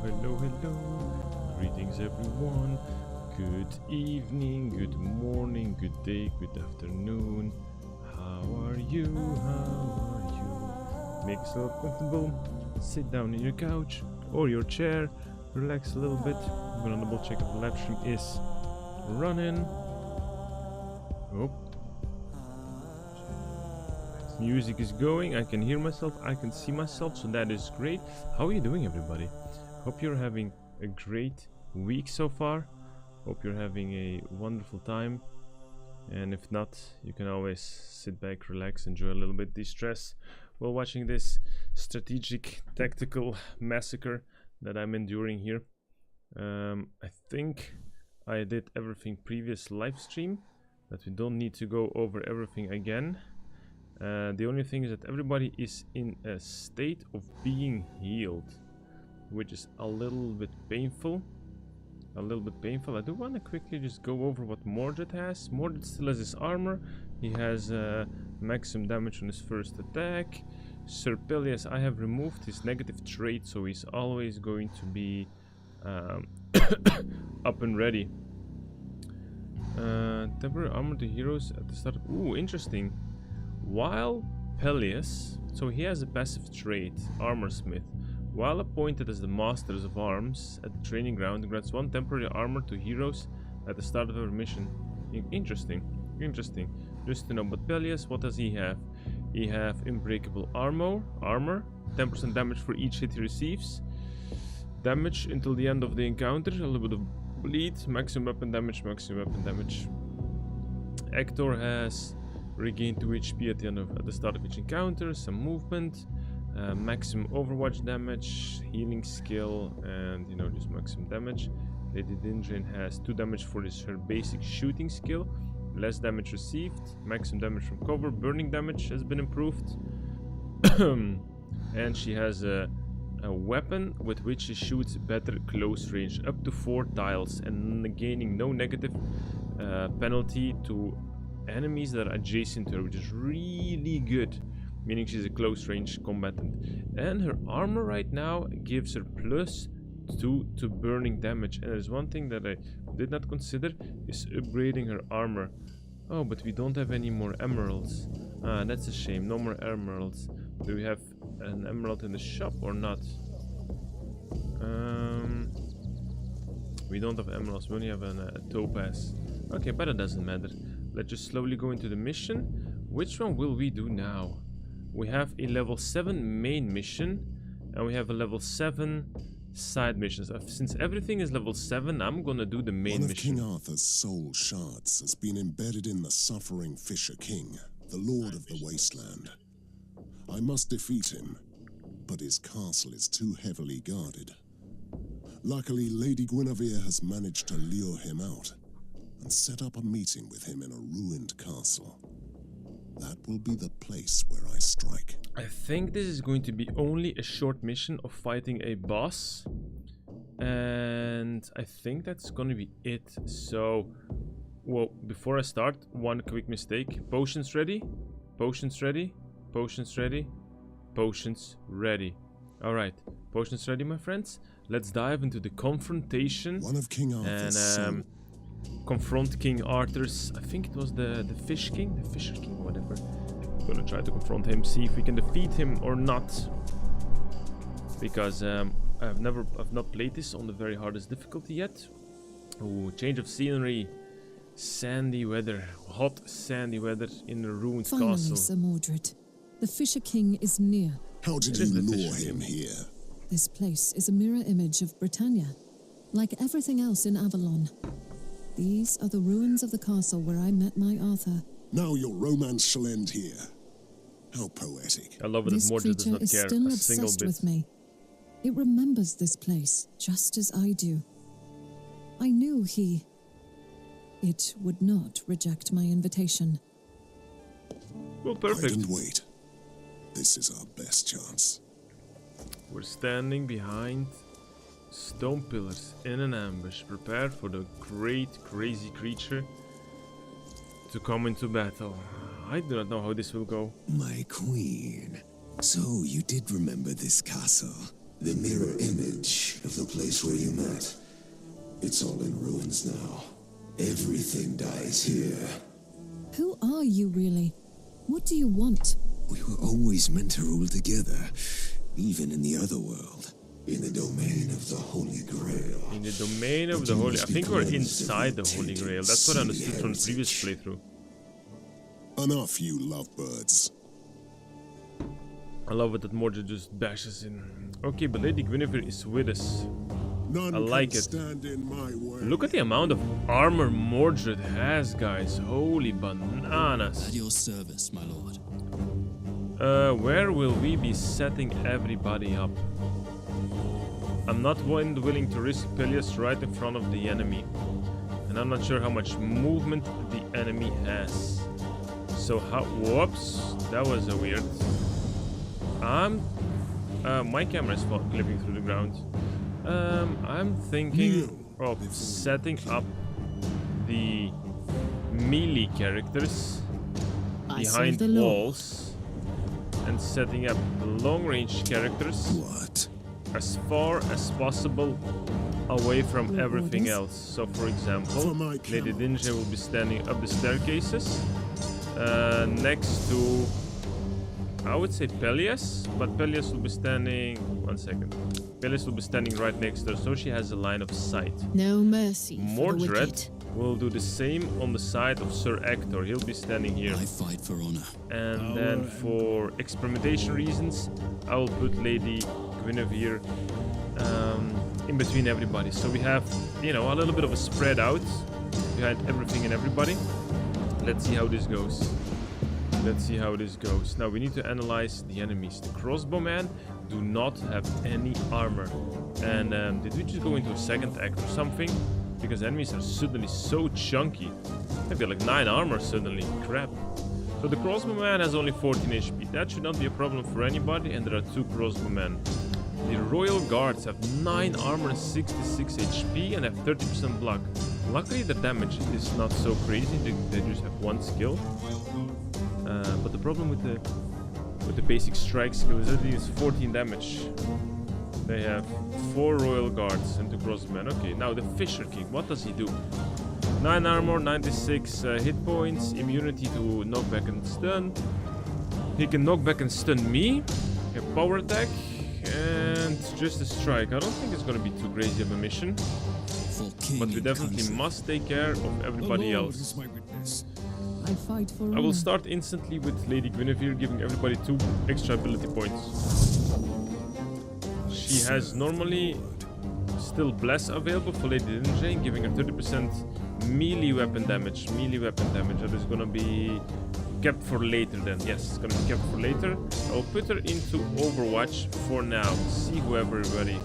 Hello, hello. Greetings, everyone. Good evening, good morning, good day, good afternoon. How are you? How are you? Make yourself comfortable. Sit down in your couch or your chair. Relax a little bit. I'm gonna double check if the live stream is running. Oh. Music is going. I can hear myself. I can see myself. So that is great. How are you doing, everybody? Hope you're having a great week so far. Hope you're having a wonderful time. And if not, you can always sit back, relax, enjoy a little bit, de-stress while watching this strategic tactical massacre that I'm enduring here. I think I did everything previous live stream, that we don't need to go over everything again. The only thing is that everybody is in a state of being healed, which is a little bit painful. I do want to quickly just go over what Mordred has. Mordred still has his armor. He has maximum damage on his first attack. Sir Peleus, I have removed his negative trait, so he's always going to be up and ready. Temporary armor to heroes at the start of... Ooh, interesting. While Peleus, so he has a passive trait, Armor Smith. While appointed as the Masters of Arms at the training ground, grants 1 temporary armor to heroes at the start of every mission. Interesting. Just to know, but Peleus, what does he have? He have unbreakable armor, 10% damage for each hit he receives, damage until the end of the encounter, a little bit of bleed, maximum weapon damage. Hector has regain 2 HP at the start of each encounter, some movement, maximum overwatch damage, healing skill, and just maximum damage. Lady Dindrin has 2 damage for her basic shooting skill, less damage received, maximum damage from cover, burning damage has been improved. And she has a weapon with which she shoots better close range, up to 4 tiles, and gaining no negative penalty to enemies that are adjacent to her, which is really good, meaning she's a close range combatant. And her armor right now gives her +2 to burning damage, and there's one thing that I did not consider is upgrading her armor. Oh, but we don't have any more emeralds. That's a shame. No more emeralds. Do we have an emerald in the shop or not? We don't have emeralds. We only have a topaz. Okay, but it doesn't matter. Let's just slowly go into the mission. Which one will we do now? We have a level 7 main mission, and we have a level 7 side missions. Since everything is level 7, I'm gonna do the main mission. One of King Arthur's soul shards has been embedded in the suffering Fisher King, the Lord of the Wasteland. I must defeat him, but his castle is too heavily guarded. Luckily, Lady Guinevere has managed to lure him out and set up a meeting with him in a ruined castle. That will be the place where I strike. I think this is going to be only a short mission of fighting a boss, and I think that's gonna be it. So, well, before I start, one quick mistake. Potions ready. Alright, potions ready, my friends. Let's dive into the confrontation. One of King Arthur's and confront King Arthur's, I think it was the Fisher King, whatever. I'm gonna try to confront him, see if we can defeat him or not. Because I've not played this on the very hardest difficulty yet. Ooh, change of scenery, sandy weather, hot sandy weather in a ruined castle. Finally, Sir Mordred, the Fisher King is near. How did you lure him here? This place is a mirror image of Britannia, like everything else in Avalon. These are the ruins of the castle where I met my Arthur. Now your romance shall end here. How poetic. I love it that Mordred does not care a single bit. This creature is still obsessed with me. It remembers this place, just as I do. I knew it would not reject my invitation. Well, perfect. Hide and wait. This is our best chance. We're standing behind stone pillars in an ambush, prepared for the great crazy creature to come into battle. I do not know how this will go. My queen. So you did remember this castle, the mirror image of the place where you met. It's all in ruins now. Everything dies here. Who are you, really? What do you want? We were always meant to rule together, even in the other world. In the domain of the Holy Grail. In the domain of the Holy... I think we're inside the Holy Grail. That's what I understood from the previous playthrough. Enough, you lovebirds. I love it that Mordred just bashes in. Okay, but Lady Guinevere is with us. None I like can it. stand in my way. Look at the amount of armor Mordred has, guys. Holy bananas. At your service, my lord. Where will we be setting everybody up? I'm not willing to risk Peleus right in front of the enemy. And I'm not sure how much movement the enemy has. So how... Whoops. That was a weird... my camera is clipping through the ground. I'm thinking of setting up the melee characters behind walls and setting up the long-range characters as far as possible away from everything else. So, for example, Lady Dinge will be standing up the staircases next to, I would say, Peleus, but Peleus will be standing... One second. Peleus will be standing right next to her, so she has a line of sight. No mercy. Mordred will do the same on the side of Sir Ector. He'll be standing here. I fight for honor. And then for experimentation reasons, I will put Lady Guinevere in between everybody. So we have, you know, a little bit of a spread out behind everything and everybody. Let's see how this goes. Let's see how this goes. Now we need to analyze the enemies. The crossbowmen do not have any armor. And did we just go into a second act or something? Because enemies are suddenly so chunky. They've got like 9 armor suddenly. Crap. So the crossbowman has only 14 HP. That should not be a problem for anybody. And there are 2 crossbowmen. The Royal Guards have 9 armor and 66 HP and have 30% block. Luckily the damage is not so crazy. They just have 1 skill. But the problem with the basic strike skill is that it is 14 damage. They have 4 Royal Guards and 2 crossbowmen. Okay, now the Fisher King, what does he do? 9 armor, 96 hit points, immunity to knockback and stun. He can knock back and stun me, a power attack, and just a strike. I don't think it's gonna be too crazy of a mission, but we definitely must take care of everybody else. I fight for I will honor. start instantly with Lady Guinevere, giving everybody 2 extra ability points. She has normally still Bless available for Lady Dinge, giving her 30% melee weapon damage. That is gonna be kept for later then. Yes, it's gonna be kept for later. I'll put her into Overwatch for now. See who everybody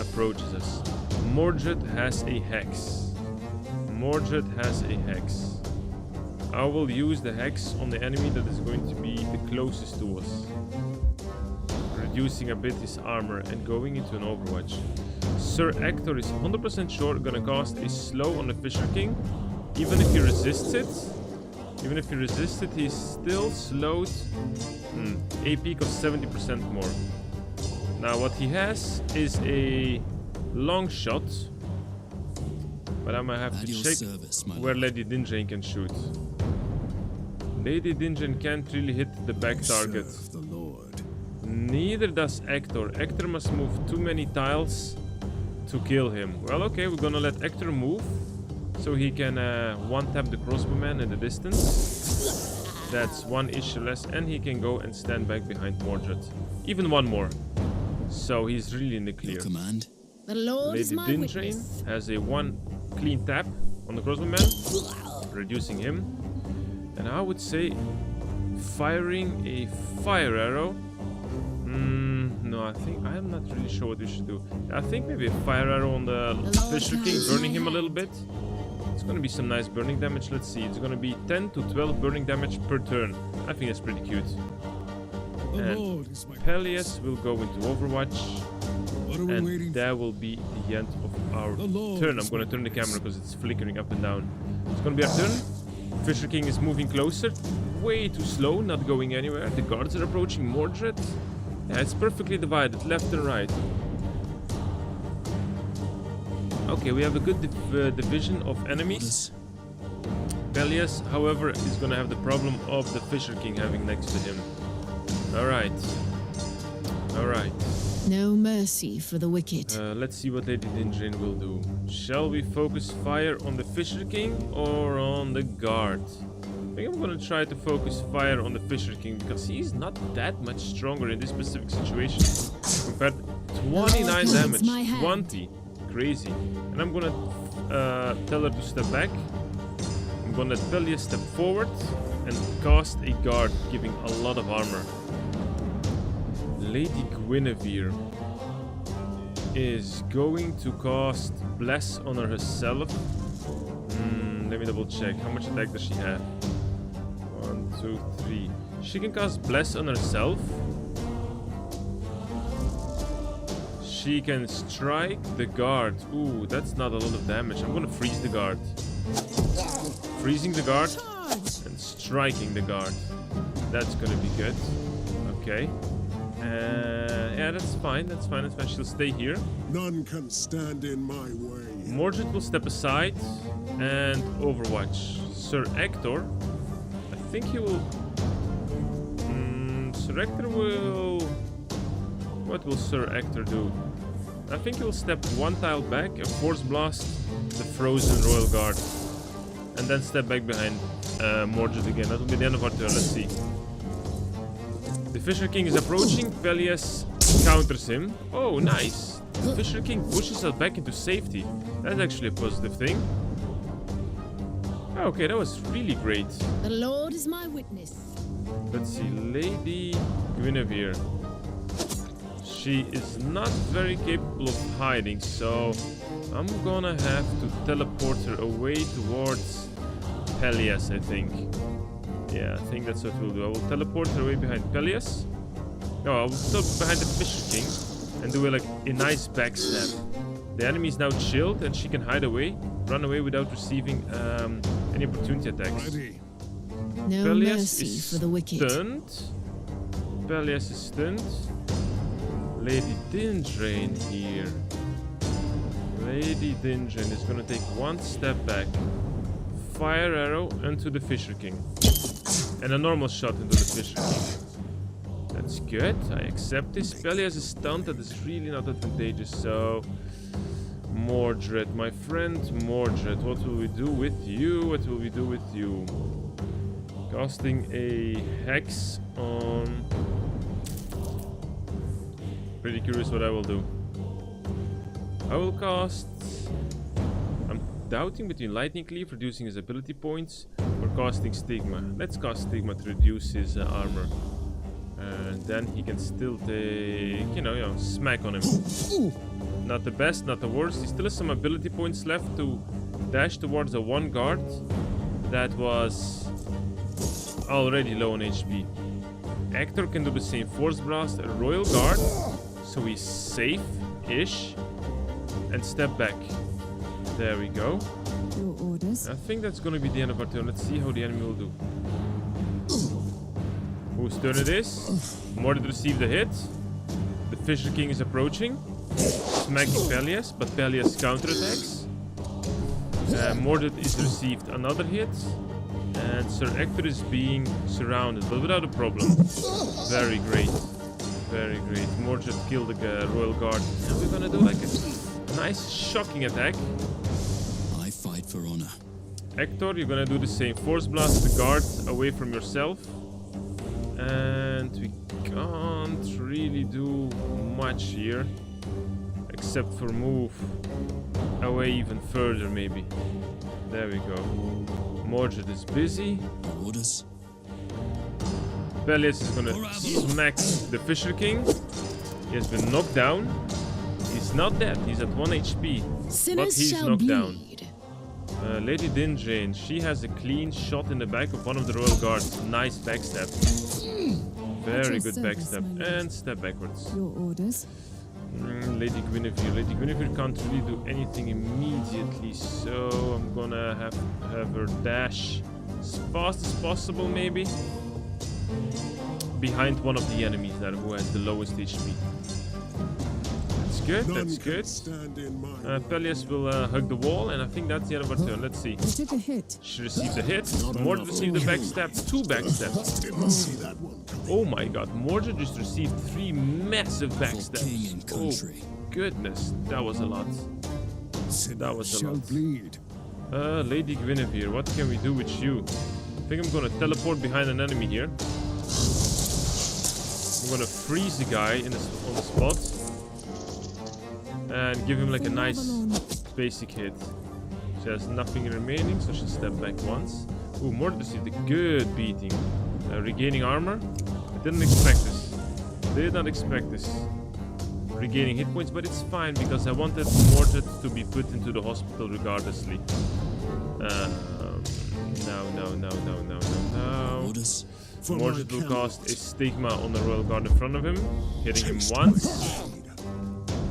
approaches us. Mordred has a Hex. I will use the Hex on the enemy that is going to be the closest to us, reducing a bit his armor and going into an Overwatch. Sir Ector is 100% sure gonna cast a slow on the Fisher King. Even if he resists it, he's still slowed a peak of 70% more. Now what he has is a long shot, but I might have to check where Lady Dinge can shoot. Lady Dinge can't really hit the back target. Neither does Ector. Ector must move too many tiles to kill him. Well, okay, we're gonna let Ector move so he can one-tap the crossbowman in the distance. That's 1 issue less, and he can go and stand back behind Mordred. Even 1 more. So he's really in the clear. Your command? The Lord is Lady my Dinge witness. has a 1 clean tap on the crossbowman, reducing him. And I would say firing a fire arrow. No, I'm not really sure what we should do. I think maybe a fire arrow on the Fisher King, burning him a little bit. It's gonna be some nice burning damage. Let's see, it's gonna be 10 to 12 burning damage per turn. I think that's pretty cute. And Peleus will go into Overwatch. And that will be the end of our turn. I'm gonna turn the camera because it's flickering up and down. It's gonna be our turn. Fisher King is moving closer. Way too slow, not going anywhere. The guards are approaching Mordred. Yeah, it's perfectly divided, left and right. Okay, we have a good division of enemies. Pelias, however, is gonna have the problem of the Fisher King having next to him. Alright. Alright. No mercy for the wicked. Let's see what Lady Dindrain will do. Shall we focus fire on the Fisher King or on the guard? I think I'm gonna try to focus fire on the Fisher King because he's not that much stronger in this specific situation. Compared to 29 damage. 20. Crazy. And I'm gonna tell her to step back. I'm gonna tell you step forward and cast a guard, giving a lot of armor. Lady Guinevere is going to cast Bless on herself. Let me double check. How much attack does she have? 1, 2, 3. She can cast Bless on herself. She can strike the guard. Ooh, that's not a lot of damage. I'm gonna freeze the guard. Freezing the guard and striking the guard. That's gonna be good. Okay. Yeah, that's fine. That's fine. That's fine. She'll stay here. None can stand in my way. Mordred will step aside and overwatch. Sir Ector, I think he will. Sir Ector will. What will Sir Ector do? I think he will step one tile back and force blast the frozen Royal Guard, and then step back behind Mordred again. That will be the end of our turn. Let's see. The Fisher King is approaching. Pelias counters him. Oh, nice. The Fisher King pushes us back into safety. That's actually a positive thing. Okay, that was really great. The Lord is my witness. Let's see. Lady Guinevere. She is not very capable of hiding, so I'm gonna have to teleport her away towards Pelias, I think. Yeah, I think that's what we'll do. I will teleport her away behind Pelias. No, I will stop behind the Fisher King and do a nice backstab. The enemy is now chilled and she can hide away, run away without receiving any opportunity attacks. No Pelias mercy is for the wicked. stunned. Pelias is stunned. Lady Dindrain here. Lady Dindrain is gonna take one step back. Fire arrow into the Fisher King. And a normal shot into the Fisher King. That's good. I accept this. Pelias is stunned. That is really not advantageous. So, Mordred, my friend, Mordred, what will we do with you? What will we do with you? Casting a hex on. Pretty curious what I will do. I will cast. I'm doubting between Lightning Cleave, reducing his ability points, or casting Stigma. Let's cast Stigma to reduce his armor. And then he can still take, smack on him. Not the best, not the worst. He still has some ability points left to dash towards a one guard that was already low on HP. Hector can do the same. Force Blast, a Royal Guard, so he's safe-ish. And step back. There we go. Your orders. I think that's going to be the end of our turn. Let's see how the enemy will do. Whose turn it is? Mordred received a hit. The Fisher King is approaching. Smacking Pelias, but Pelias counterattacks. Mordred is received another hit. And Sir Ector is being surrounded, but without a problem. Very great. Very great. Mordred killed the Royal Guard. And we're gonna do like a nice shocking attack. I fight for honor. Hector, you're gonna do the same. Force Blast the guard away from yourself. And we can't really do much here. Except for move away even further, maybe. There we go. Mordred is busy. Orders. Pelias is gonna smack the Fisher King. He has been knocked down. He's not dead. He's at 1 HP. But he's knocked down. Lady Dindrain, she has a clean shot in the back of one of the Royal Guards. Nice backstab. Very good backstab. And step backwards. Your orders. Lady Guinevere. Lady Guinevere can't really do anything immediately, so I'm gonna have her dash as fast as possible, maybe. Behind one of the enemies who has the lowest HP. That's good, None that's can good. stand in my way. Peleus will hug the wall, and I think that's the end of our turn. Let's see. I took a hit. She received a hit. Mordred received a backstab. 2 backstabs. Didn't see that one coming. Oh my god, Mordred just received 3 massive For king backstabs. and Oh country. goodness, that was a lot. That was a Shall lot. bleed. Lady Guinevere, what can we do with you? I think I'm gonna teleport behind an enemy here. I'm gonna freeze the guy on the spot. And give him like a nice basic hit. She has nothing remaining, so she'll step back once. Ooh, Mordred received a good beating. Regaining armor. I didn't expect this. Did not expect this. Regaining hit points, but it's fine because I wanted Mordred to be put into the hospital regardlessly. No. Orders. Mordred will cast a stigma on the royal guard in front of him, hitting him once.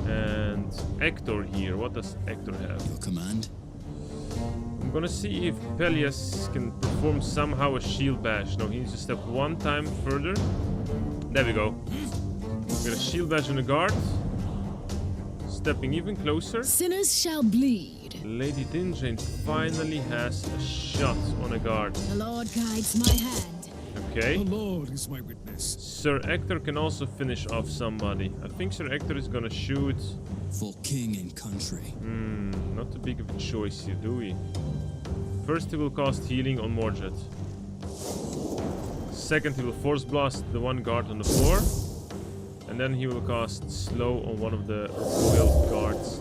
And Hector here, what does Hector have? Your command. I'm gonna see if Peleus can perform somehow a shield bash. No, he needs to step 1 time further. There we go. I'm gonna shield bash on the guard. Stepping even closer. Sinners shall bleed. Lady Dinjane finally has a shot on a guard. The Lord guides my hand. Okay. Lord is my witness. Sir Hector can also finish off somebody. I think Sir Hector is gonna shoot. For king and country. Not too big of a choice here, do we? First, he will cast healing on Mordred. Second, he will force blast the one guard on the floor. And then he will cast slow on one of the royal guards.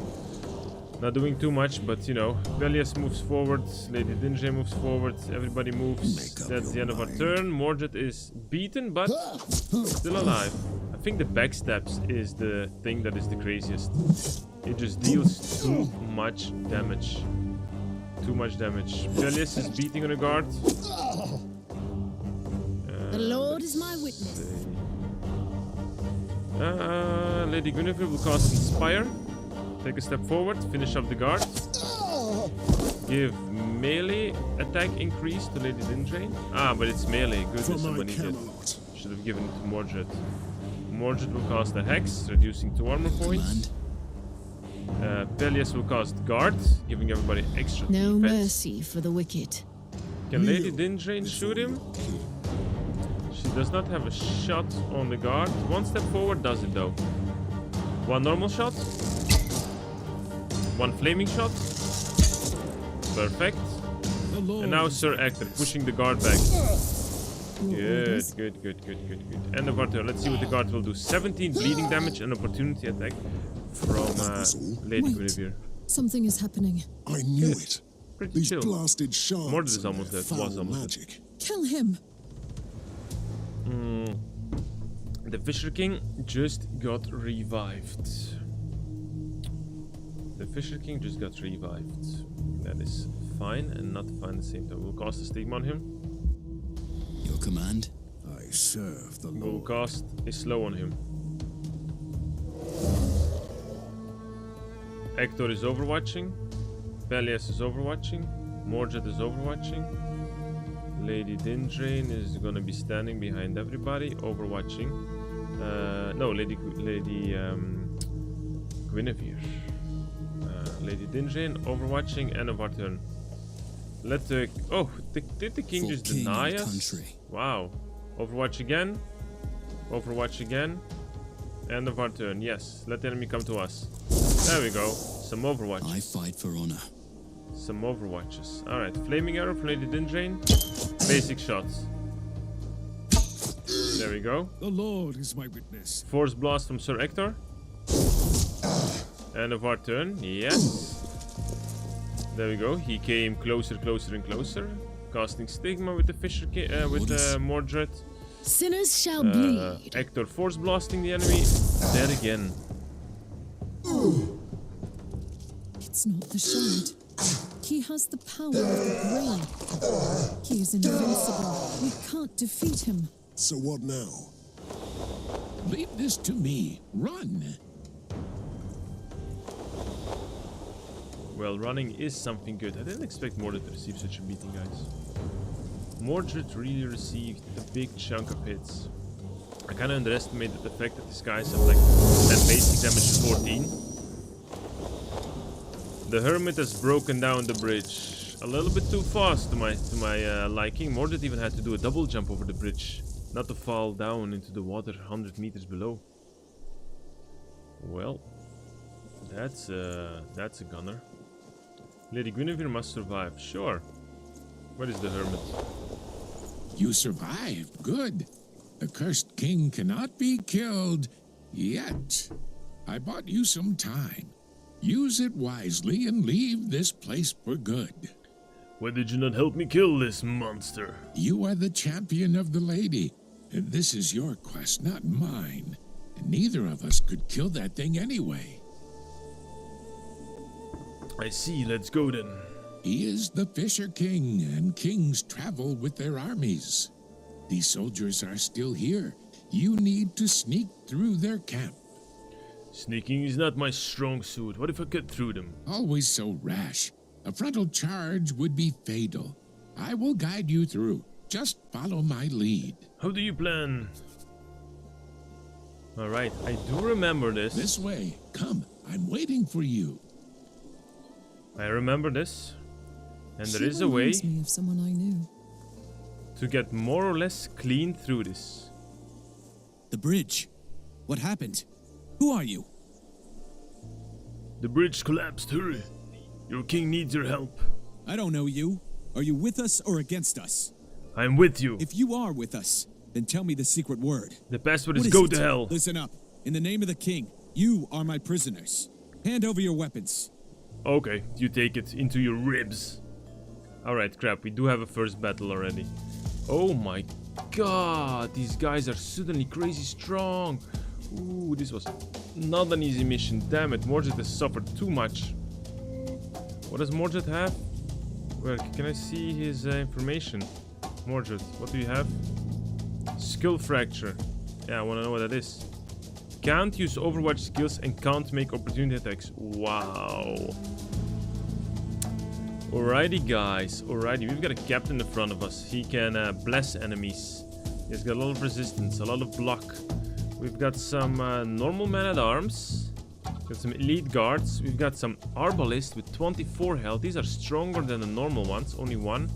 Not doing too much, but you know, Peleus moves forward, Lady Dinjane moves forward, everybody moves. That's the end of our turn. Mordred is beaten, but still alive. I think the backstabs is the thing that is the craziest. It just deals too much damage. Too much damage. Peleus is beating on a guard. The Lord is my witness. Lady Guinevere will cast Inspire. Take a step forward, finish up the guard. Give melee attack increase to Lady Dinjane. Ah, but it's melee. Goodness, somebody did. Should have given it to Mordred. Mordred will cast a Hex, reducing 2 armor points. Peleus will cast Guard, giving everybody extra No defense. mercy for the wicked. Can Lady Dinjane shoot him? She does not have a shot on the guard. 1 step forward does it though. 1 normal shot. 1 flaming shot. Perfect. And now Sir Hector pushing the guard back. Good. End of our turn. Let's see what the guard will do. 17 bleeding damage and opportunity attack from Lady Guinevere. Something is happening. I knew it. Pretty These chill. blasted shards. Mordred is and almost their dead. Was foul almost magic. Kill him. The Fisher King just got revived. The Fisher King just got revived. That is fine and not fine at the same time. We'll cast a stigma on him. Your command. I serve the We'll Lord. cast a slow on him. Hector is overwatching. Peleus is overwatching. Mordred is overwatching. Lady Dinjane is gonna be standing behind everybody, overwatching. No, Lady Guinevere. Lady Dinjane, overwatching, end of our turn. Let the... Oh, did the king For just king deny and us? country. Wow. Overwatch again. Overwatch again. End of our turn, yes. Let the enemy come to us. There we go. Some overwatch. I fight for honor. Some overwatches. Alright, flaming arrow from Lady Dinjane. Basic shots. There we go. The Lord is my witness. Force blast from Sir Hector. End of our turn. Yes. There we go. He came closer and closer. Casting stigma with the Fisher King, with Mordred. Sinners shall bleed. Hector force blasting the enemy. Dead again. It's not the shard. He has the power of the grain. He is invincible. We can't defeat him. So what now? Leave this to me. Run. Well, running is something good. I didn't expect Mordred to receive such a beating, guys. Mordred really received a big chunk of hits. I kind of underestimated the fact that these guys have like 10 basic damage to 14. The hermit has broken down the bridge. A little bit too fast to my liking. Mordred even had to do a double jump over the bridge, not to fall down into the water 100 meters below. Well, that's a gunner. Lady Guinevere must survive. Sure. What is the hermit? You survived. Good. The cursed king cannot be killed yet. I bought you some time. Use it wisely and leave this place for good. Why did you not help me kill this monster? You are the champion of the lady. And this is your quest, not mine. And neither of us could kill that thing anyway. I see. Let's go then. He is the Fisher King, and kings travel with their armies. These soldiers are still here. You need to sneak through their camp. Sneaking is not my strong suit. What if I cut through them? Always so rash. A frontal charge would be fatal. I will guide you through. Just follow my lead. How do you plan? Alright, I do remember this. This way. Come, I'm waiting for you. I remember this. And there She is a way reminds me of someone I knew. to get more or less clean through this. The bridge. What happened? Who are you? The bridge collapsed. Hurry. Your king needs your help. I don't know you. Are you with us or against us? I'm with you. If you are with us, then tell me the secret word. The password What is is go it? to hell. Listen up. In the name of the king, you are my prisoners. Hand over your weapons. Okay, you take it into your ribs. Alright, crap, we do have a first battle already. Oh my god, these guys are suddenly crazy strong. Ooh, this was not an easy mission. Damn it, Mordred has suffered too much. What does Mordred have? Where can I see his information? Mordred, what do you have? Skull fracture. Yeah, I want to know what that is. Can't use Overwatch skills and can't make opportunity attacks. Wow. Alrighty guys, alrighty, we've got a captain in front of us. He can bless enemies. He's got a lot of resistance, a lot of block. We've got some normal man-at-arms. Got some elite guards. We've got some arbalists with 24 health. These are stronger than the normal ones, only one.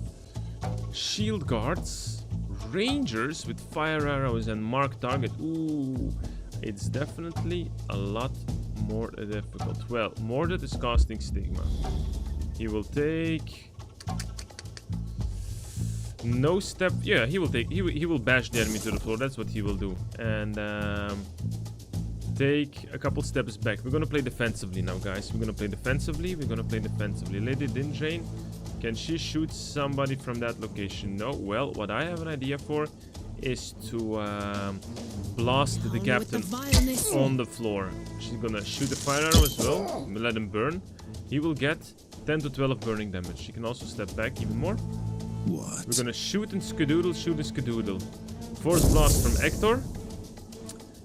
Shield guards. Rangers with fire arrows and marked target. Ooh, it's definitely a lot more difficult. Well, Mordred is casting Stigma. He will take no step. Yeah, he will take. He will bash the enemy to the floor. That's what he will do. And take a couple steps back. We're gonna play defensively now, guys. We're gonna play defensively. We're gonna play defensively. Lady Dinjane, can she shoot somebody from that location? No. Well, what I have an idea for is to blast the captain on the floor. She's gonna shoot a fire arrow as well. Let him burn. He will get 10 to 12 burning damage. She can also step back even more. What? We're gonna shoot and skadoodle, shoot and skadoodle. Force blast from Hector.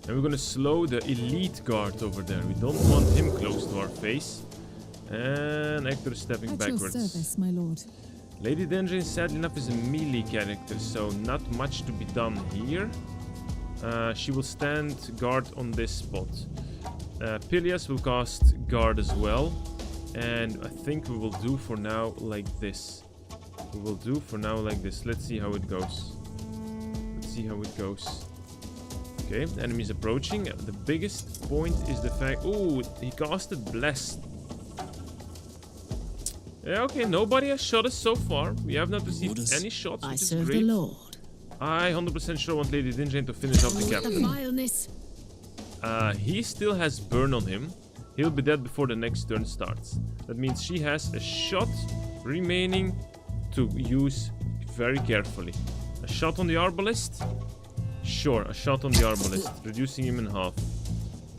And we're gonna slow the elite guard over there. We don't want him close to our face. And Hector is stepping At backwards. your service, my lord. Lady Dinjane, sadly enough, is a melee character, so not much to be done here. She will stand guard on this spot. Pilias will cast guard as well. And I think we will do for now like this. We will do for now like this. Let's see how it goes. Let's see how it goes. Okay, enemies approaching. The biggest point is the fact... Ooh, he casted Blessed. Yeah, okay, nobody has shot us so far. We have not received any shots, I which is serve great. the Lord. I 100% sure want Lady Dinjane to finish off the The captain. vileness. He still has burn on him. He'll be dead before the next turn starts. That means she has a shot remaining to use very carefully. A shot on the arbalist? Sure, a shot on the arbalist, reducing him in half.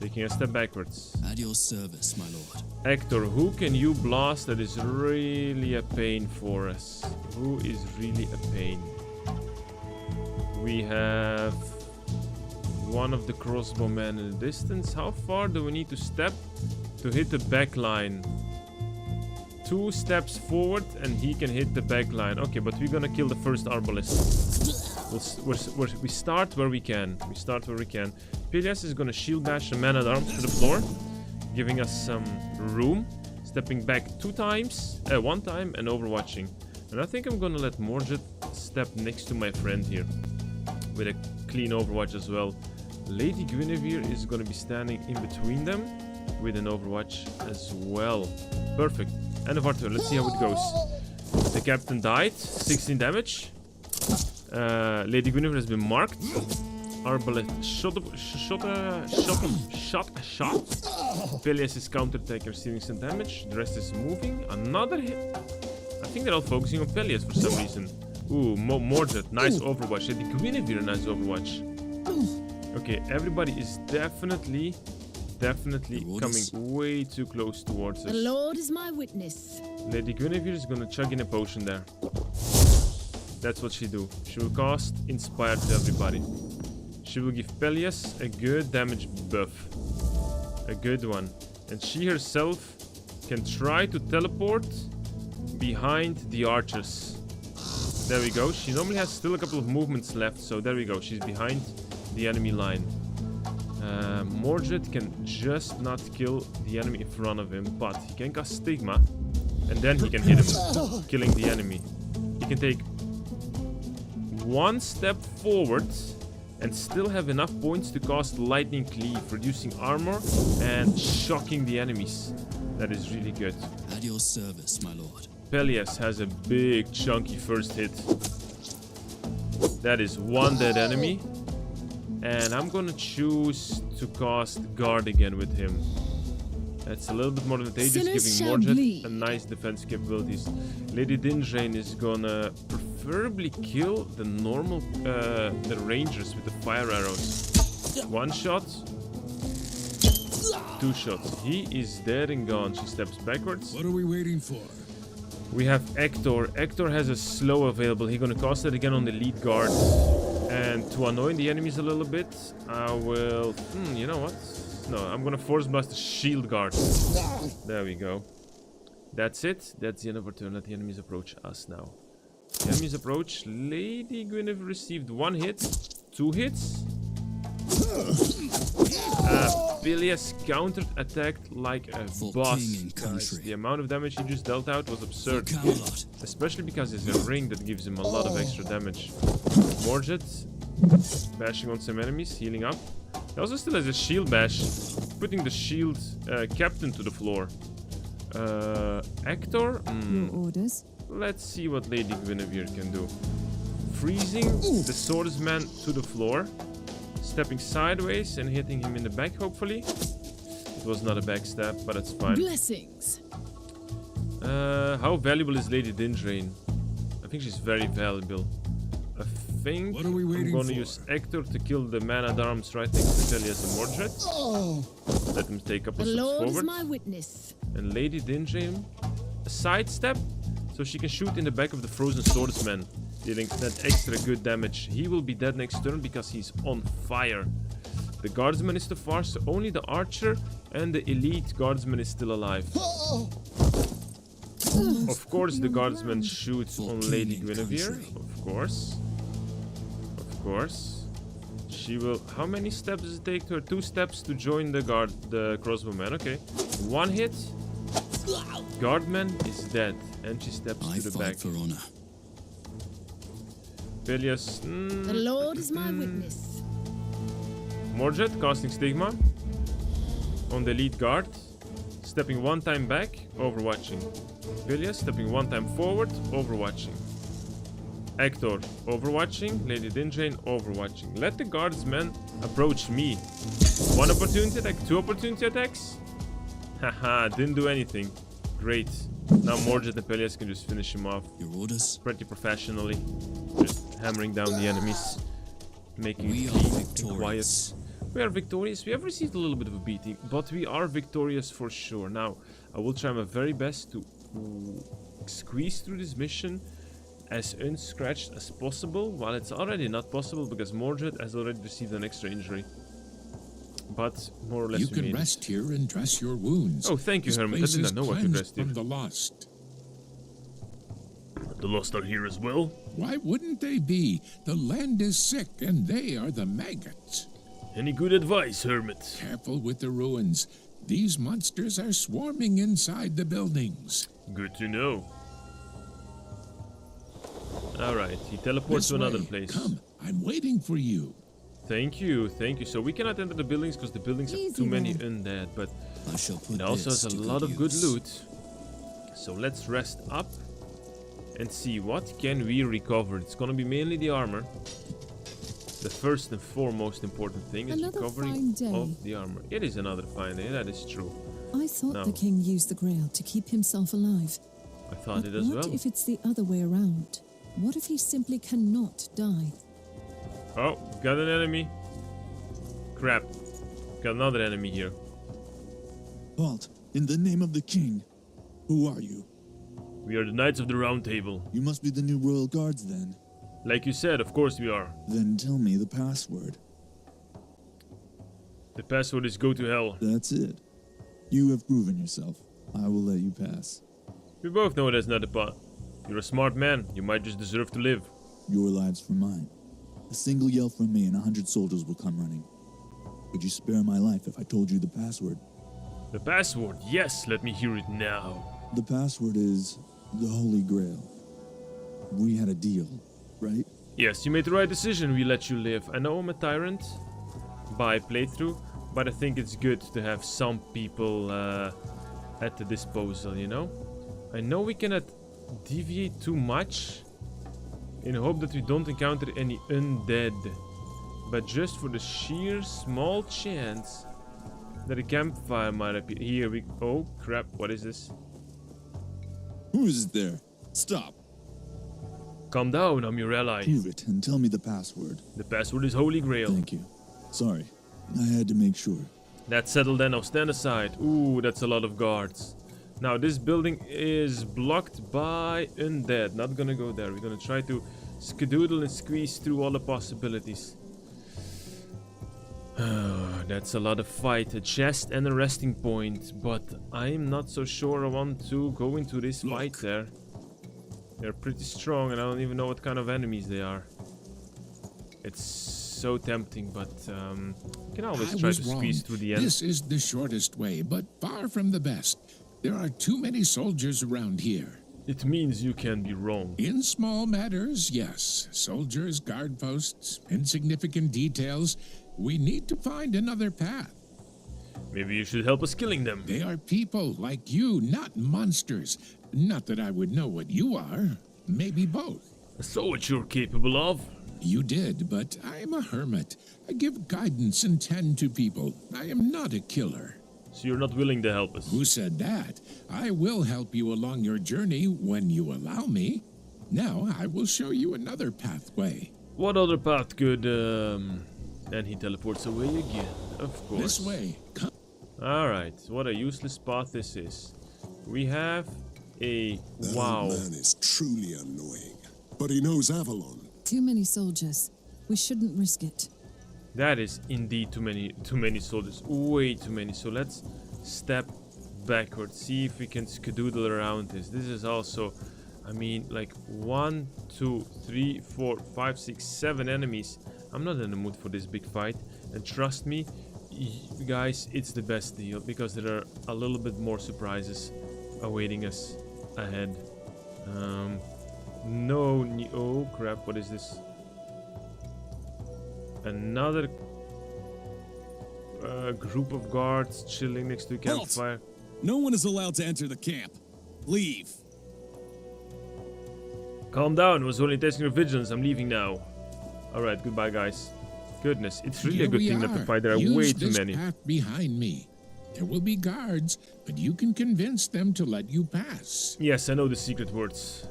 Taking a step backwards. At your service, my lord. Hector, who can you blast that is really a pain for us? Who is really a pain? We have one of the crossbowmen in the distance. How far do we need to step to hit the back line? 2 steps forward and he can hit the back line. Okay, but we're gonna kill the first arbalist. We start where we can. We start where we can. Pilias is gonna shield bash a man-at-arms to the floor, giving us some room. stepping back one time and overwatching. And I think I'm gonna let Mordred step next to my friend here with a clean overwatch as well. Lady Guinevere is gonna be standing in between them with an overwatch as well. Perfect. End of our turn. Let's see how it goes. The captain died. 16 damage. Lady Guinevere has been marked. Arbaleth shot. Peleus is counterattacking, receiving some damage. The rest is moving. Another hit. I think they're all focusing on Peleus for some reason. Ooh, Mordred, nice overwatch. Lady Guinevere, nice overwatch. Okay, everybody is definitely coming way too close towards us. The Lord is my witness. Lady Guinevere is gonna chug in a potion there. That's what she do. She will cast Inspire to everybody. She will give Peleus a good damage buff. A good one. And she herself can try to teleport behind the archers. There we go. She normally has still a couple of movements left. So there we go. She's behind the enemy line. Mordred can just not kill the enemy in front of him. But he can cast Stigma. And then he can hit him, killing the enemy. He can take one step forward and still have enough points to cast Lightning Cleave, reducing armor and shocking the enemies. That is really good. At your service, my lord. Peleus has a big chunky first hit. That is one dead enemy. And I'm gonna choose to cast Guard again with him. That's a little bit more advantageous, giving Mordred a nice defense capabilities. Lady Dindrain is gonna preferably kill the normal, the rangers with the fire arrows. One shot, two shots. He is dead and gone. She steps backwards. What are we waiting for? We have Hector. Hector has a slow available. He's gonna cast it again on the lead guard. And to annoy the enemies a little bit, I will... you know what? No, I'm gonna force blast the shield guard. There we go. That's it. That's the end of our turn. Let the enemies approach us now. The enemies approach. Lady Guinevere received one hit. Two hits. Peleus counter-attacked like a boss. Nice. The amount of damage he just dealt out was absurd. Especially because there's a ring that gives him a lot of extra damage. Mordred bashing on some enemies, healing up. He also still has a shield bash, putting the shield captain to the floor. Hector? Your orders? Let's see what Lady Guinevere can do. Freezing the swordsman to the floor. Stepping sideways and hitting him in the back, hopefully. It was not a backstab, but it's fine. Blessings. How valuable is Lady Dindrain? I think she's very valuable. I think I'm gonna use Hector to kill the man-at-arms right next to Peleus and Mordred. Let him take a couple steps forward. The Lord is my witness. And Lady Dindrain, a sidestep, so she can shoot in the back of the frozen swordsman, dealing that extra good damage. He will be dead next turn because he's on fire. The guardsman is too far, so only the archer and the elite guardsman is still alive. Of course the guardsman shoots on Lady Guinevere. Of course. Of course. She will... How many steps does it take to her? 2 steps to join the crossbowman. Okay. 1 hit. Guardman is dead. And she steps to the back. For honor. Peleus. The Lord is my witness. Mordred casting Stigma on the lead guard. Stepping 1 time back, overwatching. Peleus stepping 1 time forward, overwatching. Hector overwatching. Lady Dindrain overwatching. Let the guardsmen approach me. 1 opportunity attack, 2 opportunity attacks. Haha, didn't do anything. Great. Now Mordred and Peleus can just finish him off. Your orders? Pretty professionally. Just hammering down the enemies. Making it clean and quiet. We are victorious. We have received a little bit of a beating, but we are victorious for sure. Now, I will try my very best to squeeze through this mission as unscratched as possible, while it's already not possible because Mordred has already received an extra injury. But more or less you can rest here and dress your wounds. Oh, thank you, Hermit. I did not know I could rest here. From the lost. The lost are here as well? Why wouldn't they be? The land is sick and they are the maggots. Any good advice, Hermit? Careful with the ruins. These monsters are swarming inside the buildings. Good to know. Alright, he teleports This to another way. place. Come, I'm waiting for you. Thank you, thank you. So we cannot enter the buildings because the buildings have too many undead, but I shall put it also this has a to lot of good use. loot. So let's rest up and see what can we recover. It's gonna be mainly the armor. The first and foremost important thing is Another recovering fine day. of the armor. It is another fine day, that is true. I thought No. the king used the Grail to keep himself alive. I thought But it as what well. if it's the other way around? What if he simply cannot die? Oh, got an enemy. Crap. Got another enemy here. Halt! In the name of the king! Who are you? We are the Knights of the Round Table. You must be the new royal guards then. Like you said, of course we are. Then tell me the password. The password is go to hell. That's it. You have proven yourself. I will let you pass. We both know that's not a pot. You're a smart man. You might just deserve to live. Your lives for mine. A single yell from me and 100 soldiers will come running. Would you spare my life if I told you the password? The password? Yes, let me hear it now. The password is the Holy Grail. We had a deal, right? Yes, you made the right decision. We let you live. I know I'm a tyrant by playthrough, but I think it's good to have some people at the disposal, you know? I know we cannot deviate too much in hope that we don't encounter any undead. But just for the sheer small chance that a campfire might appear. Here we... Oh, crap. What is this? Who is there? Stop! Calm down, I'm your ally. Prove it and tell me the password. The password is Holy Grail. Thank you. Sorry, I had to make sure. That's settled then, now stand aside. Ooh, that's a lot of guards. Now, this building is blocked by undead. Not gonna go there. We're gonna try to skedoodle and squeeze through all the possibilities. That's a lot of fight. A chest and a resting point. But I'm not so sure I want to go into this fight there. They're pretty strong and I don't even know what kind of enemies they are. It's so tempting, but you can always I try was to wrong. squeeze through the end. This is the shortest way, but far from the best. There are too many soldiers around here. It means you can be wrong. In small matters, yes. Soldiers, guard posts, insignificant details. We need to find another path. Maybe you should help us killing them. They are people like you, not monsters. Not that I would know what you are. Maybe both. I saw what you're capable of. You did, but I am a hermit. I give guidance and tend to people. I am not a killer. So you're not willing to help us. Who said that? I will help you along your journey when you allow me. Now I will show you another pathway. What other path could, And he teleports away again, of course. This way. Come. Alright, what a useless path this is. We have a... That Wow. old man is truly annoying. But he knows Avalon. Too many soldiers. We shouldn't risk it. That is indeed too many soldiers. Way too many. So let's step backwards. See if we can skedoodle around this. This is also... I mean, like 1, 2, 3, 4, 5, 6, 7 enemies. I'm not in the mood for this big fight. And trust me, guys, it's the best deal. Because there are a little bit more surprises awaiting us ahead. Oh crap, what is this? Another group of guards chilling next to a Halt! campfire. No one is allowed to enter the camp. Leave. Calm down, I was only testing your vigilance. I'm leaving now. Alright, goodbye, guys. Goodness, it's really a Here good we thing that the are. fight there are Use way too this many. path behind me. There will be guards, but you can convince them to let you pass. Yes, I know the secret words.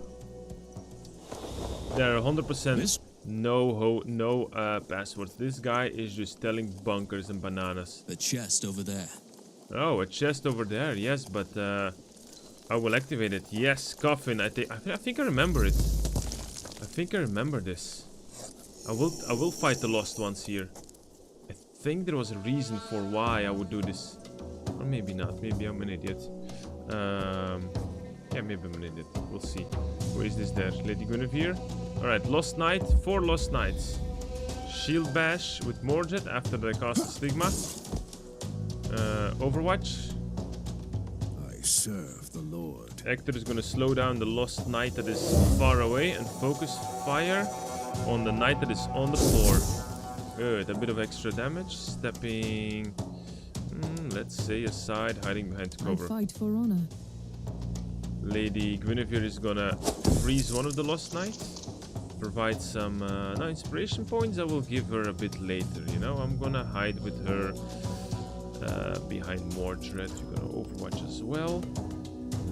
There are 100% This- no passwords. This guy is just telling bunkers and bananas. The chest over there. Oh, a chest over there. Yes, but I will activate it. Yes, coffin. I think I remember it. I think I remember this. I will fight the lost ones here. I think there was a reason for why I would do this. Or maybe not. Maybe I'm an idiot. Yeah, maybe I'm an idiot. We'll see. Where is this there? Lady Guinevere. Alright, Lost Knight. 4 Lost Knights. Shield Bash with Morjet after they cast the Stigma. Overwatch. I serve the Lord. Hector is gonna slow down the lost knight that is far away and focus fire on the knight that is on the floor. Good, a bit of extra damage. Stepping, let's say aside, hiding behind cover. I fight for honor. Lady Guinevere is gonna freeze one of the lost knights. Provide some inspiration points. I will give her a bit later, you know. I'm gonna hide with her behind Mordred. You're gonna Overwatch as well.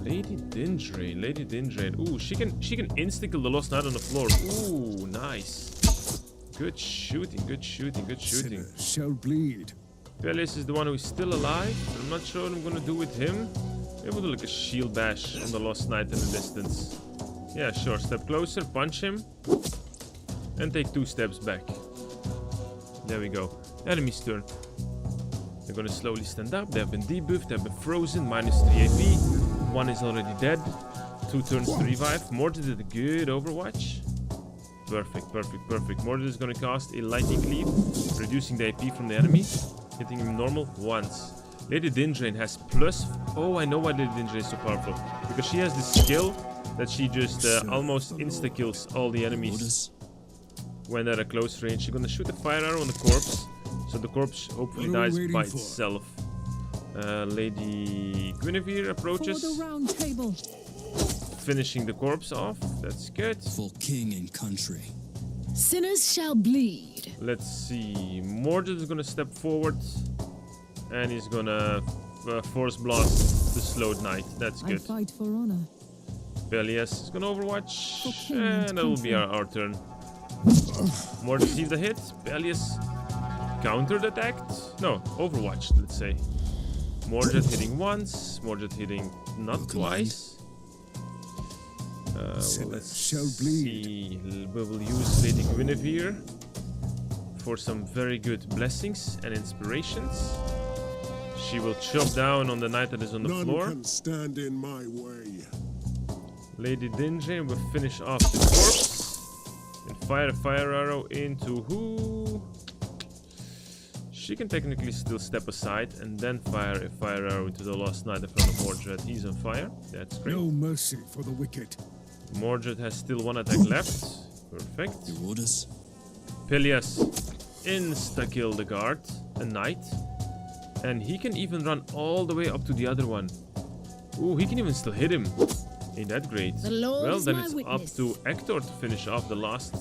Lady Dindrain. Ooh, she can insta-kill the lost knight on the floor. Ooh, nice. Good shooting. Sinners shall bleed. Peleus is the one who is still alive. I'm not sure what I'm gonna do with him. Maybe we'll do like a shield bash on the lost knight in the distance. Yeah, sure. Step closer, punch him, and take 2 steps back. There we go. Enemy's turn. They're gonna slowly stand up. They have been debuffed. They have been frozen. -3 AP. One is already dead. 2 turns to revive. Mordred did a good Overwatch. Perfect. Mordred is gonna cast a lightning cleave, reducing the AP from the enemy, hitting him normal once. Lady Dindrain has plus. Oh, I know why Lady Dindrain is so powerful. Because she has this skill that she just almost insta-kills all the enemies when they're at close range. She's gonna shoot a fire arrow on the corpse, so the corpse hopefully dies by itself. Lady Guinevere approaches, For the round table. finishing the corpse off. That's good. For king and country. Sinners shall bleed. Let's see. Mordred is gonna step forward, and he's gonna force blast the slowed knight. That's I good. fight for honor. Peleus is gonna Overwatch, Okay, and that will be our turn. Mordred sees the hit. Peleus countered attacked. No, Overwatched, let's say. Mordred hitting once. Mordred hitting not twice. Well, let's shall bleed. see. We will use Lady Guinevere for some very good blessings and inspirations. She will chop down on the knight that is on the None floor. can stand in my way. Lady Dindrain will finish off the corpse and fire a fire arrow into who? She can technically still step aside and then fire a fire arrow into the lost knight in front of Mordred. He's on fire. That's great. No mercy for the wicked. Mordred has still 1 attack left. Perfect. Your orders? Peleus insta-kill the guard, a knight. And he can even run all the way up to the other one. Ooh, he can even still hit him. Ain't that great? The Lord Well, is then my it's witness. up to Hector to finish off the last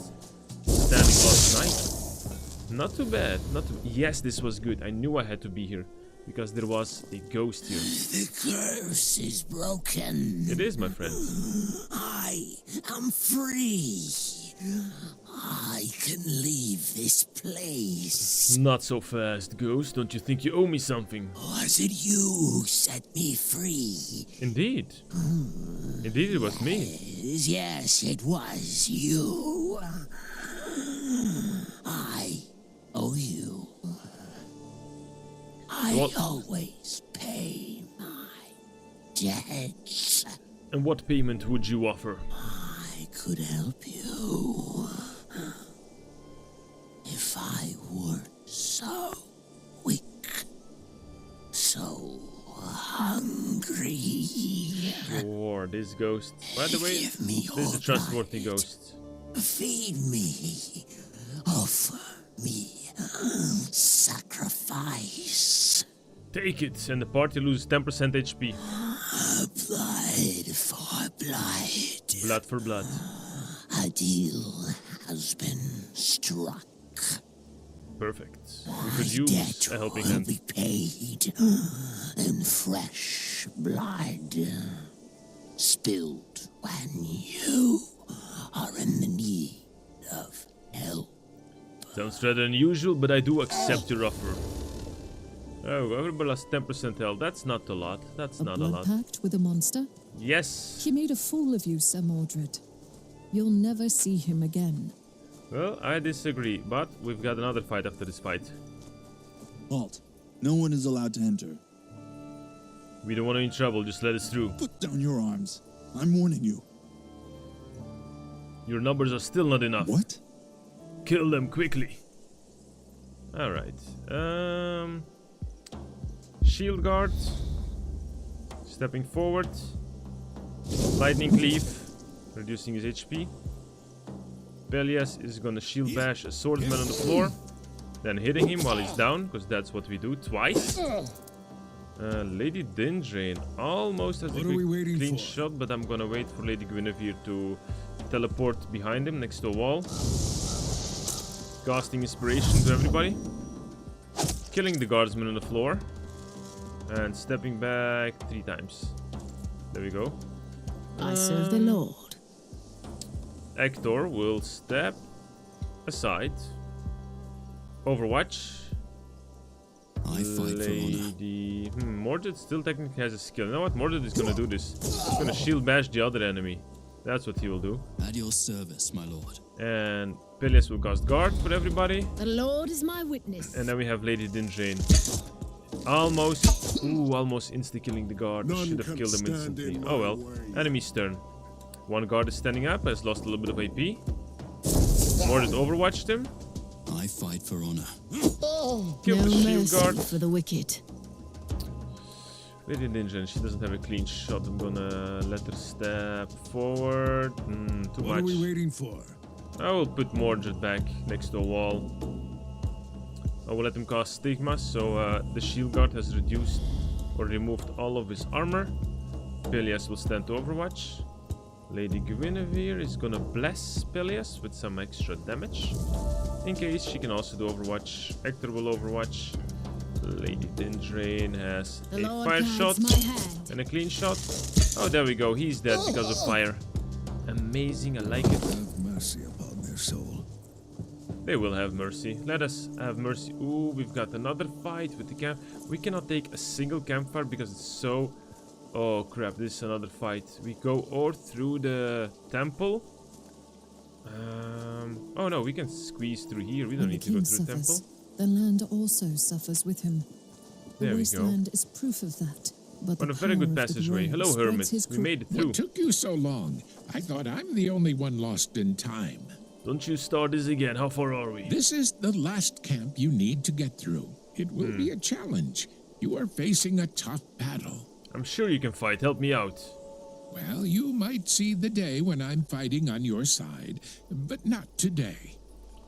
standing lost knight. Not too bad. Yes, this was good. I knew I had to be here because there was a ghost here. The curse is broken. It is, my friend. I am free. I can leave this place. Not so fast, ghost. Don't you think you owe me something? Was it you who set me free? Indeed. Indeed, it was me. Yes, it was you. I owe you. I What? always pay my debts. And what payment would you offer? I could help you if I weren't so weak, so hungry. Sure, this ghost. By the way, Give me this is a your trustworthy light. ghost. Feed me, offer me sacrifice. Take it, and the party loses 10% HP. Blood for blood. Blood for blood. A deal has been struck. Perfect. We could My use debt a helping will hand. be paid in fresh blood spilled when you are in the need of help. Sounds rather unusual, but I do accept your offer. Oh, everybody lost 10% health. That's not a lot. That's A not a blood lot. pact with a monster? Yes. He made a fool of you, Sir Mordred. You'll never see him again. Well, I disagree, but we've got another fight after this fight. Halt. No one is allowed to enter. We don't want any trouble, just let us through. Put down your arms. I'm warning you. Your numbers are still not enough. What? Kill them quickly. Alright. shield guard. Stepping forward. Lightning cleave, reducing his HP. Pelias is gonna shield bash a swordsman on the floor, then hitting him while he's down, because that's what we do twice. Lady Dindrain almost has a good clean shot, but I'm gonna wait for Lady Guinevere to teleport behind him next to a wall. Casting inspiration to everybody. Killing the guardsman on the floor. And stepping back 3 times. There we go. I serve the Lord. Hector will step aside. Overwatch. I fight Lady... Mordred still technically has a skill. You know what? Mordred is gonna do this. He's gonna shield bash the other enemy. That's what he will do. At your service, my lord. And Pelias will cast guard for everybody. The Lord is my witness. And then we have Lady Dindrain. Almost insta-killing the guard. Should have killed him instantly. Oh well. Enemy's turn. One guard is standing up, has lost a little bit of AP. Mordred overwatched him. I fight for honor. Kill No the shield mercy guard. for the wicked. Lady Dindrain, she doesn't have a clean shot. I'm gonna let her step forward. Too much. What are we waiting for? I will put Mordred back next to a wall. I will let him cast Stigma, so the shield guard has reduced or removed all of his armor. Pelias will stand to overwatch. Lady Guinevere is gonna bless Pelias with some extra damage. In case she can also do overwatch. Hector will overwatch. Lady Dindrain has The a Lord fire guides shot my hand. and a clean shot. Oh, there we go. He's dead because of fire. Amazing, I like it. Have mercy upon their soul. They will have mercy. Let us have mercy. Ooh, we've got another fight with the camp. We cannot take a single campfire because it's so... Oh crap, this is another fight. We go all through the temple. Oh no, we can squeeze through here. We don't When the need to go king through the suffers, temple. the land also suffers with him. The There we go. wasteland is proof of that. But On the a very good power of the passageway. grove Hello, spreads Hermit. his We made it through. What took you so long? I thought I'm the only one lost in time. Don't you start this again. How far are we? This is the last camp you need to get through. It will be a challenge. You are facing a tough battle. I'm sure you can fight. Help me out. Well, you might see the day when I'm fighting on your side, but not today.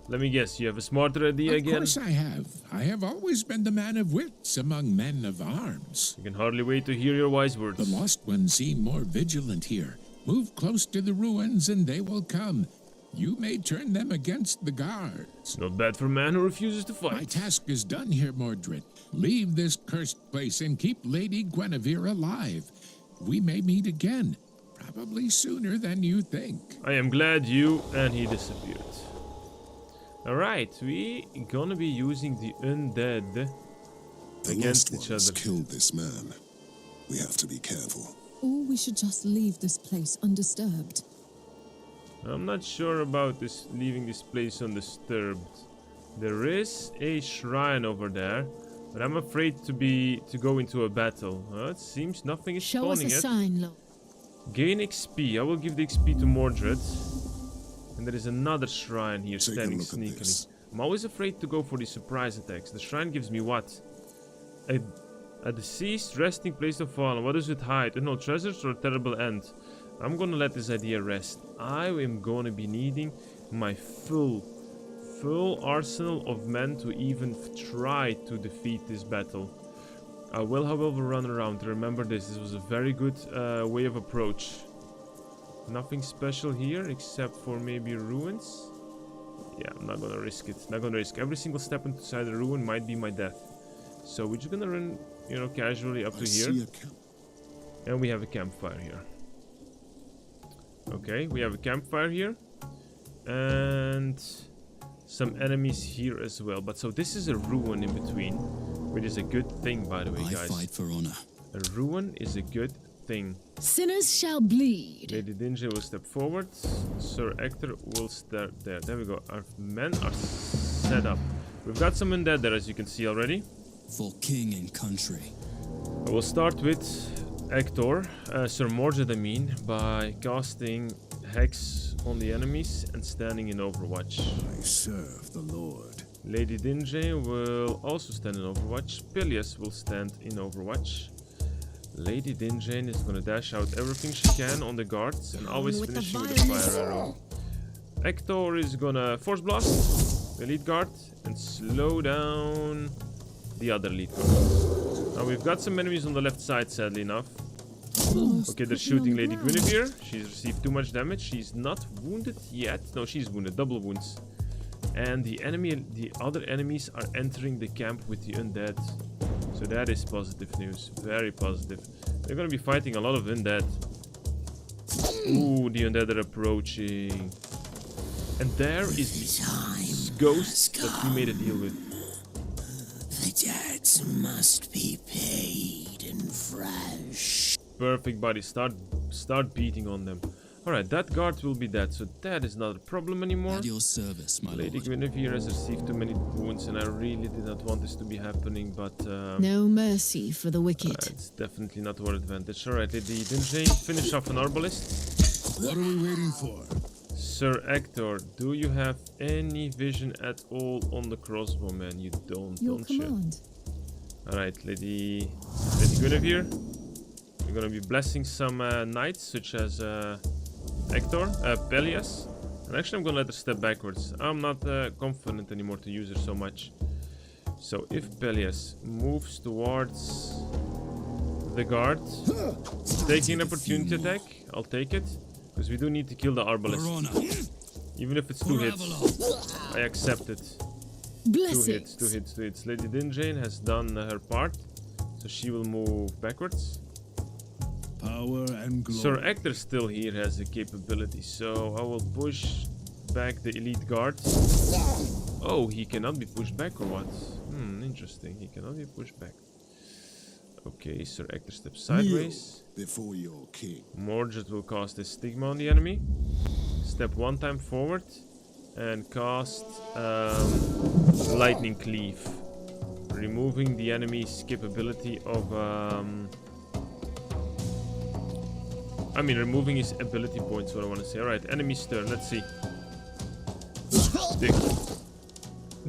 Let me guess. You have a smarter idea Of again? course I have. I have always been the man of wits among men of arms. I can hardly wait to hear your wise words. The lost ones seem more vigilant here. Move close to the ruins and they will come. You may turn them against the guards. Not bad for a man who refuses to My fight. task is done here, Mordred. Leave this cursed place and keep Lady Guinevere alive. We may meet again, probably sooner than you think. I am glad you and he disappeared. Alright, we gonna be using the undead The against lost each ones other. killed this man. We have to be careful. Or we should just leave this place undisturbed. I'm not sure about this leaving this place undisturbed. There is a shrine over there, but I'm afraid to go into a battle. It seems nothing is Show us spawning a yet. sign, Lord. Gain XP. I will give the XP to Mordred. And there is another shrine here Take a standing look at sneakily. this. I'm always afraid to go for the surprise attacks. The shrine gives me what? A deceased resting place of fallen. What does it hide? No treasures or a terrible end? I'm gonna let this idea rest. I am gonna be needing my full arsenal of men to even try to defeat this battle. I will, however, run around. Remember this. This was a very good way of approach. Nothing special here except for maybe ruins. Yeah, I'm not gonna risk it. Not gonna risk. Every single step inside the ruin might be my death. So we're just gonna run, you know, casually up to here. And we have a campfire here. Okay, we have a campfire here. And some enemies here as well. But so this is a ruin in between, which is a good thing, by the way, guys. I fight for honor. A ruin is a good thing. Sinners shall bleed. Lady Dinja will step forward. Sir Hector will start there. There we go. Our men are set up. We've got some undead there, as you can see already. For king and country. I will start with Hector, Sir Mordred, I mean, by casting Hex on the enemies and standing in Overwatch. I serve the Lord. Lady Dinjane will also stand in Overwatch. Peleus will stand in Overwatch. Lady Dinjane is gonna dash out everything she can on the guards and always finishing with a fire arrow. Hector is gonna force blast the lead guard and slow down the other lead guard. Now we've got some enemies on the left side, sadly enough. Okay, they're shooting Lady Guinevere. She's received too much damage. She's not wounded yet. No, she's wounded. Double wounds. And the other enemies are entering the camp with the undead. So that is positive news. Very positive. They're gonna be fighting a lot of undead. Ooh, the undead are approaching. And there is the ghost that we made a deal with. The debts must be paid in fresh. Perfect, buddy. Start beating on them. Alright, that guard will be dead, so that is not a problem anymore. At your service, my Lady lord. Guinevere has received too many wounds, and I really did not want this to be happening, but No mercy for the wicked. it's definitely not our advantage. Alright, Lady Dinjane, finish off an Arbalist. What are we waiting for? Sir Hector, do you have any vision at all on the crossbow, man? You don't, Your don't you? command. Alright, Lady Guinevere. We're gonna be blessing some knights, such as Hector, Peleus. And actually I'm gonna let her step backwards. I'm not confident anymore to use her so much. So if Peleus moves towards the guard, taking an opportunity attack, I'll take it. Because we do need to kill the Arbalist. Even if it's 2 hits. I accept it. 2 hits, 2 hits, 2 hits. Lady Dinjane has done her part. So she will move backwards. Power and glory. Sir Hector still here has the capability, so I will push back the elite guard. Oh, he cannot be pushed back or what? Interesting. He cannot be pushed back. Okay, Sir Hector steps sideways. Before your king. Mordred will cast a stigma on the enemy. Step 1 time forward and cast lightning cleave, removing the enemy's capability of removing his ability points, what I want to say. Alright, enemy's turn, let's see.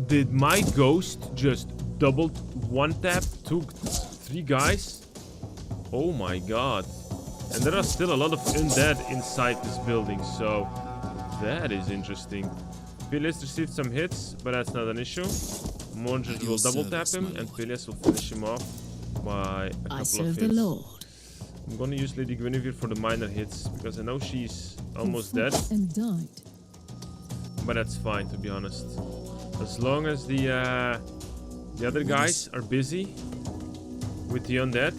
Did my ghost just double one tap, took 3 guys? Oh my god. And there are still a lot of undead inside this building, so that is interesting. Peleus received some hits, but that's not an issue. Mordred will double tap him, and Peleus will finish him off by a couple of hits. The Lord. I'm gonna use Lady Guinevere for the minor hits, because I know she's almost dead. And died. But that's fine, to be honest. As long as the other guys are busy with the undead,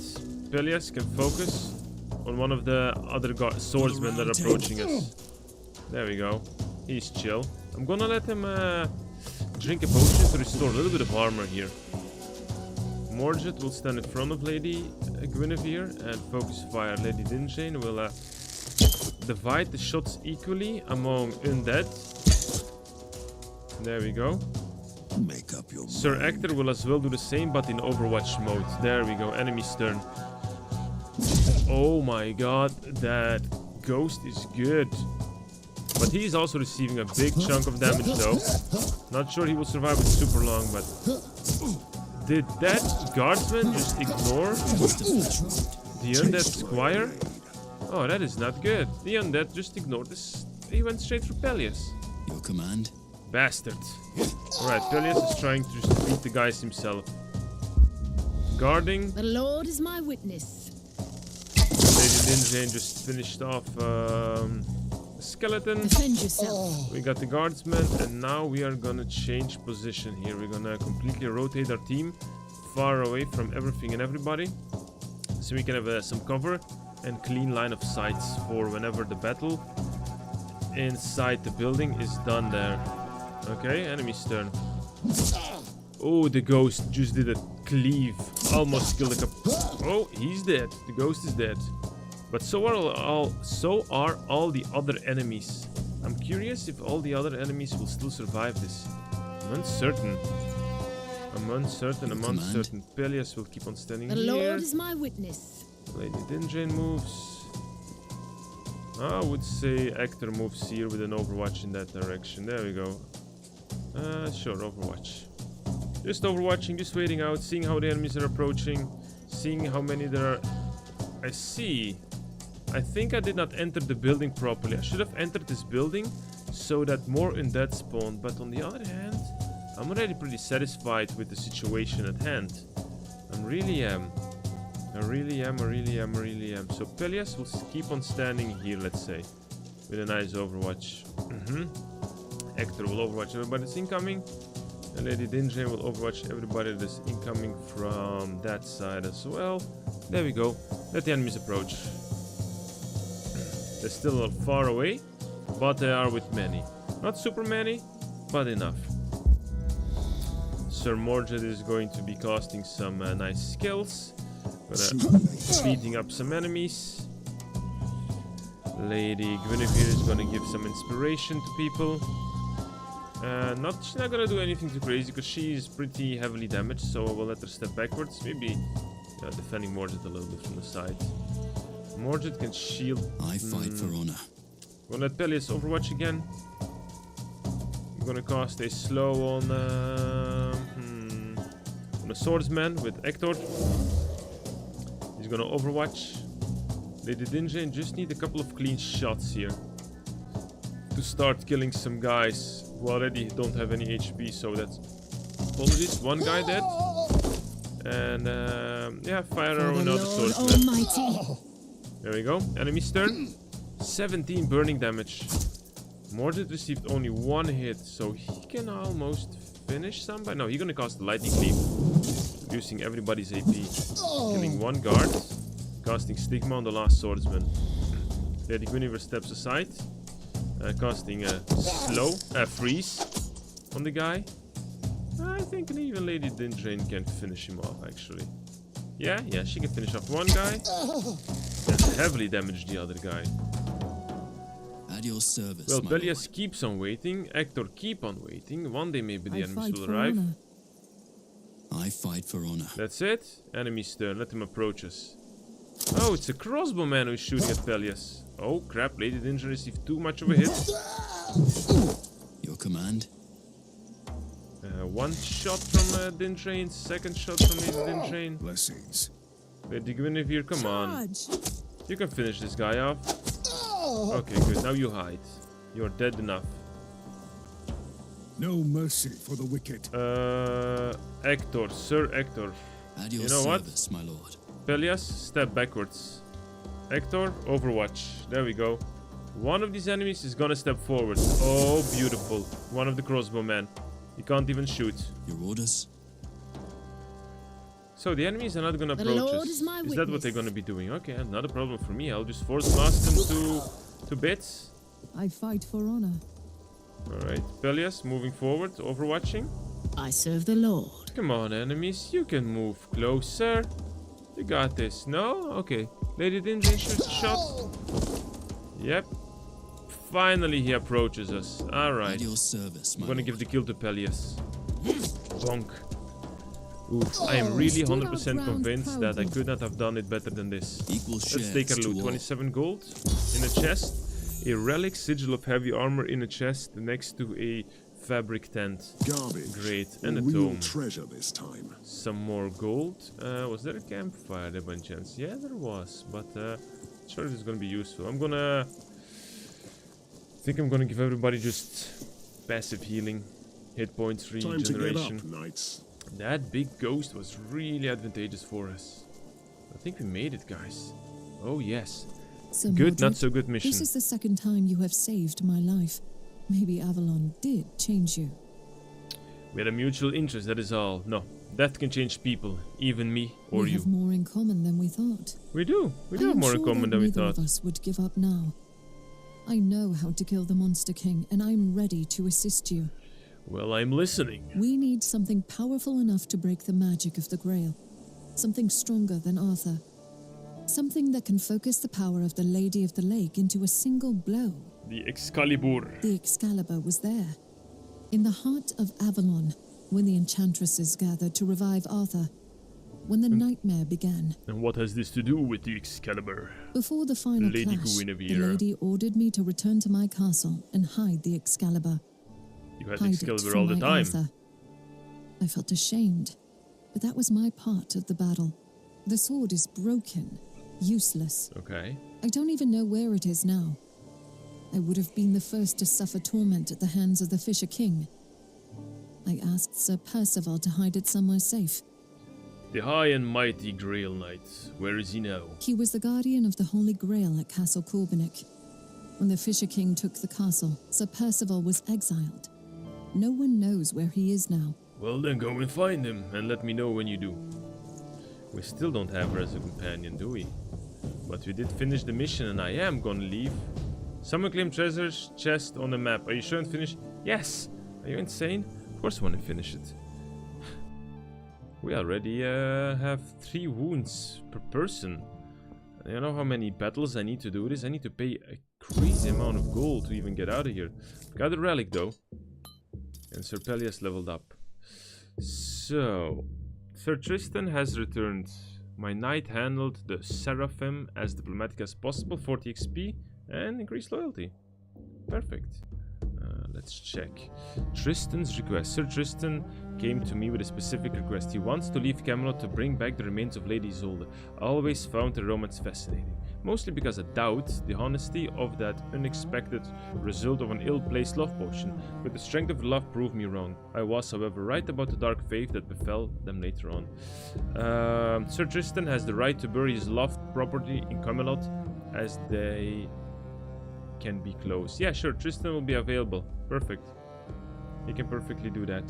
Peleus can focus on one of the other swordsmen that are approaching us. There we go. He's chill. I'm gonna let him drink a potion to restore a little bit of armor here. Mordred will stand in front of Lady Guinevere and focus fire. Lady Dinjane will divide the shots equally among undead. There we go. Make up your Sir mind. Hector will as well do the same, but in Overwatch mode. There we go. Enemy's turn. Oh my god, that ghost is good. But he's also receiving a big chunk of damage though. Not sure he will survive it super long, but... Did that guardsman just ignore the undead squire? Oh, that is not good. The undead just ignored this. He went straight for Peleus. Your command? Bastard. Alright, Peleus is trying to just beat the guys himself. Guarding. The Lord is my witness. Lady Dinjane just finished off a skeleton. Defend yourself. We got the guardsmen, and now we are gonna change position here. We're gonna completely rotate our team far away from everything and everybody, so we can have some cover and clean line of sights for whenever the battle inside the building is done there. Okay, enemy's turn. Oh, the ghost just did a cleave. Almost killed a couple. Oh, he's dead. The ghost is dead. But so are all the other enemies. I'm curious if all the other enemies will still survive this. I'm uncertain. I'm uncertain. Peleus will keep on standing The here. Lord is my witness. Lady Dinjane moves. I would say Hector moves here with an Overwatch in that direction. There we go. Sure, Overwatch. Just overwatching, just waiting out, seeing how the enemies are approaching, seeing how many there are. I see. I think I did not enter the building properly. I should have entered this building so that more undead spawned. But on the other hand, I'm already pretty satisfied with the situation at hand. I really am. So Pelias will keep on standing here, let's say, with a nice overwatch. Hector will overwatch everybody that's incoming. And Lady Dinjane will overwatch everybody that's incoming from that side as well. There we go. Let the enemies approach. They're still a little far away, but they are with many. Not super many, but enough. Sir Mordred is going to be casting some nice skills. Beating up some enemies. Lady Guinevere is going to give some inspiration to people. She's not gonna do anything too crazy because she's pretty heavily damaged, so I will let her step backwards. Maybe defending Mordred a little bit from the side. Mordred can shield. I fight for honor. I'm gonna let Pelias overwatch again. I'm gonna cast a slow on a swordsman with Hector. He's gonna overwatch. Lady Dinjane just need a couple of clean shots here to start killing some guys who already don't have any HP, so that's apologies. One guy dead. And yeah, fire arrow, another swordsman. Almighty. There we go. Enemy's turn. 17 burning damage. Mordred received only one hit, so he can almost finish somebody. No, he's gonna cast the lightning cleave, reducing everybody's AP. Killing one guard. Casting stigma on the last swordsman. Lady Guinevere steps aside. Casting a freeze on the guy. I think even Lady Dinjane can finish him off, actually. Yeah, she can finish off one guy. And heavily damage the other guy. At your service, well, Pelias keeps on waiting. Hector keep on waiting. One day maybe the enemies will arrive. I fight for honor. That's it. Enemy's turn. Let him approach us. Oh, it's a crossbowman who's shooting at Pelias. Oh crap, Lady Dinjane received too much of a hit. Your command? One shot from Dinjane, second shot from Lady Dinjane. Blessings. Lady Guinevere, come on. You can finish this guy off. Okay, good. Now you hide. You're dead enough. No mercy for the wicked. Hector, Sir Hector. At your you know service, what? my lord. Pelias, step backwards. Hector, overwatch. There we go. One of these enemies is gonna step forward. Oh, beautiful. One of the crossbowmen. He can't even shoot. Your orders? So the enemies are not gonna approach us. Is my is that what they're gonna be doing? Okay, not a problem for me. I'll just force blast them to bits. I fight for honor. Alright, Pelias moving forward, overwatching. I serve the Lord. Come on, enemies, you can move closer. You got this. No? Okay. Lady Dinjane shoots a shot. Yep. Finally he approaches us. Alright. At your service, my I'm gonna lord. give the kill to Pelias. Bonk. Oof. I am really 100% convinced that I could not have done it better than this. Let's take our loot. 27 gold in a chest. A relic, sigil of heavy armor in a chest next to a fabric tent. Garbage. Great. And a real tome. treasure this time. Some more gold. Was there a campfire there by any chance? Yeah, there was. But sure it is going to be useful. I'm gonna give everybody just passive healing. Hit points regeneration. Time to get up, knights. That big ghost was really advantageous for us. I think we made it, guys. Oh yes. So Good, Mordred, not so good mission. This is the second time you have saved my life. Maybe Avalon did change you. We had a mutual interest, that is all. No, death can change people, even me or we you. have more in common than we thought. We do have more in common than we thought. Neither of us would give up now. I know how to kill the Monster King, and I'm ready to assist you. Well, I'm listening. We need something powerful enough to break the magic of the Grail. Something stronger than Arthur. Something that can focus the power of the Lady of the Lake into a single blow. The Excalibur. The Excalibur was there, in the heart of Avalon, when the enchantresses gathered to revive Arthur, when the nightmare began. And what has this to do with the Excalibur? Before the final Lady clash, Guinevere. the lady ordered me to return to my castle and hide the Excalibur. You had hide it Excalibur from all the my time. Arthur. I felt ashamed, but that was my part of the battle. The sword is broken, useless. Okay. I don't even know where it is now. I would have been the first to suffer torment at the hands of the Fisher King. I asked Sir Percival to hide it somewhere safe. The high and mighty Grail Knight. Where is he now? He was the guardian of the Holy Grail at Castle Corbinic. When the Fisher King took the castle, Sir Percival was exiled. No one knows where he is now. Well then go and find him, and let me know when you do. We still don't have her as a companion, do we? But we did finish the mission, and I am gonna leave. Someone claimed treasure chest on the map. Are you sure and finished? Yes! Are you insane? Of course I want to finish it. We already have 3 wounds per person. You know how many battles I need to do this? I need to pay a crazy amount of gold to even get out of here. Got a relic though. And Sir Pelias leveled up. So, Sir Tristan has returned. My knight handled the Seraphim as diplomatic as possible, 40 XP and increased loyalty. Perfect. Let's check. Tristan's request. Sir Tristan came to me with a specific request. He wants to leave Camelot to bring back the remains of Lady Isolde. I always found the romance fascinating. Mostly because I doubt the honesty of that unexpected result of an ill-placed love potion. But the strength of love proved me wrong. I was, however, right about the dark fate that befell them later on. Sir Tristan has the right to bury his loved property in Camelot as they can be close. Yeah, sure, Tristan will be available. Perfect. He can perfectly do that.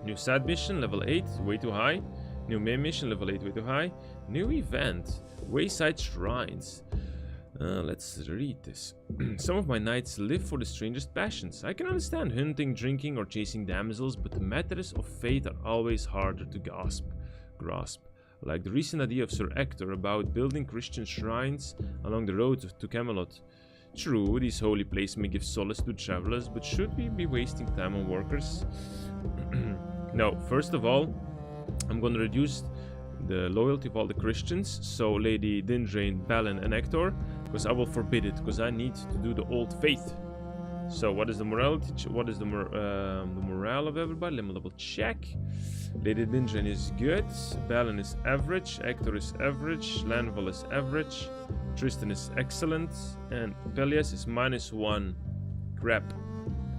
New side mission, level 8, way too high. New main mission, level 8, way too high. New event, Wayside Shrines. Let's read this. Some of my knights live for the strangest passions. I can understand hunting, drinking, or chasing damsels, but the matters of faith are always harder to grasp. Like the recent idea of Sir Ector about building Christian shrines along the road to Camelot. True, this holy place may give solace to travelers, but should we be wasting time on workers? No, first of all, I'm gonna reduce the loyalty of all the Christians, so Lady Dindrain, Balin, and Ector, because I will forbid it, because I need to do the old faith. So, what is the morality? What is the morale of everybody? Let me double check. Lady Dindrain is good, Balin is average, Ector is average, Lanval is average, Tristan is excellent, and Pelias is -1. Crap.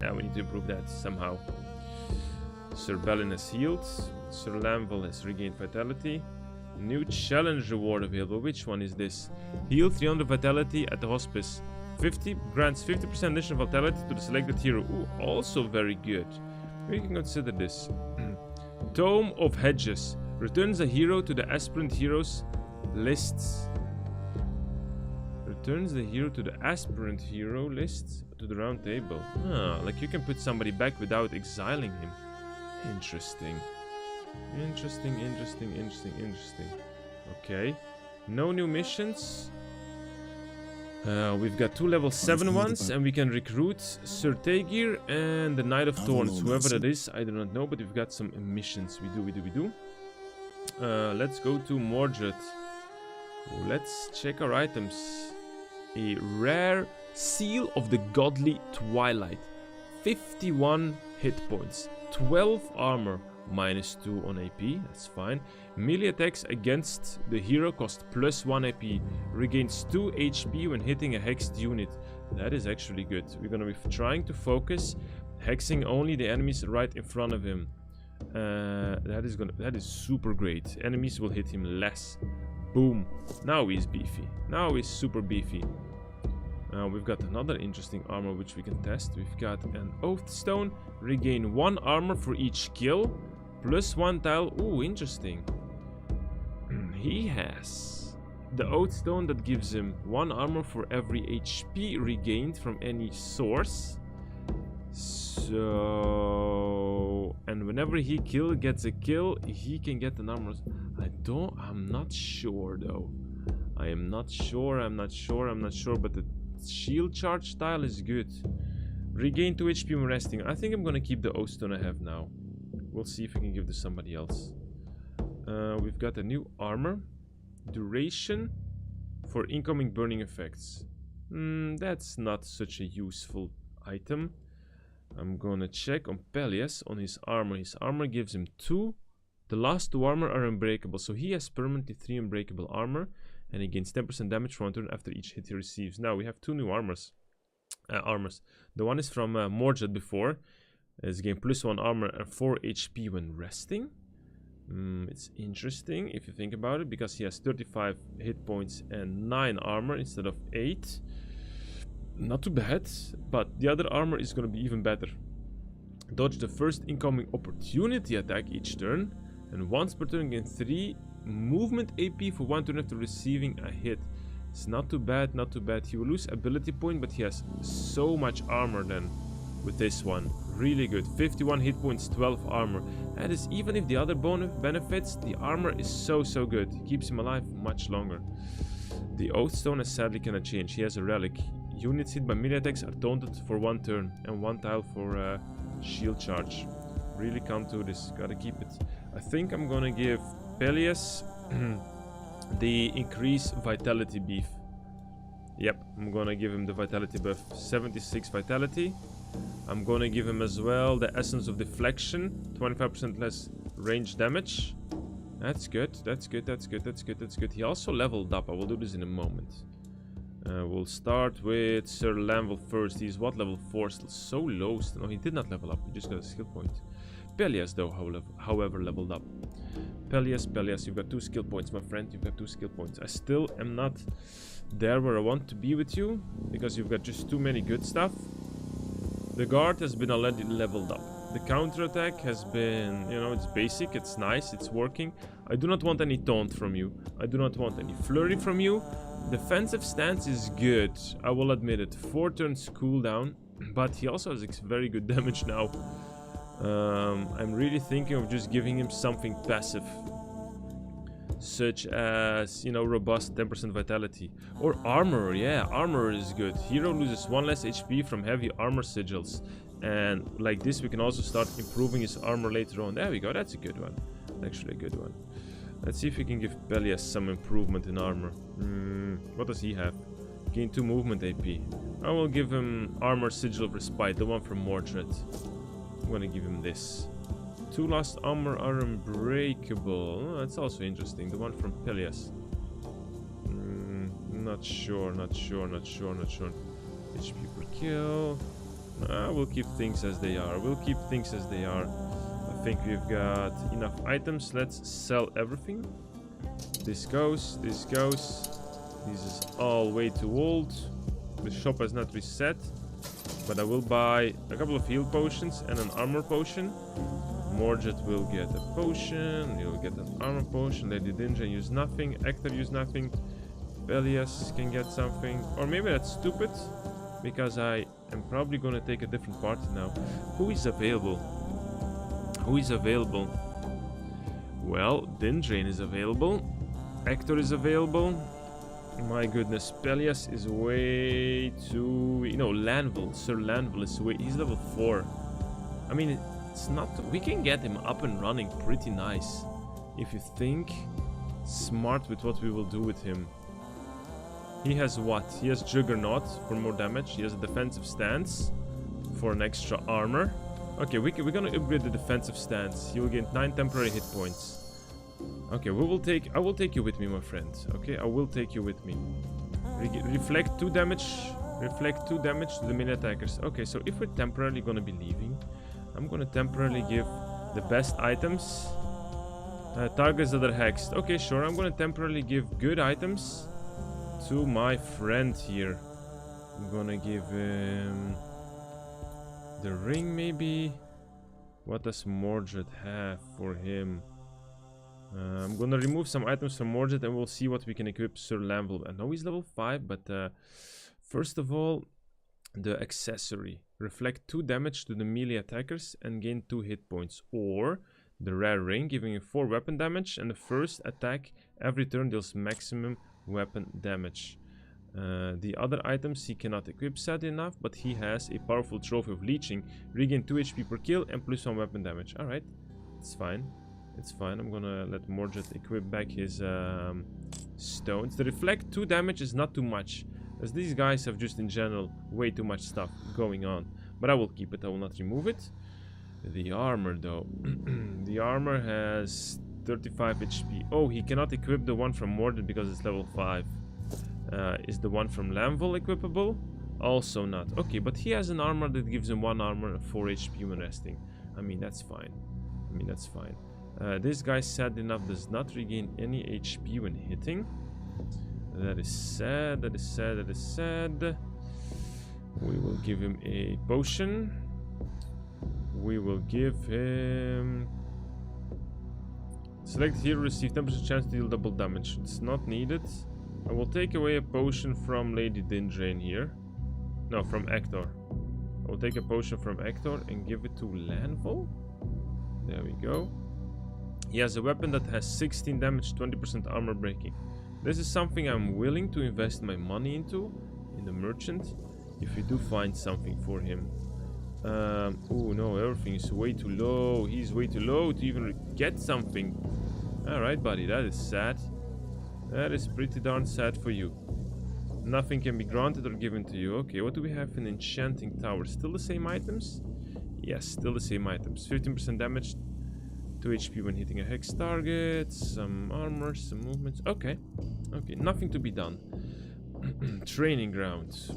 Yeah, we need to improve that somehow. Sir Balin has healed, Sir Lanval has regained vitality. New challenge reward available. Which one is this? Heal 300 vitality at the hospice. 50 grants 50% additional vitality to the selected hero. Ooh, also very good. We can consider this. Tome of Hedges. Returns a hero to the aspirant heroes lists. Returns the hero to the aspirant hero list to the round table. Ah, like you can put somebody back without exiling him. Interesting. Interesting. Okay. No new missions. We've got 2 level 7 ones, and we can recruit Sir Tagir and the Knight of Thorns. Whoever that is, I do not know, but we've got some missions. We do. Let's go to Mordred. Let's check our items. A rare Seal of the Godly Twilight. 51 hit points. 12 armor. -2 on AP, that's fine. Melee attacks against the hero cost +1 AP. Regains 2 HP when hitting a hexed unit. That is actually good. We're gonna be trying to focus, hexing only the enemies right in front of him. That is super great. Enemies will hit him less. Boom. Now he's beefy. Now he's super beefy. We've got another interesting armor which we can test. We've got an Oath Stone. Regain 1 armor for each kill. +1 tile. Ooh, interesting. He has the Oath Stone that gives him 1 armor for every HP regained from any source. So, and whenever he gets a kill, he can get an armor. I'm not sure though. I'm not sure, but the shield charge style is good. Regain 2 HP when resting. I think I'm gonna keep the Oath Stone I have now. We'll see if we can give this to somebody else. We've got a new armor. Duration for incoming burning effects. That's not such a useful item. I'm gonna check on Peleus on his armor. His armor gives him 2. The last 2 armor are unbreakable, so he has permanently 3 unbreakable armor, and he gains 10% damage for 1 turn after each hit he receives. Now we have 2 new armors. The one is from Morjet before. It's gain +1 armor and 4 HP when resting. It's interesting if you think about it, because he has 35 hit points and 9 armor instead of 8. Not too bad, but the other armor is going to be even better. Dodge the first incoming opportunity attack each turn, and once per turn gain 3 movement AP for 1 turn after receiving a hit. It's not too bad, not too bad. He will lose ability point, but he has so much armor then with this one. Really good. 51 hit points, 12 armor. That is, even if the other benefits, the armor is so good. It keeps him alive much longer. The Oath Stone is sadly cannot change. He has a relic. Units hit by melee attacks are taunted for 1 turn and 1 tile for shield charge. Really can't do this. Gotta keep it. I think I'm gonna give Peleus the increase vitality buff. Yep, I'm gonna give him the vitality buff. 76 vitality. I'm gonna give him as well the essence of deflection. 25% less range damage. That's good. That's good. That's good. That's good. That's good. He also leveled up. I will do this in a moment. We'll start with Sir Lanville first. He's what, level 4? Still so low. No, he did not level up. He just got a skill point. Peleus, though, however, leveled up. Peleus, you've got 2 skill points, my friend. You've got 2 skill points. I still am not there where I want to be with you, because you've got just too many good stuff. The guard has been already leveled up. The counterattack has been, you know, it's basic, it's nice, it's working. I do not want any taunt from you. I do not want any flurry from you. Defensive stance is good, I will admit it. 4 turns cooldown, but he also has very good damage now. I'm really thinking of just giving him something passive, such as, you know, robust 10% vitality. Or armor, yeah, armor is good. Hero loses 1 less HP from heavy armor sigils. And like this, we can also start improving his armor later on. There we go, that's a good one. Actually a good one. Let's see if we can give Peleus some improvement in armor. What does he have? Gain 2 movement AP. I will give him Armor Sigil of Respite, the one from Mordred. I'm gonna give him this. 2 lost armor are unbreakable. Oh, that's also interesting. The one from Peleus. Not sure. HP per kill. We'll keep things as they are. I think we've got enough items. Let's sell everything. This goes. This is all way too old. The shop has not reset. But I will buy a couple of heal potions and an armor potion. Morjet will get a potion. He'll get an armor potion. Lady Dinja use nothing. Hector use nothing. Peleus can get something. Or maybe that's stupid, because I am probably gonna take a different party now. Who is available? Well, Dindrain is available. Hector is available. My goodness, Peleus is way too... You know, Lanville, Sir Lanville is he's level 4. I mean, it's not... We can get him up and running pretty nice, if you think smart with what we will do with him. He has what? He has Juggernaut for more damage. He has a defensive stance for an extra armor. Okay, we're gonna upgrade the defensive stance. He will gain 9 temporary hit points. Okay, I will take you with me, my friend. Okay, I will take you with me. Reflect 2 damage. Reflect 2 damage to the melee attackers. Okay, so if we're temporarily gonna be leaving, I'm gonna temporarily give the best items. Targets that are hexed. Okay, sure, I'm gonna temporarily give good items to my friend here. I'm gonna give him the ring, maybe. What does Mordred have for him? I'm gonna remove some items from Mordred and we'll see what we can equip Sir Lanville. I know he's level 5, but first of all, the accessory. Reflect 2 damage to the melee attackers and gain 2 hit points. Or the rare ring, giving you 4 weapon damage, and the first attack every turn deals maximum weapon damage. The other items he cannot equip, sad enough, but he has a powerful trophy of leeching, regain 2 HP per kill and +1 weapon damage. Alright, it's fine. It's fine. I'm gonna let Mordred equip back his stones. The reflect 2 damage is not too much, as these guys have just in general way too much stuff going on. But I will keep it, I will not remove it. The armor though. The armor has 35 HP. Oh, he cannot equip the one from Mordred because it's level 5. Is the one from Lanvil equipable? Also not. Okay, but he has an armor that gives him 1 armor and 4 HP when resting. I mean, that's fine. This guy, sad enough, does not regain any HP when hitting. That is sad, that is sad, that is sad. We will give him a potion. We will give him... Select hero, receive 10% chance to deal double damage. It's not needed. I will take away a potion from Lady Dindrain here. No, from Ector. I will take a potion from Ector and give it to Lanvil. There we go. He has a weapon that has 16 damage, 20% armor breaking. This is something I'm willing to invest my money into, in the merchant, if we do find something for him. Oh no, everything is way too low. He's way too low to even get something. Alright, buddy, that is sad. That is pretty darn sad for you. Nothing can be granted or given to you. Okay, what do we have in Enchanting Tower? Still the same items? Yes, still the same items. 15% damage, 2 HP when hitting a hex target, some armor, some movements. Okay, okay, nothing to be done. Training grounds.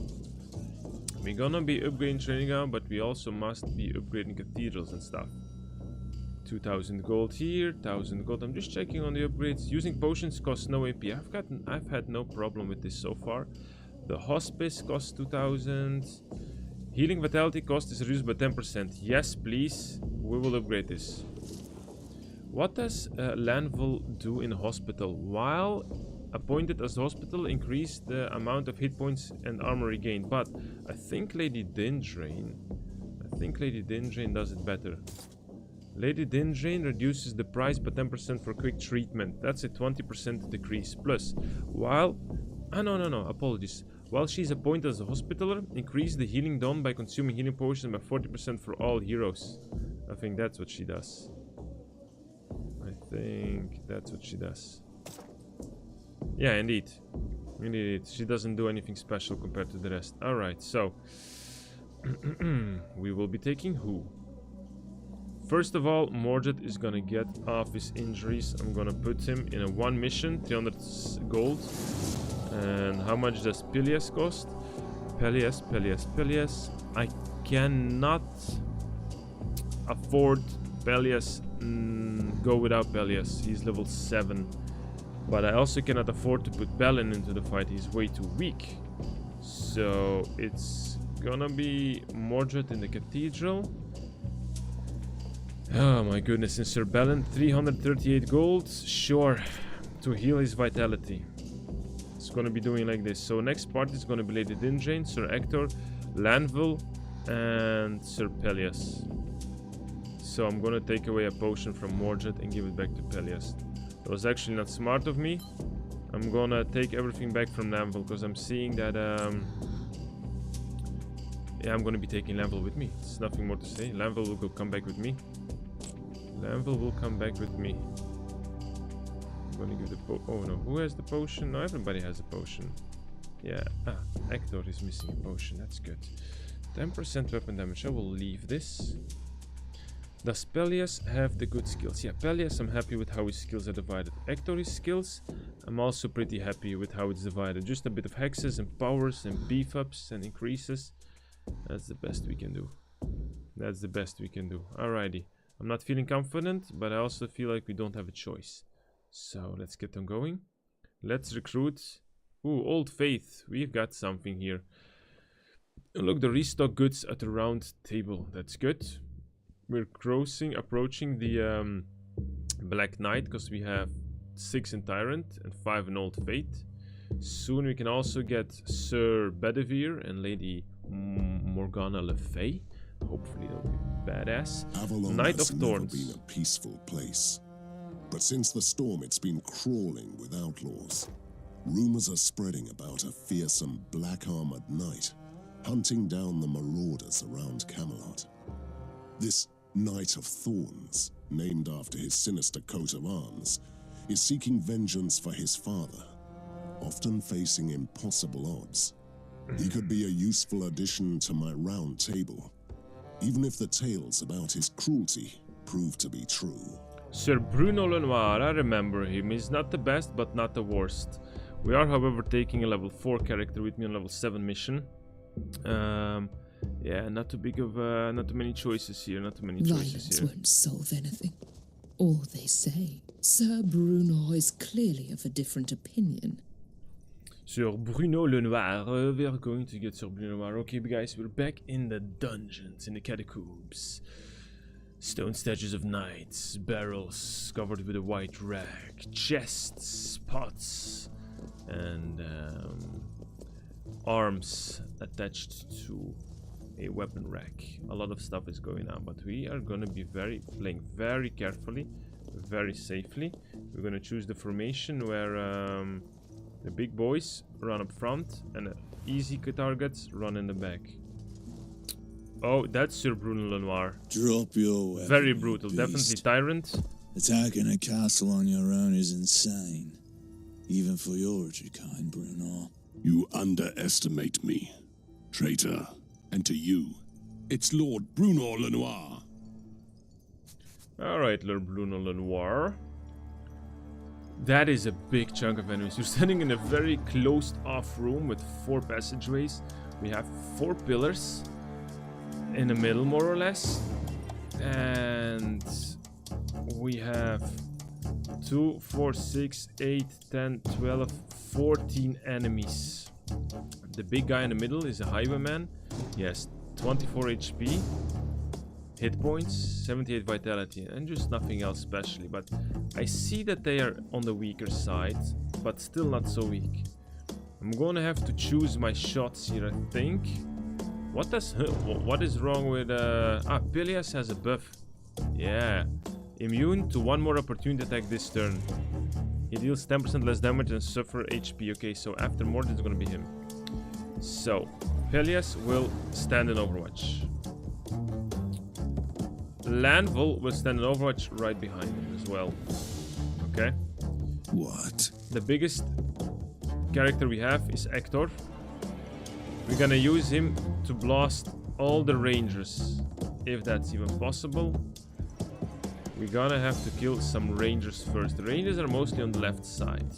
We're gonna be upgrading training ground, but we also must be upgrading cathedrals and stuff. 2000 gold here, 1000 gold. I'm just checking on the upgrades. Using potions costs no AP. I've had no problem with this so far. The hospice costs 2000. Healing vitality cost is reduced by 10%. Yes, please. We will upgrade this. What does Lanvil do in hospital? While appointed as hospital, increase the amount of hit points and armor regained. But I think Lady Dindrain does it better. Lady Dindrain reduces the price by 10% for quick treatment. That's a 20% decrease. Plus, while... no, apologies. While she's appointed as a hospitaller, increase the healing done by consuming healing potions by 40% for all heroes. I think that's what she does. Yeah, indeed. Indeed, she doesn't do anything special compared to the rest. Alright, so... we will be taking who? First of all, Mordred is gonna get off his injuries. I'm gonna put him in a 1 mission, 300 gold. And how much does Peleus cost? Peleus. I cannot afford Peleus. Go without Peleus. He's level 7. But I also cannot afford to put Balin into the fight. He's way too weak. So it's gonna be Mordred in the cathedral. Oh my goodness, and Sir Balin, 338 gold, sure, to heal his vitality. It's gonna be doing like this. So next part is gonna be Lady Dindrain, Sir Ector, Lanvil, and Sir Peleus. So I'm gonna take away a potion from Mordred and give it back to Peleus. That was actually not smart of me. I'm gonna take everything back from Lanvil because I'm seeing that yeah, I'm gonna be taking Lanvil with me. There's nothing more to say. Lanvil will come back with me. Lanvil will come back with me. I'm gonna give the oh no, who has the potion? No, everybody has a potion. Yeah, Ector is missing a potion, that's good. 10% weapon damage, I will leave this. Does Peleus have the good skills? Yeah, Peleus, I'm happy with how his skills are divided. Ector's skills, I'm also pretty happy with how it's divided. Just a bit of hexes and powers and beef ups and increases. That's the best we can do. That's the best we can do. Alrighty. I'm not feeling confident, but I also feel like we don't have a choice. So let's get on going. Let's recruit. Ooh, Old Faith. We've got something here. Look, the restock goods at the round table. That's good. We're approaching the Black Knight because we have 6 in Tyrant and 5 in Old Faith. Soon we can also get Sir Bedivere and Lady Morgana Le Fay. Hopefully they'll be badass. Avalon Knight has of never Thorns. been a peaceful place. But since the storm, it's been crawling with outlaws. Rumors are spreading about a fearsome black-armored knight hunting down the marauders around Camelot. This Knight of Thorns, named after his sinister coat of arms, is seeking vengeance for his father, often facing impossible odds. He could be a useful addition to my round table, even if the tales about his cruelty prove to be true. Sir Bruno Lenoir, I remember him. He's not the best, but not the worst. We are, however, taking a level 4 character with me on level 7 mission. Yeah, not too many choices here, Violence won't solve anything. Or they say. Sir Bruno is clearly of a different opinion. Sir Bruno Lenoir, we are going to get Sir Bruno Lenoir. Okay, guys, we're back in the dungeons, in the catacombs. Stone statues of knights, barrels covered with a white rag, chests, pots, and arms attached to a weapon rack. A lot of stuff is going on, but we are gonna be playing very carefully, very safely. We're gonna choose the formation where the big boys run up front and easy targets run in the back. Oh, that's Sir Bruno Lenoir. Drop your weapon. Very brutal, beast. definitely tyrant. Attacking a castle on your own is insane. Even for your kind, Bruno. You underestimate me, traitor. And to you, it's Lord Bruno Lenoir. Alright, Lord Bruno Lenoir. That is a big chunk of enemies. We're standing in a very closed-off room with 4 passageways. We have 4 pillars in the middle, more or less. And we have 2, 4, 6, 8, 10, 12, 14 enemies. The big guy in the middle is a highwayman. He has 24 HP, hit points, 78 vitality, and just nothing else specially. But I see that they are on the weaker side, but still not so weak. I'm gonna have to choose my shots here, I think. What is wrong with Pelias has a buff. Yeah, immune to 1 more opportunity attack this turn. He deals 10% less damage and suffer HP. Okay, so after Mort it's gonna be him. So Pelias will stand in Overwatch. Lanvil will stand in Overwatch right behind him as well. Okay. What? The biggest character we have is Hector. We're gonna use him to blast all the rangers, if that's even possible. We're gonna have to kill some rangers first. The rangers are mostly on the left side.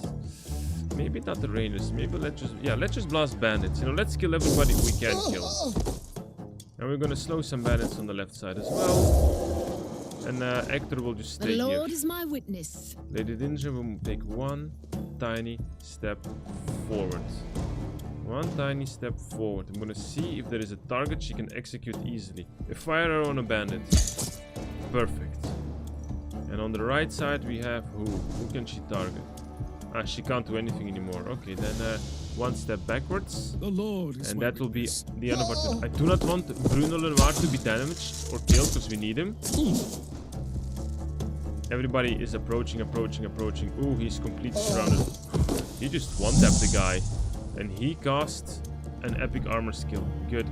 Maybe not the rangers. Maybe let's just blast bandits. You know, let's kill everybody we can kill. And we're gonna slow some bandits on the left side as well. And Hector will just stay here. The Lord is my witness. Lady Ninja will take 1 tiny step forward. 1 tiny step forward. I'm gonna see if there is a target she can execute easily. A fire arrow on a bandit. Perfect. And on the right side we have who? Who can she target? Ah, she can't do anything anymore. Okay, then 1 step backwards. The Lord is and that will be the end of our turn. I do not want Bruno Lenoir to be damaged or killed because we need him. Everybody is approaching. Ooh, he's completely surrounded. He just one-tapped the guy. And he cast an epic armor skill. Good.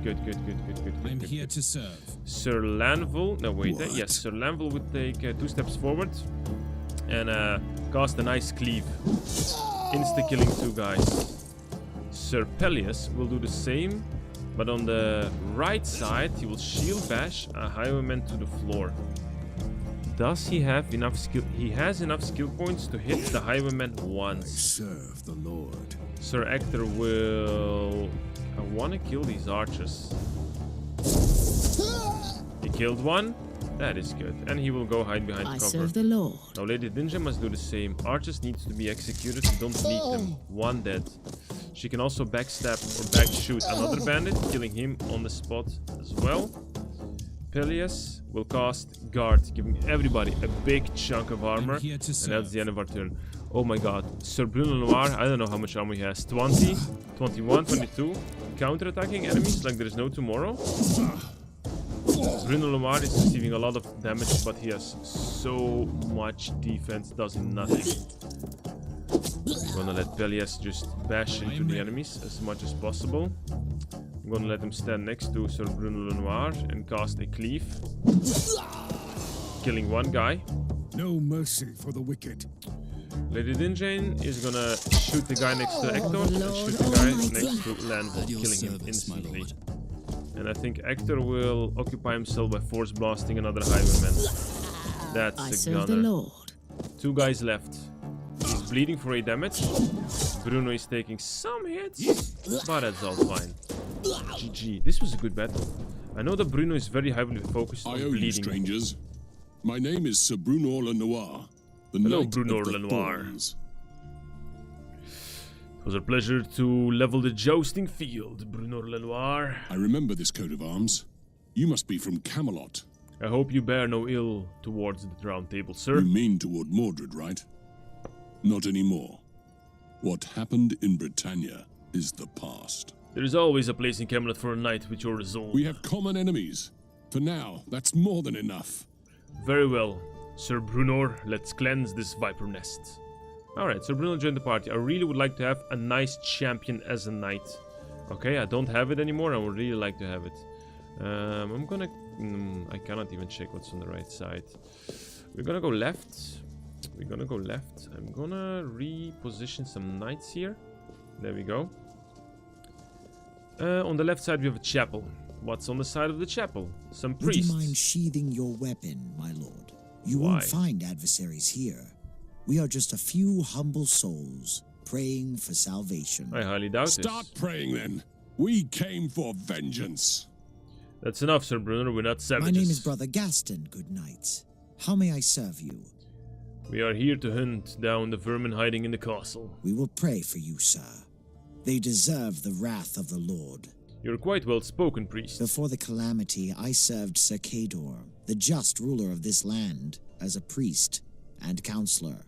I'm here to serve. Sir Lanvil. No, wait. Yes, Sir Lanvil would take 2 steps forward and cast a nice cleave. Insta-killing 2 guys. Sir Pelias will do the same, but on the right side he will shield bash a highwayman to the floor. Does he have enough skill? He has enough skill points to hit the highwayman once. Serve the Lord. Sir Hector will... I want to kill these archers. He killed 1. That is good. And he will go hide behind I cover. serve the Lord. Now Lady Ninja must do the same. Archers needs to be executed. Don't need them. 1 dead. She can also backstab or backshoot another bandit, killing him on the spot as well. Pelias will cast Guard, giving everybody a big chunk of armor. And that's the end of our turn. Oh my god. Sir Bruno Lenoir, I don't know how much armor he has. 20, 21, 22. Counter-attacking enemies like there is no tomorrow. Bruno Lenoir is receiving a lot of damage, but he has so much defense, does him nothing. I'm gonna let Pelias just bash into the enemies as much as possible. I'm gonna let him stand next to Sir Bruno Lenoir and cast a cleave. Killing 1 guy. No mercy for the wicked. Lady Dinjane is gonna shoot the guy next to Hector and shoot the guy next to Lanvil, killing him instantly. And I think Hector will occupy himself by force blasting another highwayman. That's I a serve the gunner. Lord. 2 guys left. He's bleeding for 8 damage. Bruno is taking some hits, but that's all fine. GG. This was a good battle. I know that Bruno is very heavily focused on I owe bleeding. you, strangers. My name is Sir Bruno Lenoir, the Hello, Knight Bruno of the Lenoir. Thorns. It was a pleasure to level the jousting field, Bruno Lenoir. I remember this coat of arms. You must be from Camelot. I hope you bear no ill towards the Round Table, sir. You mean toward Mordred, right? Not anymore. What happened in Britannia is the past. There is always a place in Camelot for a knight with your resolve. We have common enemies. For now, that's more than enough. Very well, Sir Bruno. Let's cleanse this viper nest. Alright, Sir Bruno joined the party. I really would like to have a nice champion as a knight. Okay, I don't have it anymore. I would really like to have it. I'm gonna... I cannot even check what's on the right side. We're gonna go left. We're gonna go left. I'm gonna reposition some knights here. There we go. On the left side we have a chapel. What's on the side of the chapel? Some priests. Would you mind sheathing your weapon, my lord? You Why? won't find adversaries here. We are just a few humble souls praying for salvation. I highly doubt Start this. praying then. We came for vengeance. That's enough, Sir Bruno. We're not savages. My name is Brother Gaston, good knights. How may I serve you? We are here to hunt down the vermin hiding in the castle. We will pray for you, sir. They deserve the wrath of the Lord. You're quite well spoken, priest. Before the calamity, I served Sir Cador, the just ruler of this land, as a priest and counselor.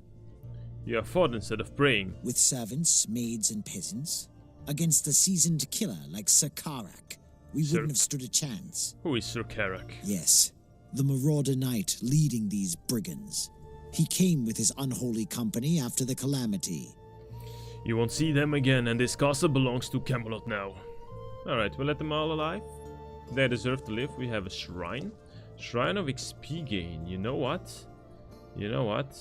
You have fought instead of praying. With servants, maids, and peasants, against a seasoned killer like Sir Karak, we Sir- wouldn't have stood a chance. Who is Sir Karak? Yes, the marauder knight leading these brigands. He came with his unholy company after the calamity. You won't see them again, and this castle belongs to Camelot now. Alright, we'll let them all alive. They deserve to live. We have a shrine. Shrine of XP gain. You know what? You know what?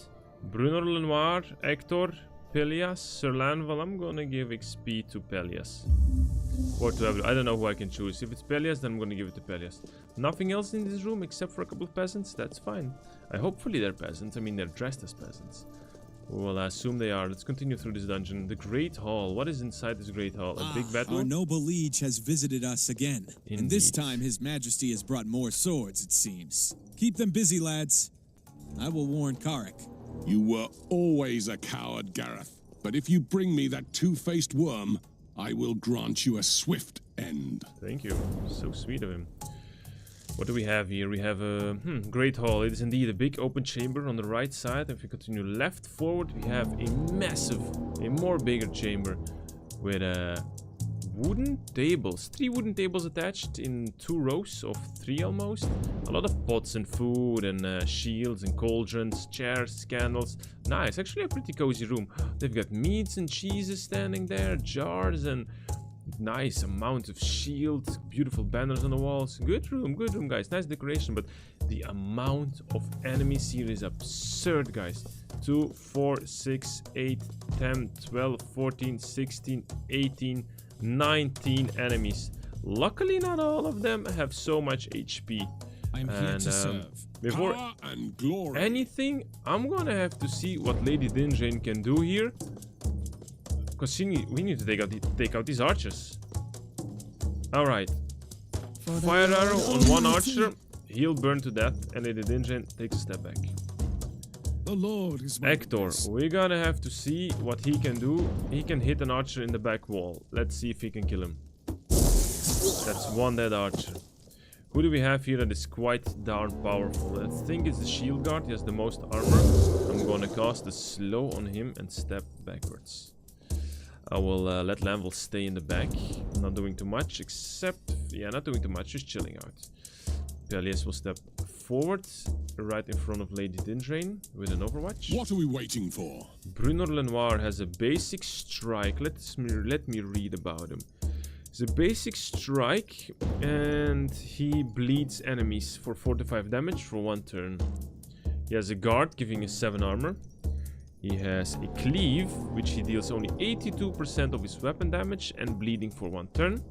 Bruno Lenoir, Hector, Pelias, Sir Lanval. I'm gonna give XP to Pelias. Or to everyone. I don't know who I can choose. If it's Pelias, then I'm gonna give it to Pelias. Nothing else in this room except for a couple of peasants. That's fine. Hopefully they're peasants. I mean, they're dressed as peasants. Well, I assume they are. Let's continue through this dungeon. The Great Hall. What is inside this Great Hall? A big battle? Our noble liege has visited us again. And this Indeed. time his majesty has brought more swords, it seems. Keep them busy, lads. I will warn Karak. You were always a coward, Gareth. But if you bring me that two-faced worm, I will grant you a swift end. Thank you. So sweet of him. What do we have here? We have a Great Hall. It is indeed a big open chamber on the right side. If we continue left forward, we have a massive, a more bigger chamber with wooden tables. 3 wooden tables attached in 2 rows of 3 almost. A lot of pots and food and shields and cauldrons, chairs, candles. Nice. Actually a pretty cozy room. They've got meats and cheeses standing there, jars and nice amount of shields, beautiful banners on the walls. Good room, guys. Nice decoration, but the amount of enemies here is absurd, guys. 2, 4, 6, 8, 10, 12, 14, 16, 18, 19 enemies. Luckily, not all of them have so much HP. I'm here to serve. Before Power and glory. anything, I'm gonna have to see what Lady Dindrain can do here. Because we need to take out these archers. Alright. Fire arrow on one archer. He'll burn to death. And Lady Dindrain takes a step back. The Lord is my Hector, witness. we're gonna have to see what he can do. He can hit an archer in the back wall. Let's see if he can kill him. That's one dead archer. Who do we have here that is quite darn powerful? I think it's the shield guard. He has the most armor. I'm gonna cast a slow on him and step backwards. I will let Lanval stay in the back. Not doing too much, except... Yeah, not doing too much, just chilling out. Pelias will step forward, right in front of Lady Dindrain, with an overwatch. What are we waiting for? Bruno Lenoir has a basic strike. Let me read about him. It's a basic strike, and he bleeds enemies for 4 to 5 damage for 1 turn. He has a guard, giving him 7 armor. He has a cleave, which he deals only 82% of his weapon damage and bleeding for 1 turn.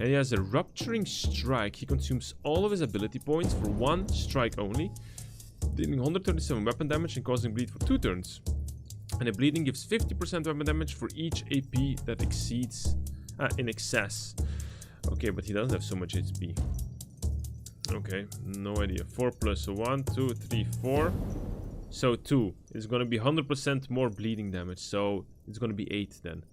And he has a rupturing strike. He consumes all of his ability points for 1 strike only, dealing 137 weapon damage and causing bleed for 2 turns. And the bleeding gives 50% weapon damage for each AP that exceeds in excess. Okay, but he doesn't have so much HP. Okay, no idea. 4 plus 1, 2, 3, 4. So 2 is going to be 100% more bleeding damage. So it's going to be 8 then.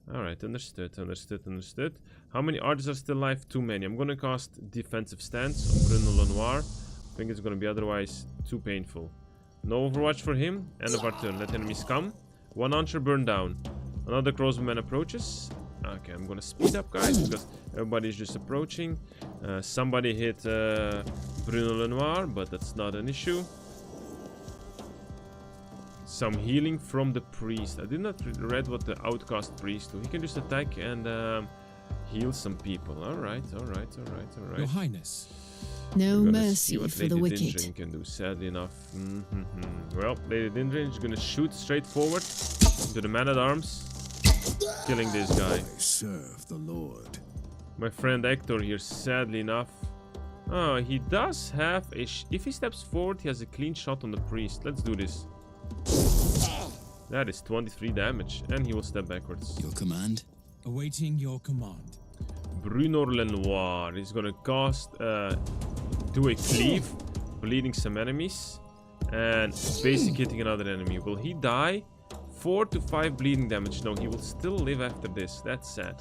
Alright, understood, understood, understood. How many artists are still alive? Too many. I'm going to cast defensive stance on Bruno Lenoir. I think it's going to be otherwise too painful. No overwatch for him. End of our turn. Let enemies come. 1 archer burn down. Another crossbowman approaches. Okay, I'm going to speed up, guys, because everybody's just approaching. Somebody hit Bruno Lenoir, but that's not an issue. Some healing from the priest. I did not read what the outcast priest do. He can just attack and heal some people. Alright, alright, alright, alright. Your Highness. No mercy see what for Lady the wicked. Dindrin can do, sadly enough. Well, Lady Dindrin is gonna shoot straight forward into the man-at-arms, killing this guy. I serve the Lord. My friend Hector here, sadly enough. Oh, he does have a... if he steps forward, he has a clean shot on the priest. Let's do this. That is 23 damage, and he will step backwards. Your command? Awaiting your command. Bruno Lenoir is gonna cast do a cleave, bleeding some enemies, and basic hitting another enemy. Will he die? 4 to 5 bleeding damage. No, he will still live after this. That's sad.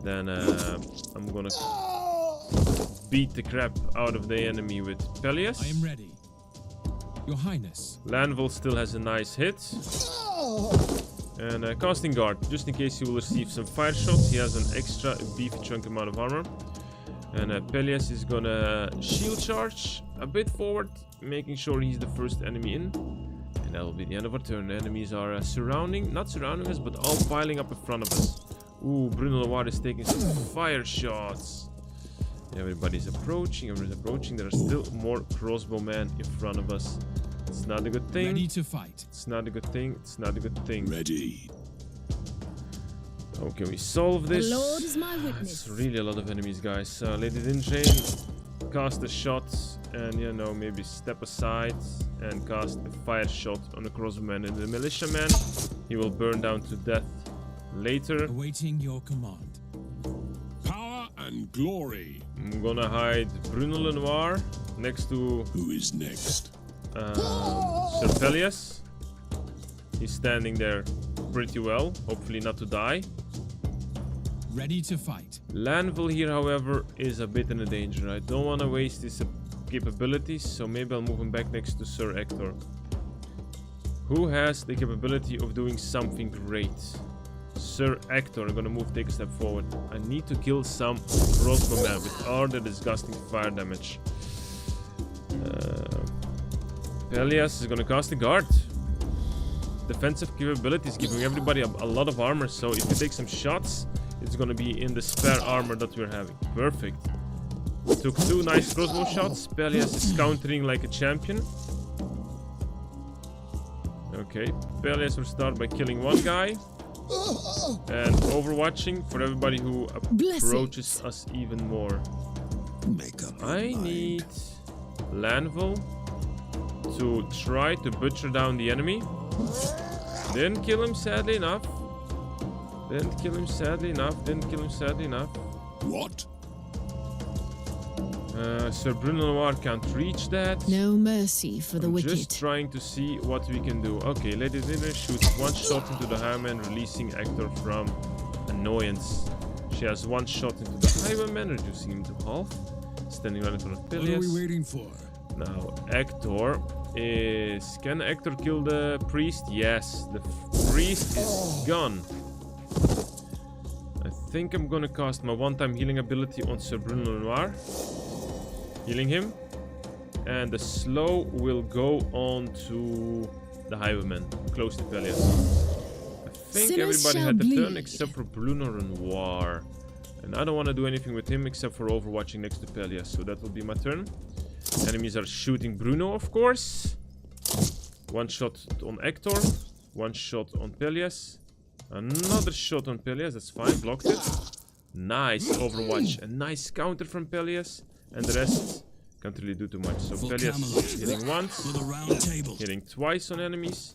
Then I'm gonna beat the crap out of the enemy with Peleus. I am ready. Your Highness. Lanville still has a nice hit. And casting guard, just in case he will receive some fire shots. He has an extra beefy chunk amount of armor. And Peleus is gonna shield charge a bit forward, making sure he's the first enemy in. And that will be the end of our turn. The enemies are not surrounding us, but all piling up in front of us. Ooh, Bruno Lenoir is taking some fire shots. Everybody's approaching, There are still more crossbowmen in front of us. It's not a good thing. Ready to fight. It's not a good thing. It's not a good thing. Ready. How can we solve this? The Lord is my witness. It's really a lot of enemies, guys. Lady Dindrin, cast a shot and, you know, maybe step aside and cast a fire shot on the crossbowman and the militiaman. He will burn down to death later. Awaiting your command. Power and glory. I'm gonna hide Bruno Lenoir next to Who is next? Sir Peleus. He's standing there pretty well, hopefully not to die. Ready to fight. Lanville here, however, is a bit in a danger. I don't want to waste his capabilities, so maybe I'll move him back next to Sir Hector, who has the capability of doing something great. Sir Hector, I'm gonna take a step forward. I need to kill some crossbowmen with all the disgusting fire damage. Peleus is gonna cast a guard. Defensive capabilities, giving everybody a lot of armor, so if you take some shots, it's gonna be in the spare armor that we're having. Perfect. Took 2 nice crossbow shots. Peleus is countering like a champion. Okay, Peleus will start by killing 1 guy. And overwatching for everybody who approaches us even more. Make up your I mind. need Lanville to try to butcher down the enemy. Didn't kill him, sadly enough. Didn't kill him, sadly enough. Didn't kill him, sadly enough. What? Sir Bruno Noir can't reach that. No mercy for the wicked. Just trying to see what we can do. Okay, Lady Dindrin shoots 1 shot into the highwayman, releasing Hector from annoyance. She has 1 shot into the highwayman, reducing him to half. Standing right in front of Peleus. What are we waiting for? Now, Hector is... Can Hector kill the priest? Yes, the priest is gone. I think I'm gonna cast my 1-time healing ability on Sir Bruno Noir. Healing him. And the slow will go on to the highwayman, close to Peleus. I think Sinners everybody shall had the turn bleed. except for Bruno Noir. And I don't want to do anything with him except for overwatching next to Peleus, so that will be my turn. Enemies are shooting Bruno, of course. 1 shot on Hector. 1 shot on Peleus. Another shot on Peleus, that's fine, blocked it. Nice Overwatch. A nice counter from Peleus. And the rest can't really do too much. So Peleus hitting once, hitting twice on enemies.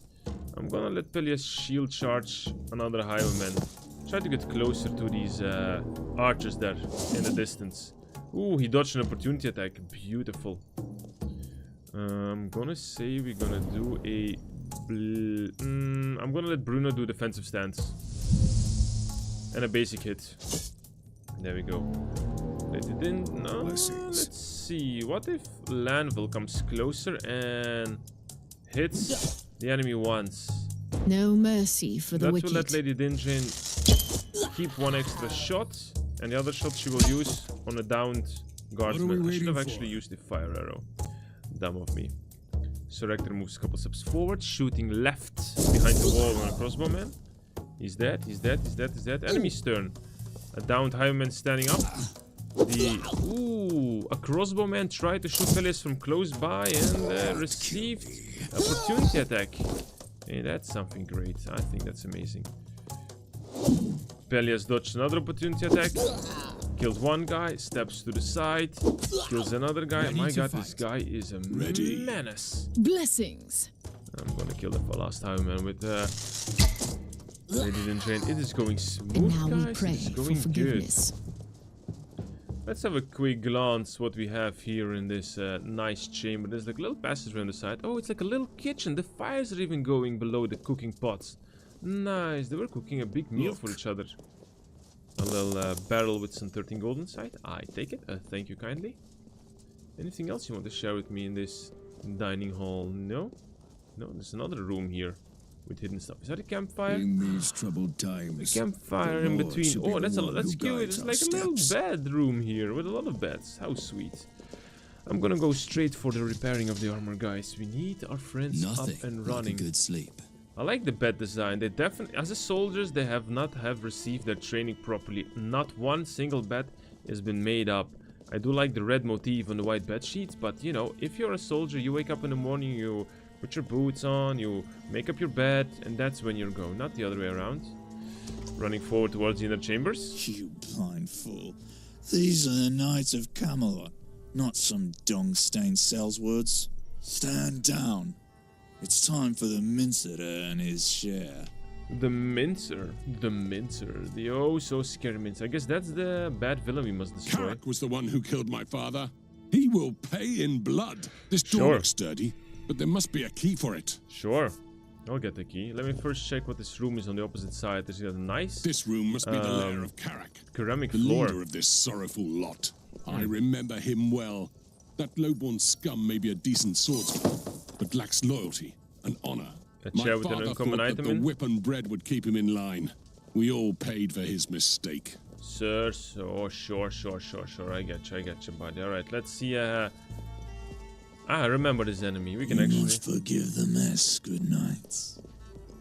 I'm gonna let Peleus shield charge another Highwayman. Try to get closer to these archers there in the distance. Ooh, he dodged an opportunity attack. Beautiful. I'm gonna say we're gonna do a... I'm gonna let Bruno do defensive stance. And a basic hit. There we go. Let it in. No, let's see. What if Lanville comes closer and hits the enemy once? No mercy for the wicked. That will let Lady Dinjane keep one extra shot, and the other shot she will use on a downed guardsman. I should have actually used the fire arrow. Dumb of me. So Rector moves a couple steps forward, shooting left behind the wall on a crossbowman. He's dead, he's dead, he's dead, he's dead. Enemy's turn. A downed Highwayman standing up. A crossbowman tried to shoot Peleus from close by and received opportunity attack. Hey, that's something great. I think that's amazing. Peleus dodged another opportunity attack. Kills one guy, steps to the side, kills another guy. My god, this guy is a menace. Blessings. I'm gonna kill the last Highwayman with Lady Dinjane. It is going smooth, And now guys. we pray It's going for forgiveness. good. Let's have a quick glance what we have here in this nice chamber. There's like a little passageway on the side. Oh, it's like a little kitchen. The fires are even going below the cooking pots. Nice. They were cooking a big meal for each other. A little barrel with some 13 gold inside. I take it. Thank you kindly. Anything else you want to share with me in this dining hall? No? No, there's another room here with hidden stuff. Is that a campfire? In these troubled times, a campfire in between. Oh, that's cute. It's like a little bedroom here with a lot of beds. How sweet. I'm gonna go straight for the repairing of the armor, guys. We need our friends up and running. Like a good sleep. I like the bed design. They definitely, as a soldiers, they have not received their training properly. Not one single bed has been made up. I do like the red motif on the white bed sheets, but you know, if you're a soldier, you wake up in the morning, you put your boots on, you make up your bed, and that's when you're going, not the other way around. Running forward towards the inner chambers. You blind fool. These are the Knights of Camelot, not some dung-stained saleswords. Stand down. It's time for the mincer to earn his share. The mincer. The mincer. The oh so scary mincer. I guess that's the bad villain we must destroy. Carrack was the one who killed my father. He will pay in blood. This door looks sturdy, but there must be a key for it. Sure. I'll get the key. Let me first check what this room is on the opposite side. There's a nice... This room must be the lair of Carrack. Ceramic the floor. leader of this sorrowful lot. I remember him well. That lowborn scum may be a decent swordsman, but lacks loyalty and honor. A chair with an uncommon item the whip and bread would keep him in line. We all paid for his mistake. Sir, so sure. I get you, buddy. Alright, let's see. I remember this enemy. We can actually must forgive the mess, good knights.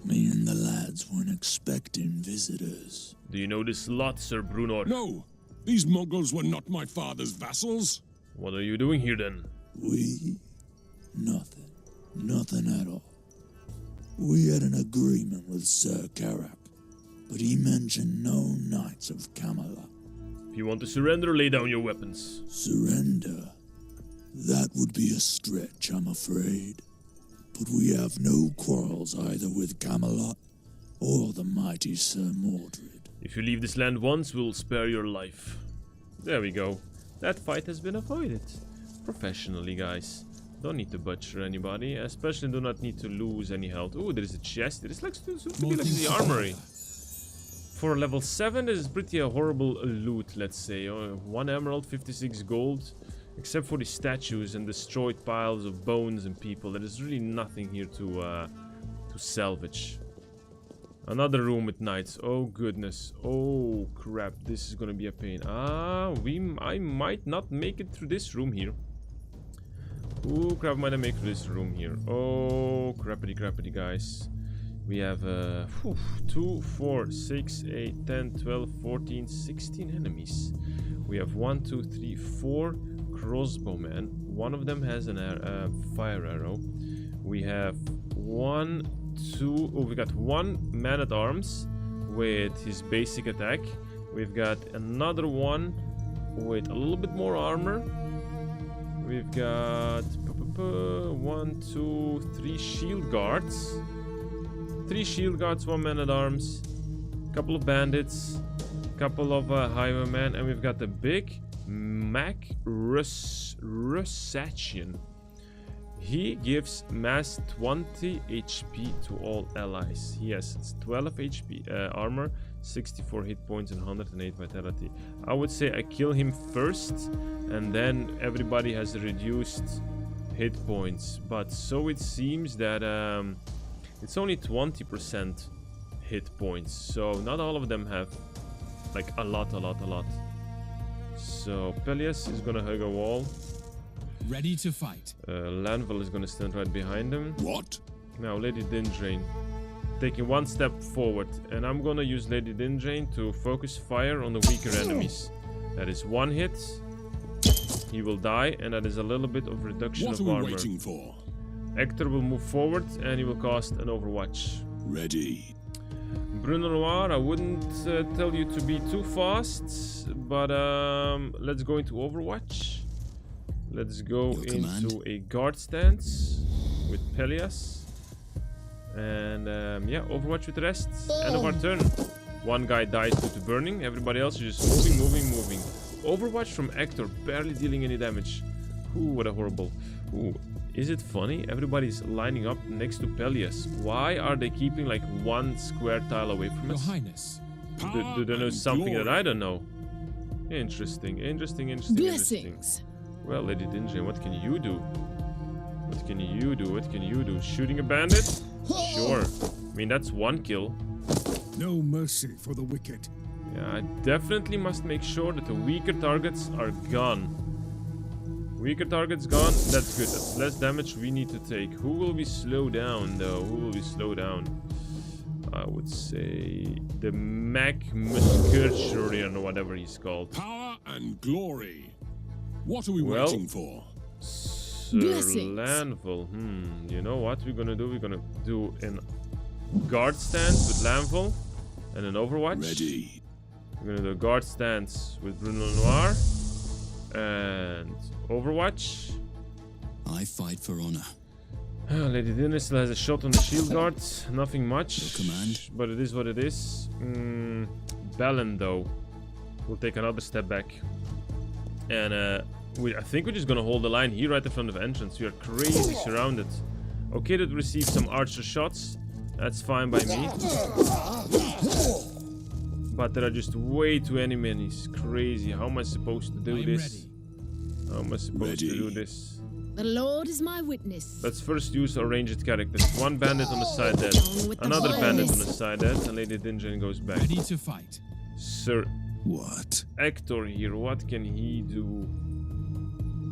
Me and the lads weren't expecting visitors. Do you know this lot, Sir Brunor? No, these Mongols were not my father's vassals. What are you doing here then? Nothing at all. We had an agreement with Sir Carrack, but he mentioned no Knights of Camelot. If you want to surrender, lay down your weapons. Surrender? That would be a stretch, I'm afraid. But we have no quarrels either with Camelot or the mighty Sir Mordred. If you leave this land once, we'll spare your life. There we go. That fight has been avoided. Professionally, guys. Don't need to butcher anybody, especially do not need to lose any health. Oh, there is a chest. It is like to be like the armory. For level 7, this is pretty horrible loot, let's say. 1 emerald, 56 gold. Except for the statues and destroyed piles of bones and people. There is really nothing here to salvage. Another room with knights. Oh goodness. Oh crap. This is gonna be a pain. I might not make it through this room here. Ooh, crap, might I make this room here? Oh, crappity, guys. We have 2, 4, 6, 8, 10, 12, 14, 16 enemies. We have 1, 2, 3, 4 crossbowmen. One of them has a fire arrow. We have 1, 2. Oh, we got 1 man at arms with his basic attack. We've got another one with a little bit more armor. We've got 1, 2, 3 shield guards. 3 shield guards, 1 man at arms, couple of bandits, couple of highwaymen, and we've got the big Mac Rusachian. He gives mass 20 HP to all allies. He has 12 HP armor, 64 hit points, and 108 vitality. I would say I kill him first, and then everybody has reduced hit points. But so it seems that it's only 20% hit points. So not all of them have like a lot. So Peleus is gonna hug a wall. Ready to fight. Lanville is gonna stand right behind him. What? Now Lady Dindrain taking 1 step forward, and I'm gonna use Lady Dindrain to focus fire on the weaker enemies. That is 1 hit. He will die, and that is a little bit of reduction What of are we armor. waiting for? Hector will move forward, and he will cast an Overwatch. Ready. Bruno Noir, I wouldn't tell you to be too fast, but let's go into Overwatch. Let's go into a guard stance with Peleus. And yeah, Overwatch with the rest. End of our turn. 1 guy dies due to burning. Everybody else is just moving. Overwatch from Hector, barely dealing any damage. Ooh, what a horrible. Ooh, is it funny? Everybody's lining up next to Peleus. Why are they keeping like 1 square tile away from us? Your Highness. Do they know something that I don't know? Interesting. Blessings. Well, Lady Dindrain, what can you do? What can you do? Shooting a bandit? Sure. I mean, that's 1 kill. No mercy for the wicked. Yeah, I definitely must make sure that the weaker targets are gone. Weaker targets gone, that's good. That's less damage we need to take. Who will we slow down, though? I would say the Mac Muscurian or whatever he's called. Power and glory. What are we waiting for? Sir Lanville. You know what we're gonna do? We're gonna do an guard stance with Lanville and an Overwatch. Ready. We're gonna do a guard stance with Bruno Noir and Overwatch. I fight for honor. Lady Dinner still has a shot on the shield guard. Nothing much. Your command. But it is what it is. Belen, though, will take another step back. And I think we're just gonna hold the line here right in front of entrance. We are crazy surrounded. Okay, that received some archer shots. That's fine by me. But there are just way too many minis. Crazy. How am I supposed to do this? How am I supposed to do this? The Lord is my witness. Let's first use our ranged characters. 1 bandit on the side dead. Another bandit on the side dead. And Lady Dindrain goes back. Ready to fight. Sir What? Hector here, what can he do?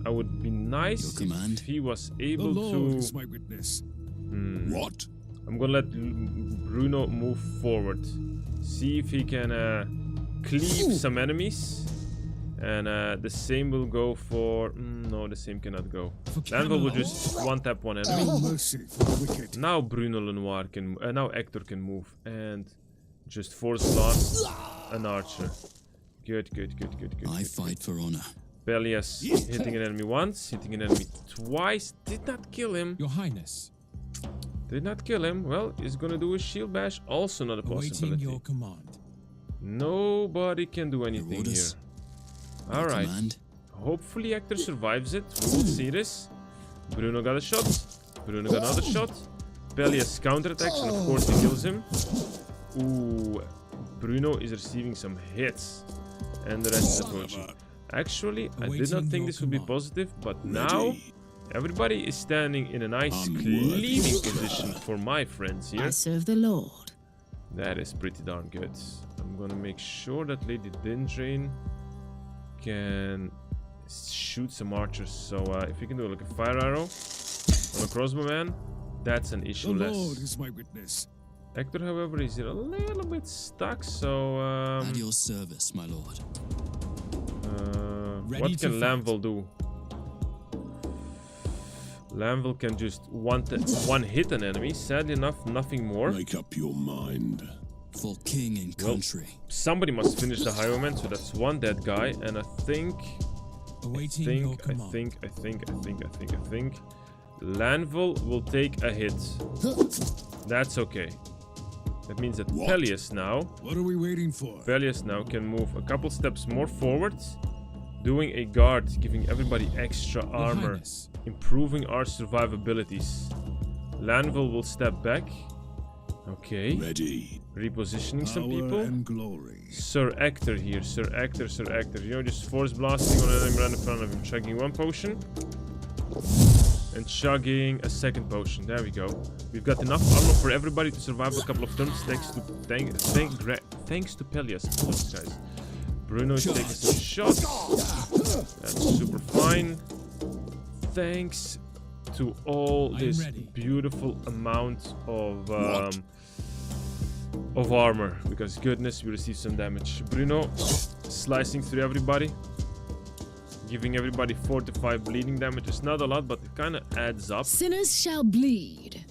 I would be nice if he was able the Lord to... is my witness. What? I'm gonna let Bruno move forward. See if he can cleave some enemies. And the same will go for... no, the same cannot go. Lanville will just one-tap 1 enemy. No mercy for the wicked. Now Bruno Lenoir can... now Hector can move. And just force blast an archer. Good. I fight for honor. Peleus hitting an enemy once, hitting an enemy twice. Did not kill him. Your Highness. Did not kill him. Well, he's gonna do a shield bash. Also not a possibility. Awaiting your command. Nobody can do anything here. Alright. Hopefully Hector survives it. We will see this. Bruno got a shot. Bruno got another shot. Peleus counterattacks and of course he kills him. Ooh. Bruno is receiving some hits. And the rest is approaching. Actually, I did not think this would be positive, but now everybody is standing in a nice cleaving position for my friends here. I serve the Lord. That is pretty darn good. I'm gonna make sure that Lady Dindrain can shoot some archers. So if you can do like a fire arrow on a crossbowman, that's an issue less. The Lord is my witness. Hector, however, is here a little bit stuck, so At your service, my lord. what can Lanville do? Lanville can just one hit an enemy. Sadly enough, nothing more. Make up your mind. For king and country. Somebody must finish the highwayman, so that's one dead guy, and I think Lanville will take a hit. That's okay. That means that Peleus now... What are we waiting for? Peleus now can move a couple steps more forward, doing a guard, giving everybody extra armor, improving our survivabilities. Lanville will step back. Okay. Ready. Repositioning some people. And glory. Sir Ector here. Sir Ector. You know, just force blasting on an enemy right in front of him. Chugging one potion. And chugging a second potion. There we go. We've got enough armor for everybody to survive a couple of turns thanks to Peleus. Those guys. Bruno is taking some shots. That's super fine. Thanks to all this beautiful amount of armor. Because goodness, we received some damage. Bruno slicing through everybody. Giving everybody 4 to 5 bleeding damage. It's not a lot, but it kind of adds up. Sinners shall bleed.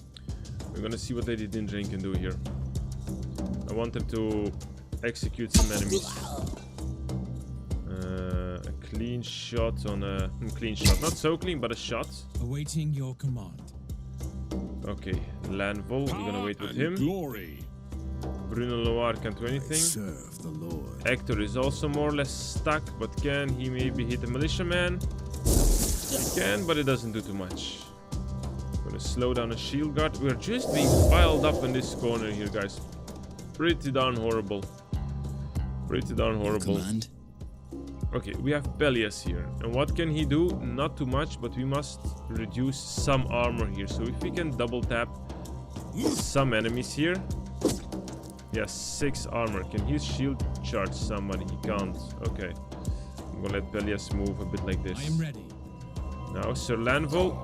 We're gonna see what Lady Dindrain can do here. I want her to execute some enemies. A clean shot on a... clean shot. Not so clean, but a shot. Awaiting your command. Okay, Lanville. We're gonna wait with him. Glory. Bruno Loire can't do anything. Serve the Lord. Hector is also more or less stuck, but can he maybe hit a militiaman? He can, but it doesn't do too much. Gonna slow down a shield guard. We're just being piled up in this corner here, guys. Pretty darn horrible. Pretty darn horrible. Okay, we have Peleus here. And what can he do? Not too much, but we must reduce some armor here. So if we can double tap some enemies here. Yes, 6 armor. Can he shield charge somebody? He can't. Okay. I'm gonna let Peleus move a bit like this. I am ready. Now, Sir Lanville.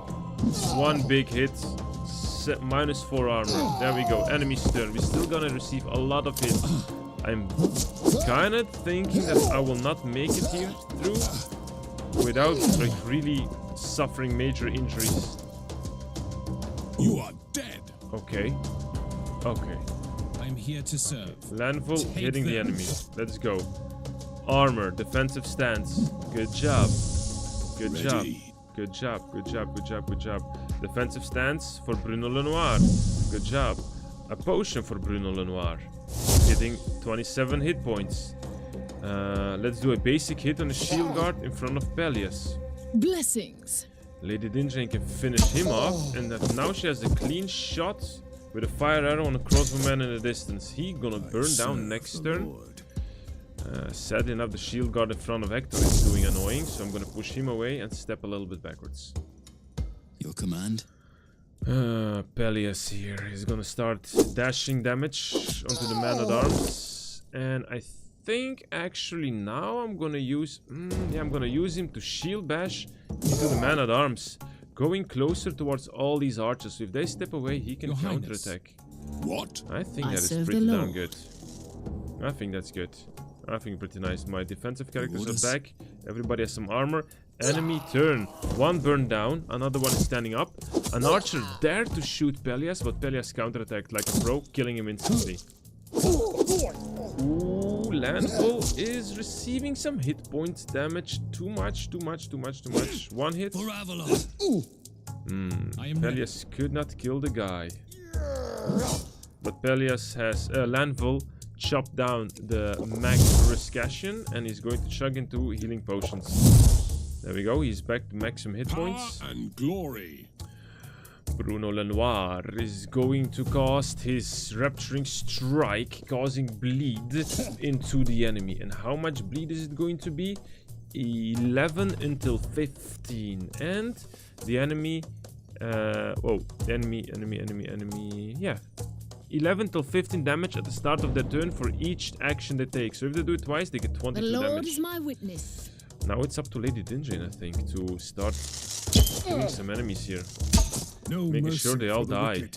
One big hit. -4 armor. There we go. Enemy's turn. We're still gonna receive a lot of hits. I'm kind of thinking that I will not make it here through without like really suffering major injuries. You are dead. Okay. Okay. I'm here to serve. Lanville hitting the enemy. Let's go. Armor, defensive stance. Good job. Good job. Good job. Good job. Good job. Good job. Defensive stance for Bruno Lenoir. Good job. A potion for Bruno Lenoir. Hitting 27 hit points. Let's do a basic hit on the shield guard in front of Peleus. Blessings. Lady Dindrain can finish him off, and that now she has a clean shot with a fire arrow on a crossbowman in the distance. He gonna burn down next turn. Sadly enough, the shield guard in front of Hector is doing annoying, so I'm gonna push him away and step a little bit backwards. Your command? Peleus here is gonna start dashing damage onto the man-at-arms, and I think actually now I'm gonna use I'm gonna use him to shield bash into the man-at-arms, going closer towards all these archers. So if they step away, he can counterattack. What? I think that is pretty darn good. I think that's good. I think pretty nice. My defensive characters are back. Everybody has some armor. Enemy turn. One burned down. Another one is standing up. An archer dared to shoot Peleus, but Peleus counterattacked like a pro, killing him instantly. Ooh, Lanville is receiving some hit points damage. Too much. One hit. Peleus could not kill the guy. But Peleus has Lanville chopped down the Mag Ruscashian and he's going to chug into healing potions. There we go, he's back to maximum hit points. And glory. Bruno Lenoir is going to cast his Rapturing Strike, causing bleed into the enemy. And how much bleed is it going to be? 11 until 15. And the enemy... enemy. Yeah. 11 till 15 damage at the start of their turn for each action they take. So if they do it twice, they get 22 damage. The Lord is my witness. Now it's up to Lady Dindrain, I think, to start killing some enemies here. Making sure they all die.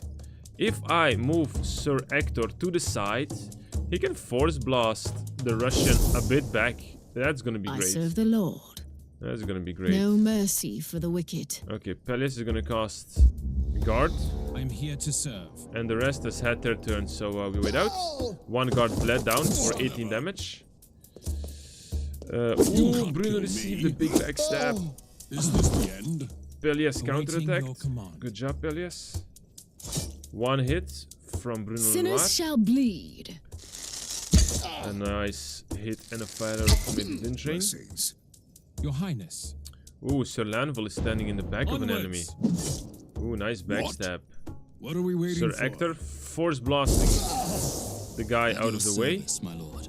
If I move Sir Ector to the side, he can force blast the Russian a bit back. That's gonna be great. I serve the Lord. That's gonna be great. No mercy for the wicked. Okay, Peleus is gonna cast Guard. I'm here to serve. And the rest has had their turn, so we wait out. One guard bled down for 18 damage. Ooh, Bruno received a big backstab. Is this the end? Pelias Awaiting counterattacked. your command. Good job, Pelias. One hit from Bruno Lenoir. Sinners shall bleed. A nice hit and a fire arrow from Edwin Train. Blessings. Your Highness. Ooh, Sir Lanville is standing in the back of an enemy. Ooh, nice backstab. What are we waiting Sir for? Ector force blasting the guy out of the way. Service, my lord.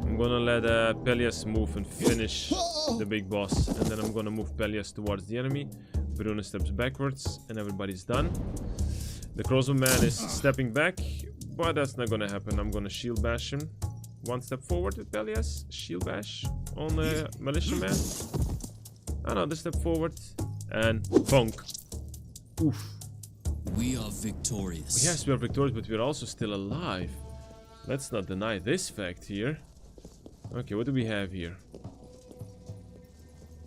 I'm gonna let Pelias move and finish the big boss, and then I'm gonna move Pelias towards the enemy. Bruno steps backwards, and everybody's done. The crossbowman is stepping back, but that's not gonna happen. I'm gonna shield bash him. One step forward with Pelias, shield bash on the militia man. Another step forward, and bonk. Oof. We are victorious. Yes, we are victorious, but we're also still alive. Let's not deny this fact here. Okay, what do we have here?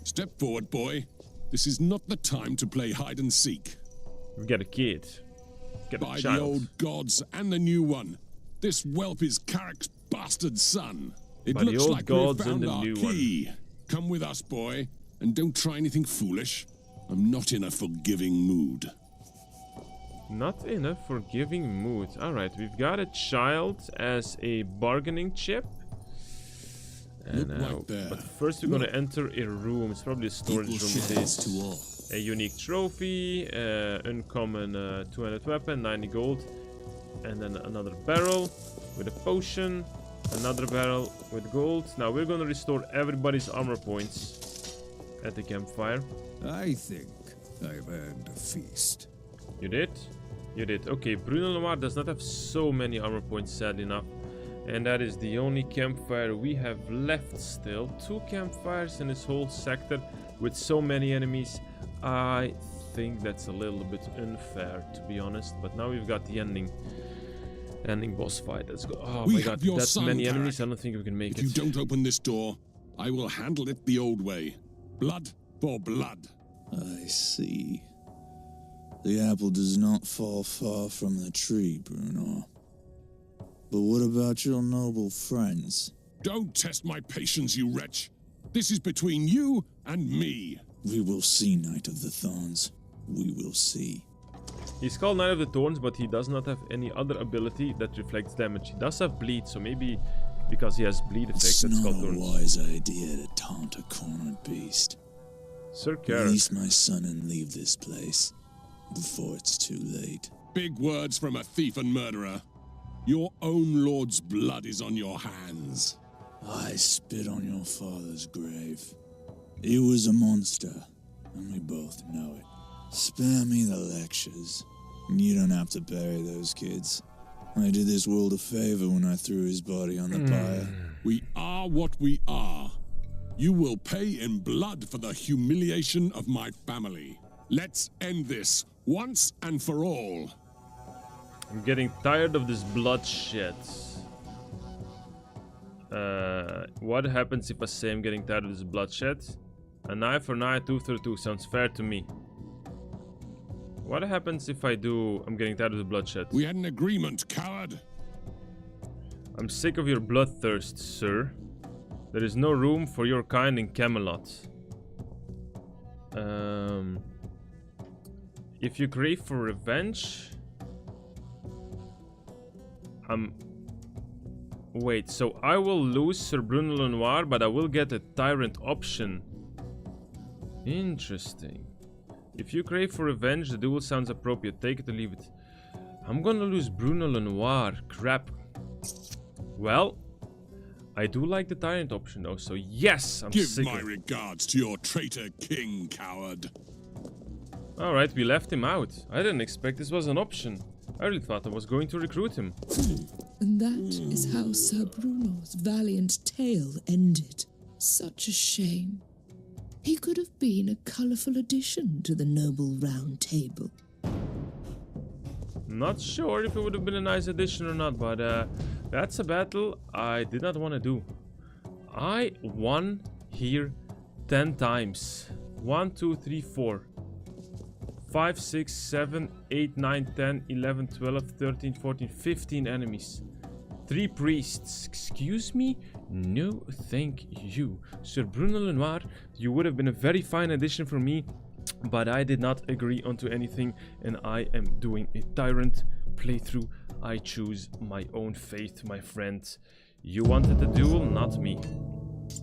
Step forward, boy. This is not the time to play hide and seek. We got a kid. Got a By child. the old gods and the new one, this whelp is Carrick's bastard son. It By the looks old like we've gods and found the our new key. Come with us, boy, and don't try anything foolish. I'm not in a forgiving mood. Not in a forgiving mood. Alright, we've got a child as a bargaining chip. And, Look right there. but first we're gonna enter a room. It's probably a storage Equal room. It shares is to all. a unique trophy, uncommon two-handed weapon, 90 gold, and then another barrel with a potion, another barrel with gold. Now we're gonna restore everybody's armor points at the campfire. I think I've earned a feast. You did? You did. Okay, Bruno Lenoir does not have so many armor points, sad enough. And that is the only campfire we have left still. 2 campfires in this whole sector with so many enemies. I think that's a little bit unfair, to be honest. But now we've got the ending boss fight. Let's go. Oh We my have god, your that son, many Carrick. enemies. I don't think we can make If it. you don't open this door, I will handle it the old way. Blood for blood. I see. The apple does not fall far from the tree, Bruno. But what about your noble friends? Don't test my patience, you wretch. This is between you and me. We will see, Knight of the Thorns. We will see. He's called Knight of the Thorns, but he does not have any other ability that reflects damage. He does have bleed, so maybe because he has bleed effect, It's that's not called a Thorns. wise idea to taunt a cornered beast. Sir Carrick. Release my son and leave this place before it's too late. Big words from a thief and murderer. Your own lord's blood is on your hands. I spit on your father's grave. He was a monster, and we both know it. Spare me the lectures. You don't have to bury those kids. I did this world a favor when I threw his body on the pyre. We are what we are. You will pay in blood for the humiliation of my family. Let's end this once and for all. I'm getting tired of this bloodshed. What happens if I say I'm getting tired of this bloodshed? An eye for an eye, tooth for a tooth sounds fair to me. What happens if I do I'm getting tired of the bloodshed? We had an agreement, coward. I'm sick of your bloodthirst, sir. There is no room for your kind in Camelot. If you crave for revenge... Wait, so I will lose Sir Bruno Lenoir, but I will get a Tyrant option. Interesting. If you crave for revenge, the duel sounds appropriate. Take it or leave it. I'm gonna lose Bruno Lenoir. Crap. Well, I do like the Tyrant option though, so yes, I'm Give sick my of it. regards to your traitor king, coward. Alright, we left him out. I didn't expect this was an option. I really thought I was going to recruit him. And that is how Sir Bruno's valiant tale ended. Such a shame. He could have been a colourful addition to the noble round table. Not sure if it would have been a nice addition or not, but that's a battle I did not want to do. I won here 10 times. 1, 2, 3, 4. 5, 6, 7, 8, 9, 10, 11, 12, 13, 14, 15 enemies. 3 priests. Excuse me? No, thank you. Sir Bruno Lenoir, you would have been a very fine addition for me, but I did not agree onto anything, and I am doing a tyrant playthrough. I choose my own fate, my friend. You wanted a duel, not me.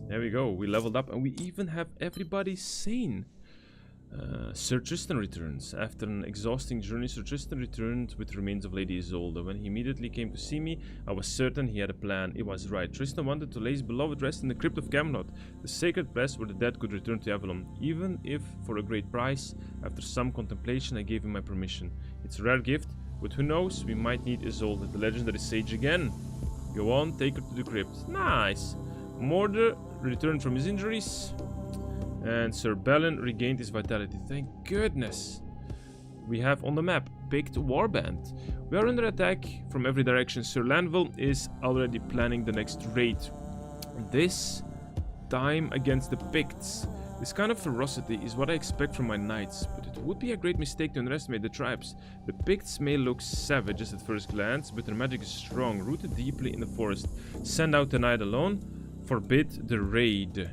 There we go, we leveled up, and we even have everybody sane. Sir Tristan returns. After an exhausting journey, Sir Tristan returned with the remains of Lady Isolde. When he immediately came to see me, I was certain he had a plan. It was right. Tristan wanted to lay his beloved rest in the crypt of Camelot, the sacred place where the dead could return to Avalon, even if for a great price. After some contemplation, I gave him my permission. It's a rare gift, but who knows, we might need Isolde, the legendary sage, again. Go on, take her to the crypt. Nice. Mordor returned from his injuries. And Sir Balin regained his vitality. Thank goodness. We have on the map Picked Warband. We are under attack from every direction. Sir Lanville is already planning the next raid. This time against the Picts. This kind of ferocity is what I expect from my knights, but it would be a great mistake to underestimate the tribes. The Picts may look savage at first glance, but their magic is strong, rooted deeply in the forest. Send out the knight alone. Forbid the raid.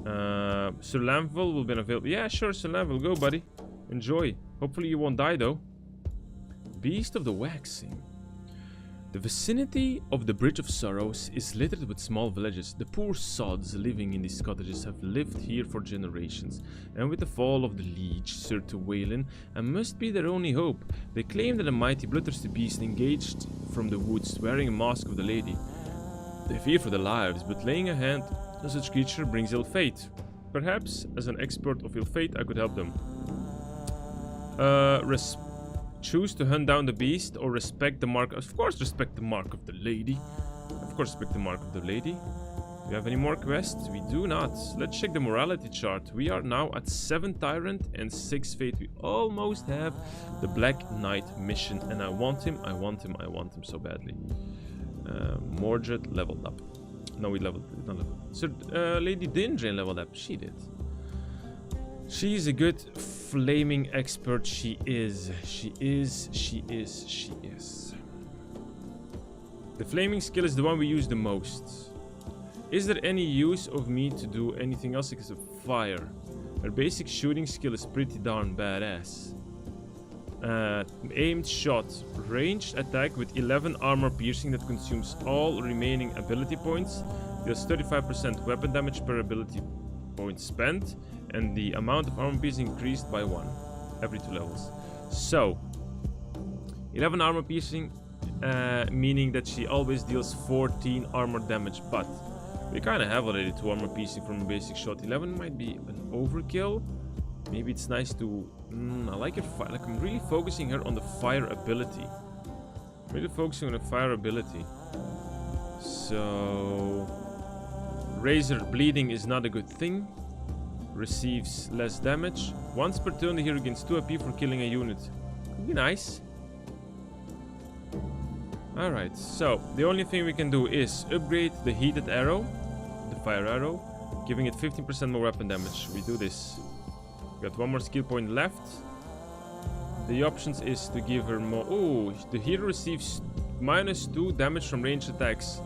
Sir Lanville will be available. Yeah, sure, Sir Lanville, go, buddy. Enjoy. Hopefully you won't die, though. Beast of the Waxing. The vicinity of the Bridge of Sorrows is littered with small villages. The poor sods living in these cottages have lived here for generations, and with the fall of the Liege, Sir Tywelin, and must be their only hope. They claim that a mighty bloodthirsty beast engaged from the woods, wearing a mask of the lady. They fear for their lives, but laying a hand on such creature brings ill fate. Perhaps, as an expert of ill fate, I could help them. Choose to hunt down the beast or respect the mark. Of course, respect the mark of the lady. Of course, respect the mark of the lady. Do we have any more quests? We do not. Let's check the morality chart. We are now at 7 Tyrant and 6 Fate. We almost have the Black Knight mission, and I want him so badly. Mordred leveled up. No, we leveled. Not leveled. So, Lady Dindrain leveled up. She did. She's a good flaming expert. She is. The flaming skill is the one we use the most. Is there any use of me to do anything else except fire? Her basic shooting skill is pretty darn badass. Aimed shot. Ranged attack with 11 armor piercing that consumes all remaining ability points. Deals 35% weapon damage per ability point spent. And the amount of armor piercing increased by 1 every 2 levels. So, 11 armor piercing, meaning that she always deals 14 armor damage. But we kind of have already 2 armor piercing from a basic shot. 11 might be an overkill. Maybe it's nice to... I like her fire. Like, I'm really focusing her on the fire ability. Really focusing on the fire ability. So... Razor bleeding is not a good thing. Receives less damage. Once per turn, the hero gains 2 AP for killing a unit. Could be nice. Alright, so the only thing we can do is upgrade the heated arrow, the fire arrow, giving it 15% more weapon damage. We do this. We got 1 more skill point left. The options is to give her more. Oh, the hero receives -2 damage from ranged attacks.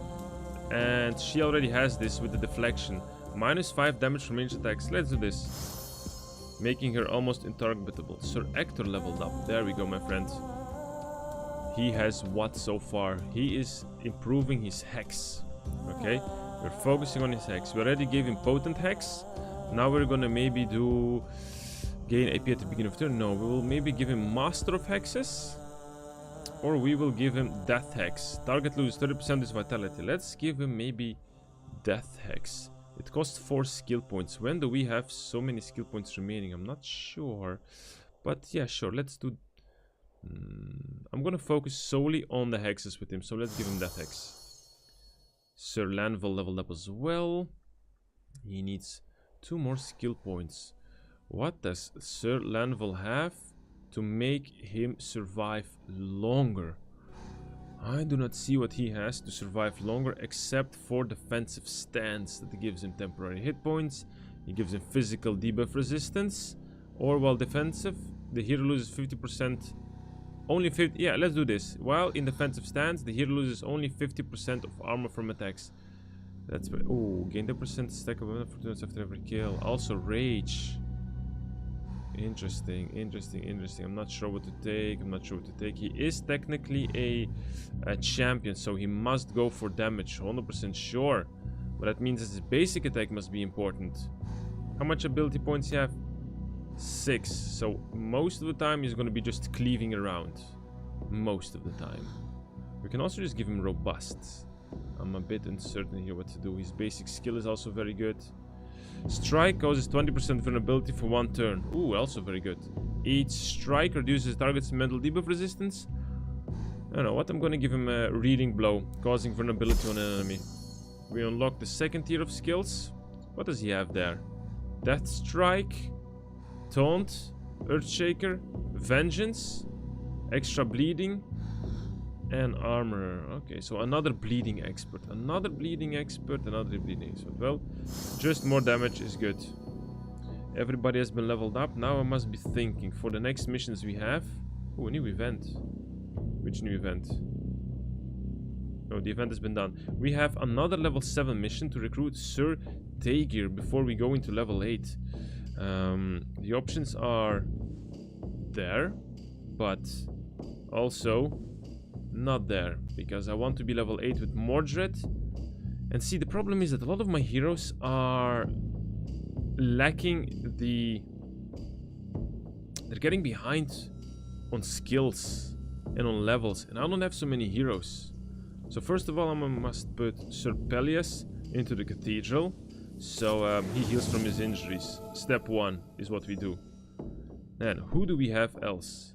And she already has this with the deflection. -5 damage from ranged attacks. Let's do this. Making her almost intargetable. Sir Ector leveled up. There we go, my friend. He has what so far? He is improving his hex. Okay? We're focusing on his hex. We already gave him potent hex. Now we're gonna maybe do... gain AP at the beginning of turn. No, we will maybe give him Master of Hexes. Or we will give him Death Hex. Target loses 30% his vitality. Let's give him maybe Death Hex. It costs 4 skill points. When do we have so many skill points remaining? I'm not sure. But yeah, sure. Let's do... I'm gonna focus solely on the hexes with him. So let's give him Death Hex. Sir Lanville leveled up as well. He needs 2 more skill points. What does Sir Lanville have to make him survive longer? I do not see what he has to survive longer except for defensive stance that gives him temporary hit points. He gives him physical debuff resistance. Or while defensive, the hero loses 50%. Only 50. Yeah, let's do this. While in defensive stance, the hero loses only 50% of armor from attacks. That's very. Oh, gain the percent stack of weapon for 2 minutes after every kill. Also rage. Interesting, interesting, interesting. I'm not sure what to take. I'm not sure what to take. He is technically a champion, so he must go for damage. 100% sure. But that means his basic attack must be important. How much ability points you have? 6. So most of the time he's going to be just cleaving around. Most of the time. We can also just give him robust. I'm a bit uncertain here what to do. His basic skill is also very good. Strike causes 20% vulnerability for 1 turn. Ooh, also very good. Each strike reduces target's mental debuff resistance. I don't know what. I'm going to give him a reading blow, causing vulnerability on an enemy. We unlock the 2nd tier of skills. What does he have there? Death Strike, Taunt, Earthshaker, Vengeance, Extra Bleeding, and Armor. Okay, so another bleeding expert. Another bleeding expert, another bleeding expert. Well, just more damage is good. Everybody has been leveled up. Now I must be thinking for the next missions we have. Oh, a new event. Which new event? No, the event has been done. We have another level 7 mission to recruit Sir Taegir before we go into level 8. The options are there, but also not there, because I want to be level 8 with Mordred. And see, the problem is that a lot of my heroes are lacking the... They're getting behind on skills and on levels, and I don't have so many heroes. So first of all, I must put Sir Pelias into the cathedral, so he heals from his injuries. Step 1 is what we do. And who do we have else?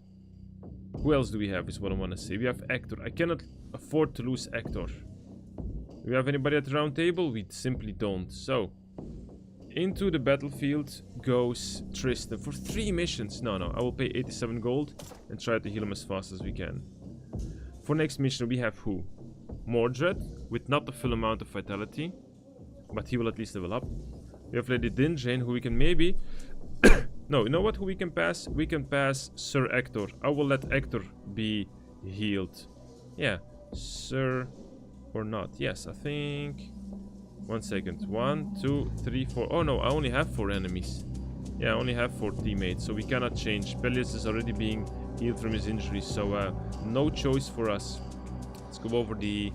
Who else do we have is what I want to say. We have Hector. I cannot afford to lose Hector. Do we have anybody at the round table? We simply don't. So, into the battlefield goes Tristan for 3 missions. No, I will pay 87 gold and try to heal him as fast as we can. For next mission we have who? Mordred, with not the full amount of vitality, but he will at least level up. We have Lady Dinjane, who we can maybe... No, you know what? Who we can pass? We can pass Sir Hector. I will let Hector be healed. Yeah, Sir or not. Yes, I think... 1 second. 1, 2, 3, 4. Oh no, I only have 4 enemies. Yeah, I only have 4 teammates, so we cannot change. Pelias is already being healed from his injuries, so no choice for us. Let's go over the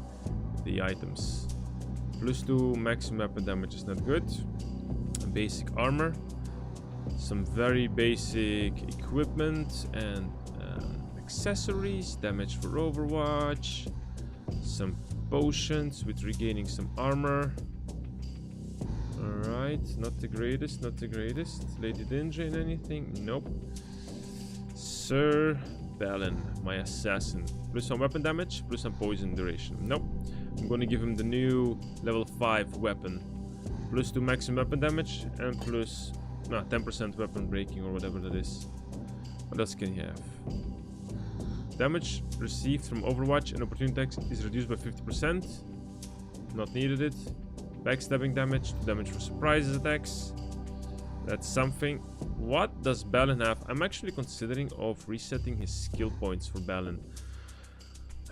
items. +2 maximum weapon damage is not good. Basic armor. Some very basic equipment and accessories. Damage for Overwatch. Some potions with regaining some armor. Alright, not the greatest, not the greatest. Lady Dinjane, anything? Nope. Sir Balin, my assassin. +1 weapon damage, +1 poison duration. Nope. I'm gonna give him the new level 5 weapon. +2 maximum weapon damage and plus 10% weapon breaking or whatever that is. What else can he have? Damage received from Overwatch and opportunity attacks is reduced by 50%. Not needed it. Backstabbing damage, damage for surprises attacks. That's something. What does Balin have? I'm actually considering of resetting his skill points for Balin.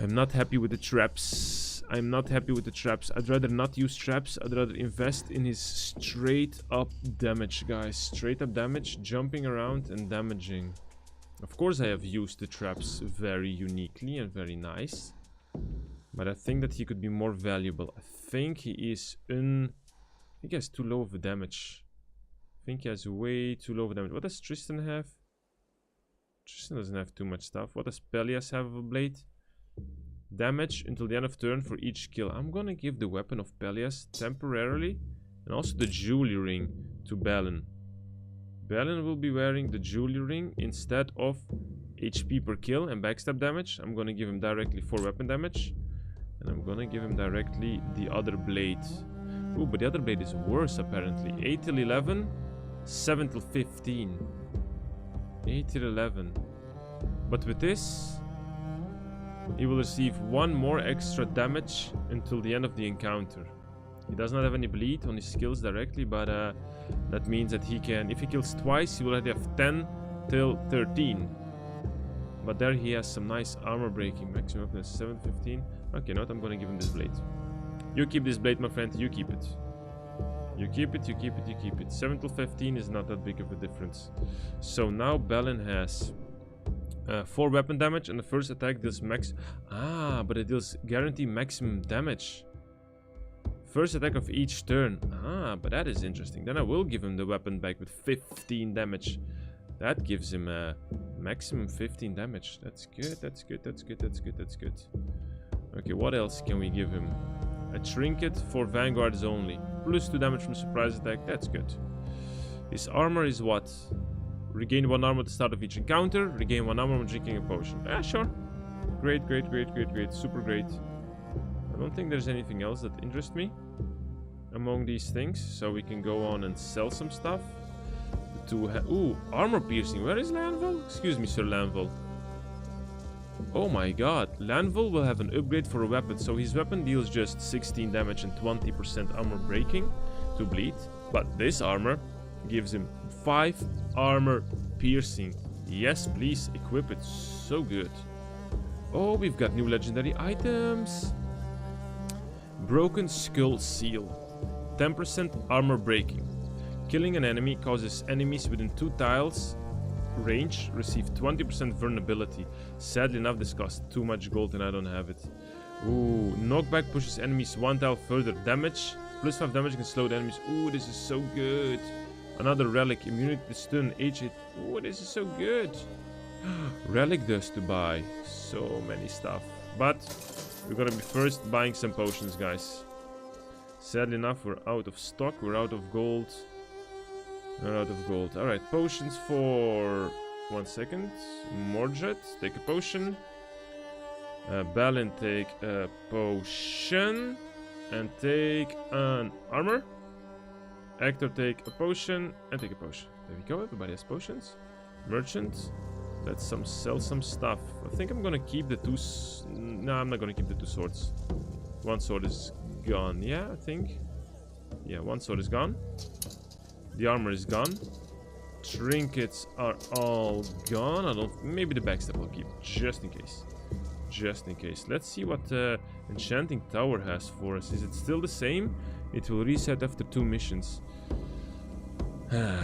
I'm not happy with the traps. I'm not happy with the traps. I'd rather not use traps. I'd rather invest in his straight up damage, guys. Straight up damage, jumping around and damaging. Of course I have used the traps very uniquely and very nice. But I think that he could be more valuable. I think he is I think he has too low of a damage. I think he has way too low of a damage. What does Tristan have? Tristan doesn't have too much stuff. What does Pelias have of a blade? Damage until the end of turn for each kill. I'm gonna give the weapon of Pelias temporarily. And also the jewelry ring to Balin. Balin will be wearing the jewelry ring instead of HP per kill and backstab damage. I'm gonna give him directly 4 weapon damage. And I'm gonna give him directly the other blade. Ooh, but the other blade is worse apparently. 8 till 11, 7 till 15. 8 till 11. But with this, he will receive 1 more extra damage until the end of the encounter. He does not have any bleed on his skills directly, but that means that he can, if he kills twice, he will already have 10 till 13. But there he has some nice armor breaking. Maximum weapon is 715. Okay, not. I'm gonna give him this blade. You keep this blade, my friend. You keep it. You keep it, you keep it, you keep it. 7 till 15 is not that big of a difference. So now Balin has 4 weapon damage, and the first attack deals max... Ah, but it deals guaranteed maximum damage. First attack of each turn. Ah, but that is interesting. Then I will give him the weapon back with 15 damage. That gives him a maximum 15 damage. That's good, that's good, that's good, that's good, that's good. Okay, what else can we give him? A trinket for vanguards only. Plus 2 damage from surprise attack. That's good. His armor is what? Regain 1 armor at the start of each encounter. Regain 1 armor when drinking a potion. Yeah, sure. Great, great, great, great, great. Super great. I don't think there's anything else that interests me among these things. So we can go on and sell some stuff. Ooh, armor piercing. Where is Lanvil? Excuse me, Sir Lanvil. Oh my god. Lanvil will have an upgrade for a weapon. So his weapon deals just 16 damage and 20% armor breaking to bleed. But this armor gives him 5 armor piercing. Yes, please equip it. So good. Oh, we've got new legendary items. Broken Skull Seal. 10% armor breaking. Killing an enemy causes enemies within 2 tiles range receive 20% vulnerability. Sadly enough, this costs too much gold and I don't have it. Ooh, knockback pushes enemies 1 tile further. Damage. Plus 5 damage can slow the enemies. Ooh, this is so good. Another relic. Immunity to stun. H8. Ooh, this is so good. Relic dust to buy. So many stuff. But we're gonna be first buying some potions, guys. Sadly enough, we're out of stock. We're out of gold. We're out of gold. Alright, potions for... 1 second. Mordred, take a potion. Balin, take a potion. And take an armor. Hector, take a potion. And take a potion. There we go, everybody has potions. Merchant. Let's sell some stuff. I think I'm gonna keep the 2... No, I'm not gonna keep the 2 swords. 1 sword is gone. Yeah, I think. Yeah, 1 sword is gone. The armor is gone. Trinkets are all gone. I don't... Maybe the backstab I'll keep. Just in case. Just in case. Let's see what Enchanting Tower has for us. Is it still the same? It will reset after 2 missions.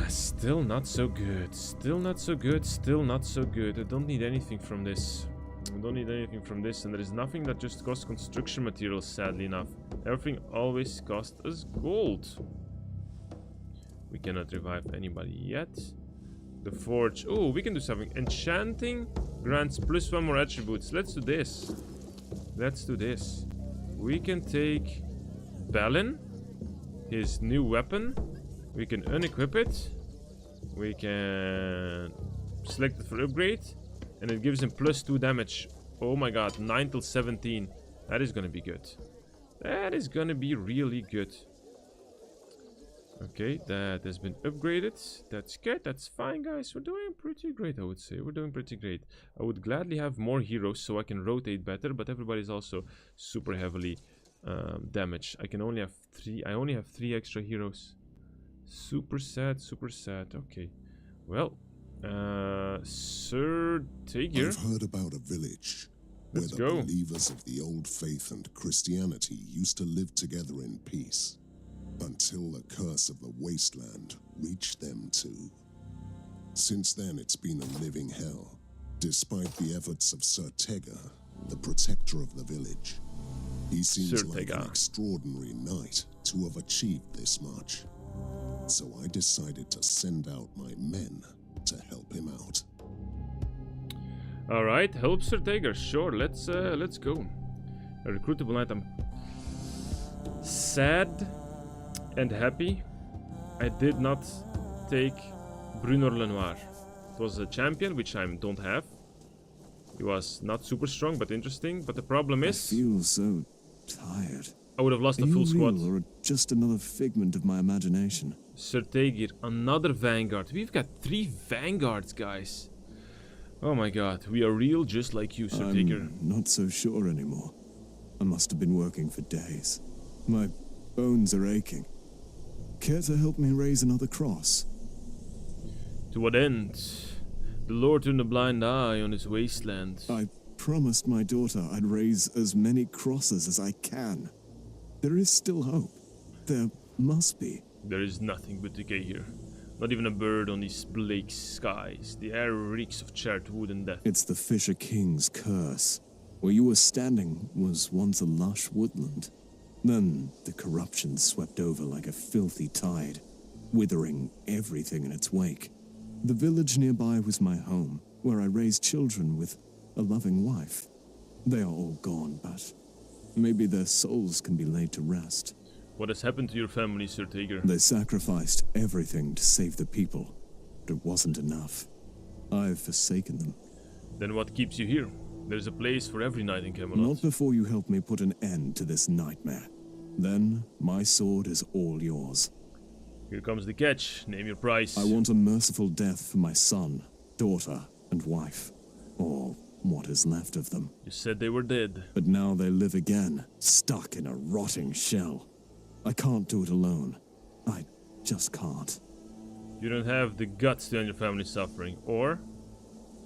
Still not so good. Still not so good. Still not so good. I don't need anything from this. I don't need anything from this. And there is nothing that just costs construction materials, sadly enough. Everything always costs us gold. We cannot revive anybody yet. The forge. Oh, we can do something. Enchanting grants plus 1 more attributes. Let's do this. Let's do this. We can take Balin, his new weapon. We can unequip it. We can select it for upgrade. And it gives him plus 2 damage. Oh my god, 9 till 17. That is gonna be good. That is gonna be really good. Okay, that has been upgraded. That's good. That's fine, guys. We're doing pretty great, I would say. We're doing pretty great. I would gladly have more heroes so I can rotate better, but everybody's also super heavily damaged. I can only have 3. I only have 3 extra heroes. Super sad, super sad. Okay. Well, Sir Taegir. I've heard about a village where the believers of the old faith and Christianity used to live together in peace. Until the curse of the wasteland reached them too. Since then, it's been a living hell, despite the efforts of Sir Taegir, the protector of the village. He seems like an extraordinary knight to have achieved this much. So I decided to send out my men to help him out. All right, help Sir Taegir. Sure, let's go. A recruitable knight. I'm sad and happy I did not take Bruno Lenoir. It was a champion, which I don't have. He was not super strong, but interesting. But the problem is... I feel so tired. I would have lost a full squad. Or just another figment of my imagination? Sir Taegir, another vanguard. We've got 3 vanguards, guys. Oh my god, we are real just like you, Sir Taegir. I'm not so sure anymore. I must have been working for days. My bones are aching. Care to help me raise another cross? To what end? The Lord turned a blind eye on his wasteland. I promised my daughter I'd raise as many crosses as I can. There is still hope. There must be. There is nothing but decay here. Not even a bird on these bleak skies. The air reeks of charred wood and death. It's the Fisher King's curse. Where you were standing was once a lush woodland. Then the corruption swept over like a filthy tide, withering everything in its wake. The village nearby was my home, where I raised children with a loving wife. They are all gone, but maybe their souls can be laid to rest. What has happened to your family, Sir Tager? They sacrificed everything to save the people, but it wasn't enough. I've forsaken them. Then what keeps you here? There's a place for every knight in Camelot. Not before you help me put an end to this nightmare. Then my sword is all yours. Here comes the catch. Name your price. I want a merciful death for my son, daughter, and wife. Or what is left of them. You said they were dead. But now they live again, stuck in a rotting shell. I can't do it alone. I just can't. You don't have the guts to end your family's suffering, or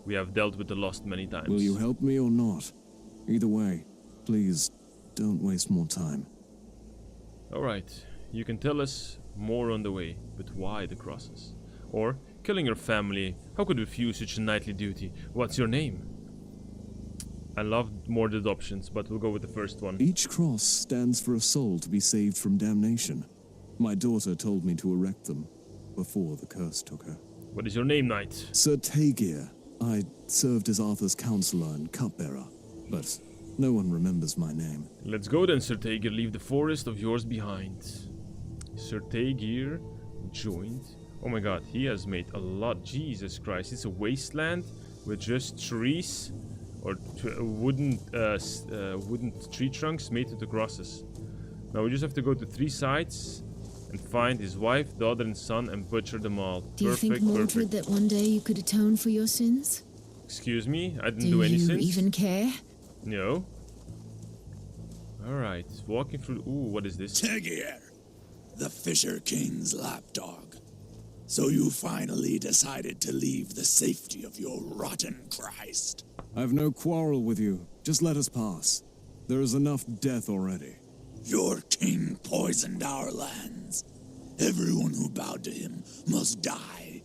we have dealt with the lost many times. Will you help me or not? Either way, please don't waste more time. Alright, you can tell us more on the way, but why the crosses? Or killing your family. How could we refuse such a knightly duty? What's your name? I love more the options, but we'll go with the first one. Each cross stands for a soul to be saved from damnation. My daughter told me to erect them before the curse took her. What is your name, knight? Sir Taegir. I served as Arthur's counselor and cupbearer, but no one remembers my name. Let's go then, Sir Taegir. Leave the forest of yours behind. Sir Taegir joined. Oh my god, he has made a lot. Jesus Christ, it's a wasteland with just trees or wooden tree trunks made into crosses. Now we just have to go to 3 sides and find his wife, daughter, and son and butcher them all. Do you think, Mordred, that one day you could atone for your sins? Excuse me, I didn't do any sins. Do you even care? No. Alright, walking through. Ooh, what is this? Taegir, the Fisher King's lapdog. So you finally decided to leave the safety of your rotten Christ. I've no quarrel with you. Just let us pass. There is enough death already. Your king poisoned our lands. Everyone who bowed to him must die.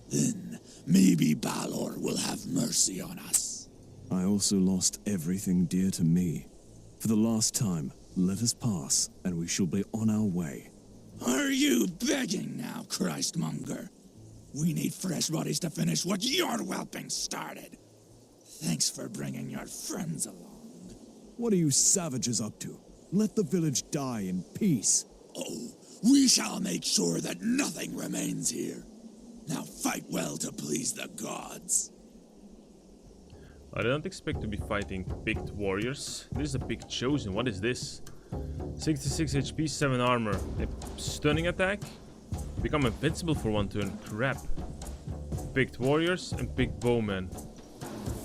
Then maybe Balor will have mercy on us. I also lost everything dear to me. For the last time, let us pass, and we shall be on our way. Are you begging now, Christmonger? We need fresh bodies to finish what your whelping started. Thanks for bringing your friends along. What are you savages up to? Let the village die in peace. Oh, we shall make sure that nothing remains here. Now fight well to please the gods. I don't expect to be fighting picked warriors. This is a picked chosen. What is this? 66 HP, 7 armor. A stunning attack? Become invincible for 1 turn. Crap. Picked warriors and picked bowmen.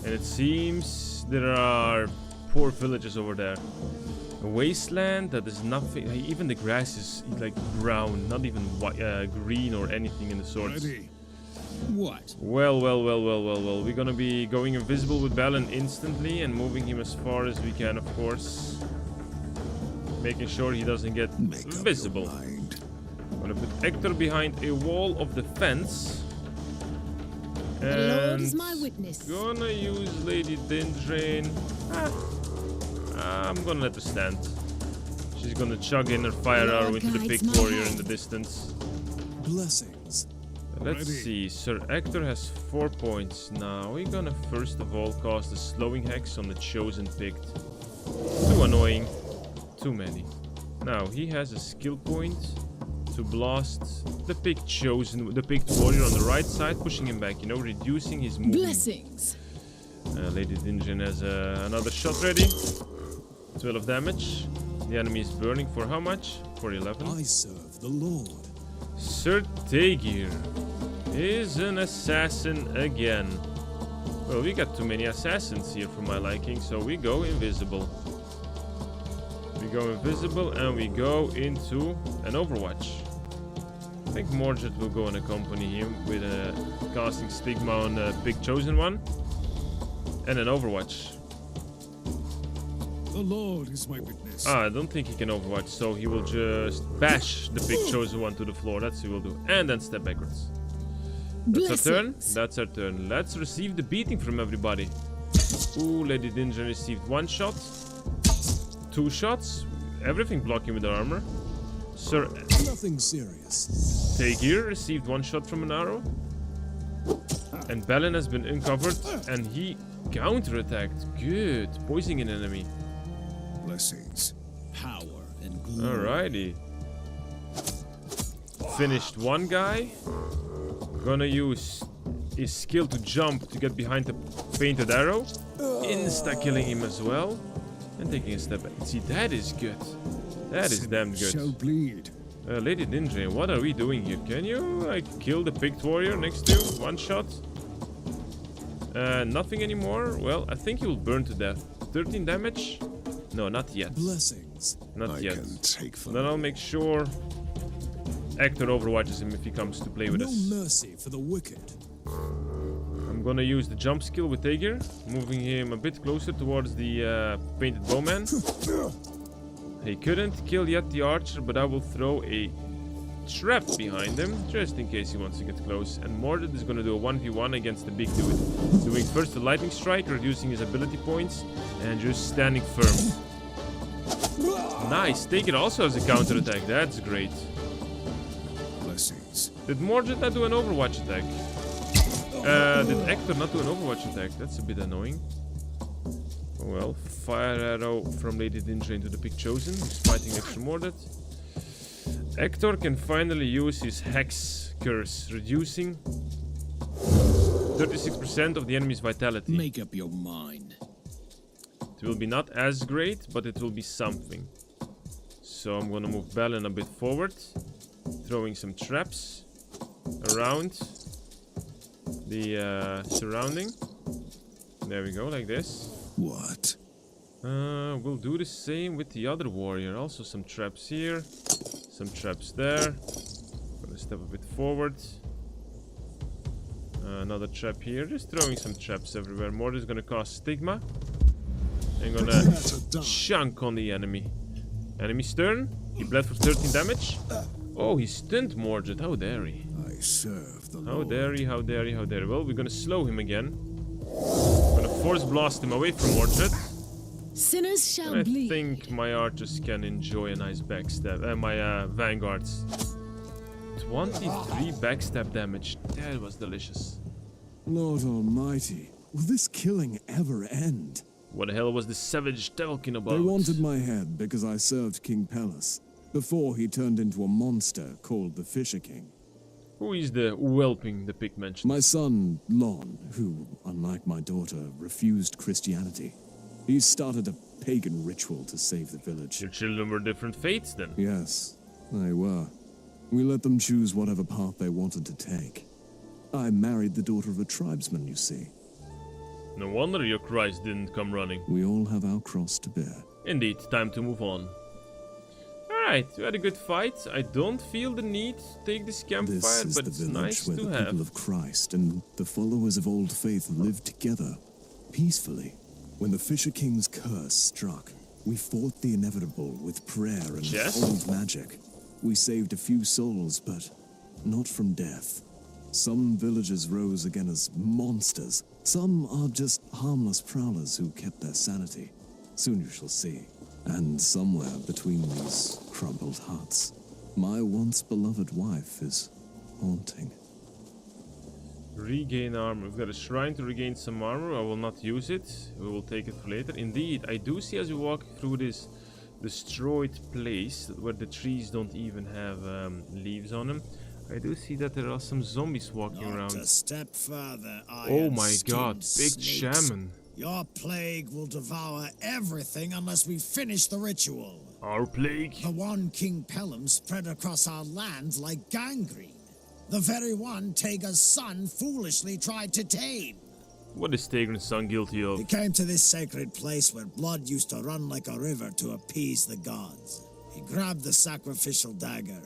And it seems there are poor villages over there. A wasteland that is nothing. Even the grass is like brown, not even white, green or anything in the sorts. Ready. What? Well. We're gonna be going invisible with Balin instantly and moving him as far as we can, of course. Making sure he doesn't get visible. I'm gonna put Hector behind a wall of defense. The Lord is my witness. Gonna use Lady Dindrain. I'm gonna let her stand. She's gonna chug in her fire arrow into the big warrior in the distance. Blessings. Let's see. Sir Hector has 4 points. Now we're gonna first of all cast a slowing hex on the chosen picked. Too annoying. Too many. Now he has a skill point to blast the picked chosen, the picked warrior on the right side, pushing him back. You know, reducing his movement. Blessings. Lady Dinjan has another shot ready. 12 damage. The enemy is burning for how much? For 11. I serve the Lord. Sir Taegir is an assassin again. Well, we got too many assassins here for my liking, so we go invisible. We go invisible and we go into an Overwatch. I think Mordred will go and accompany him with a casting Stigma on the Big Chosen One. And an Overwatch. The Lord is my witness. I don't think he can Overwatch, so he will just bash the Big Chosen One to the floor. That's what he will do. And then step backwards. That's our turn. That's our turn. Let's receive the beating from everybody. Ooh, Lady Dinja received 1 shot. 2 shots. Everything blocking with armor. Sir... Nothing serious. Tegir received 1 shot from an arrow. And Balin has been uncovered and he counter-attacked. Good. Poisoning an enemy. Blessings. Power and glory. Alrighty. Finished 1 guy. Gonna use his skill to jump to get behind the painted arrow. Insta-killing him as well. And taking a step back. See, that is good. That is damn good. Shall bleed. Lady Dinja, what are we doing here? Can you, like, kill the picked warrior next to you? 1 shot? Nothing anymore? Well, I think he will burn to death. 13 damage? No, not yet. Blessings. Not yet. Then I'll make sure Hector overwatches him if he comes to play with us. No mercy for the wicked. I'm gonna use the jump skill with Tegir, moving him a bit closer towards the painted bowman. He couldn't kill yet the archer, but I will throw a trap behind him, just in case he wants to get close. And Mordred is gonna do a 1v1 against the big dude. Doing first a lightning strike, reducing his ability points, and just standing firm. Nice, Tegir also has a counter attack, that's great. Blessings. Did Mordred not do an Overwatch attack? Did Hector not do an Overwatch attack? That's a bit annoying. Oh well, fire arrow from Lady Dinja into the Big Chosen, who's fighting next to Mordred. Hector can finally use his Hex Curse, reducing 36% of the enemy's vitality. Make up your mind. It will be not as great, but it will be something. So I'm gonna move Balin a bit forward, throwing some traps around the surrounding. There we go, like this. What? We'll do the same with the other warrior. Also some traps here, some traps there. Gonna step a bit forward. Another trap here. Just throwing some traps everywhere. Mordred is gonna cast Stigma. And gonna chunk on the enemy. Enemy's turn. He bled for 13 damage. Oh, he stunned Mordred. How dare he? I serve the Lord. How dare he, how dare he, how dare he. Well, we're gonna slow him again. Gonna force blast him away from Mordred. Sinners shall and I bleed. think my archers can enjoy a nice backstab. My vanguards. 23 backstab damage. That was delicious. Lord Almighty, will this killing ever end? What the hell was the savage talking about? They wanted my head because I served King Pellas, before he turned into a monster called the Fisher King. Who is the whelping the pig mentioned? My son, Lon, who, unlike my daughter, refused Christianity. He started a pagan ritual to save the village. Your children were different fates then? Yes, they were. We let them choose whatever path they wanted to take. I married the daughter of a tribesman, you see. No wonder your Christ didn't come running. We all have our cross to bear. Indeed, time to move on. Alright, we had a good fight. I don't feel the need to take this campfire, but it's nice to have. This is the village where the people of Christ and the followers of old faith lived together, peacefully. When the Fisher King's curse struck, we fought the inevitable with prayer and old magic. We saved a few souls, but not from death. Some villagers rose again as monsters. Some are just harmless prowlers who kept their sanity. Soon you shall see. And somewhere between these crumbled huts, my once beloved wife is haunting. Regain armor. We've got a shrine to regain some armor. I will not use it. We will take it for later. Indeed, I do see as we walk through this destroyed place where the trees don't even have leaves on them. I do see that there are some zombies walking around. A step further, oh my god, big shaman. Your plague will devour everything unless we finish the ritual. Our plague? The one King Pelham spread across our lands like gangrene. The very one Tega's son foolishly tried to tame. What is Stegren's son guilty of? He came to this sacred place where blood used to run like a river to appease the gods. He grabbed the sacrificial dagger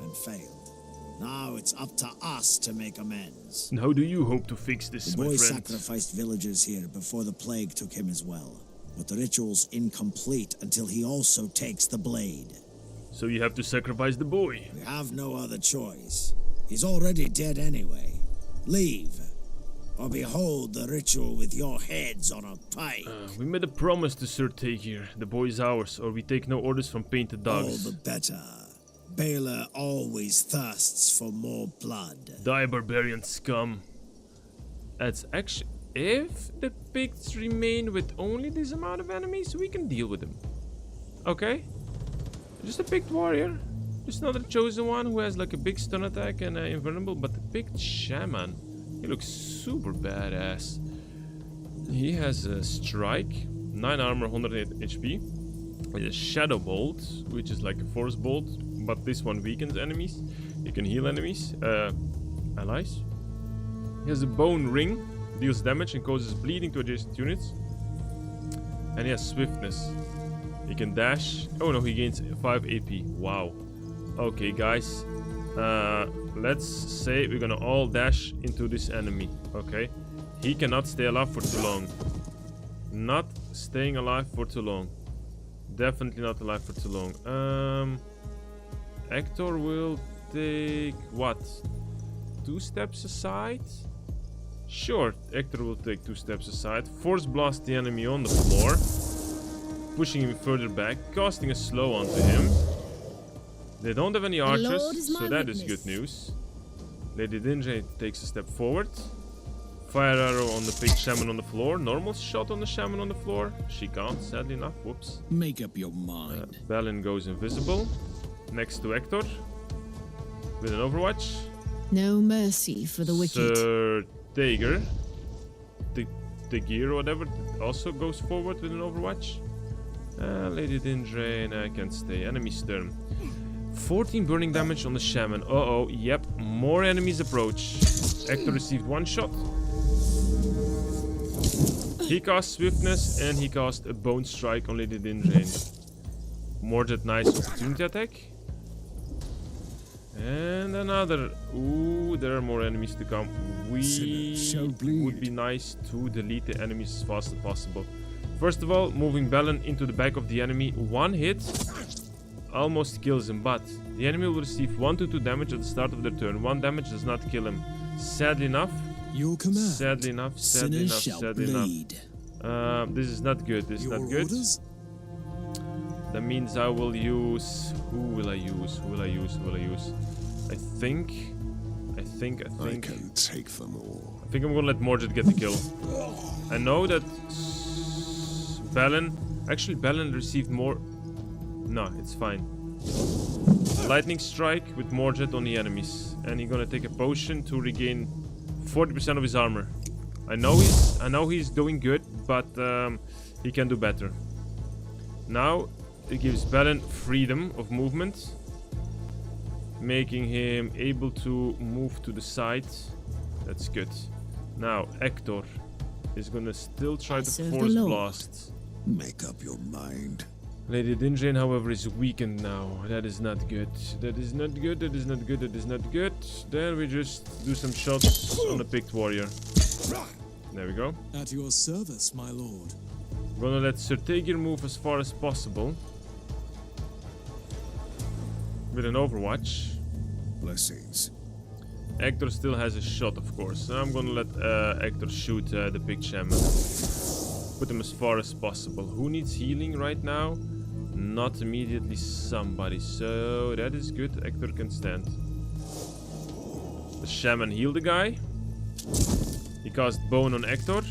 and failed. Now it's up to us to make amends. And how do you hope to fix this, The my boy friend? sacrificed villagers here before the plague took him as well. But the ritual's incomplete until he also takes the blade. So you have to sacrifice the boy. We have no other choice. He's already dead anyway. Leave, or behold the ritual with your heads on a pike. We made a promise to Sir Tagir. The boy is ours, or we take no orders from painted dogs. All the better. Baylor always thirsts for more blood. Die, barbarian scum. That's actually... If the Picts remain with only this amount of enemies, we can deal with them. Okay? Just a Pict warrior. Just another chosen one who has like a big stun attack and invulnerable. But the Pict shaman, he looks super badass. He has a strike, 9 armor, 108 HP. With a shadow bolt, which is like a force bolt, but this one weakens enemies. He can heal enemies, allies. He has a bone ring, deals damage and causes bleeding to adjacent units. And he has swiftness. He can dash. Oh no, he gains 5 AP. Wow. Okay, guys. Let's say we're gonna all dash into this enemy. Okay. He cannot stay alive for too long. Not staying alive for too long. Definitely not alive for too long. Hector will take what? 2 steps aside? Sure, Hector will take 2 steps aside. Force blast the enemy on the floor, pushing him further back, casting a slow onto him. They don't have any archers, so that is good news. Lady Dinjay takes a step forward. Fire arrow on the Pict shaman on the floor. Normal shot on the shaman on the floor. She can't, sadly enough. Whoops. Make up your mind. Balin goes invisible. Next to Hector. With an overwatch. No mercy for the wicked. Sir Tagir. The gear or whatever also goes forward with an overwatch. Lady Dindrain, I can't stay. Enemy stern. 14 burning damage on the shaman. Uh-oh, yep. More enemies approach. Hector received 1 shot. He cast swiftness and he cast a bone strike on Lady Dindrain. Mordred, nice opportunity attack. And another. Ooh, there are more enemies to come. Would be nice to delete the enemies as fast as possible. First of all, moving Balin into the back of the enemy. 1 hit almost kills him, but the enemy will receive 1 to 2 damage at the start of their turn. 1 damage does not kill him. Sadly enough. Your command. Sadly enough. This is not good. This is not good. Orders? That means I will use... Who will I use? I think I can take them all. I think I'm gonna let Mordred get the kill. I know that Balin... Actually, Balin received more... No, it's fine. Lightning strike with Mordred on the enemies. And he's gonna take a potion to regain 40% of his armor. I know he's doing good, but he can do better. Now it gives Balin freedom of movement, making him able to move to the side. That's good. Now Hector is gonna still try to force blast. Make up your mind. Lady Dindrain, however, is weakened now. That is not good. That is not good. That is not good. That is not good. Then we just do some shots on the Pict warrior. There we go. At your service, my lord. Gonna let Sir Tagir move as far as possible. With an overwatch. Blessings. Hector still has a shot, of course. I'm gonna let Hector shoot the Pict shaman. Put him as far as possible. Who needs healing right now? Not immediately somebody. So that is good. Hector can stand. The shaman healed the guy. He cast bone on Hector.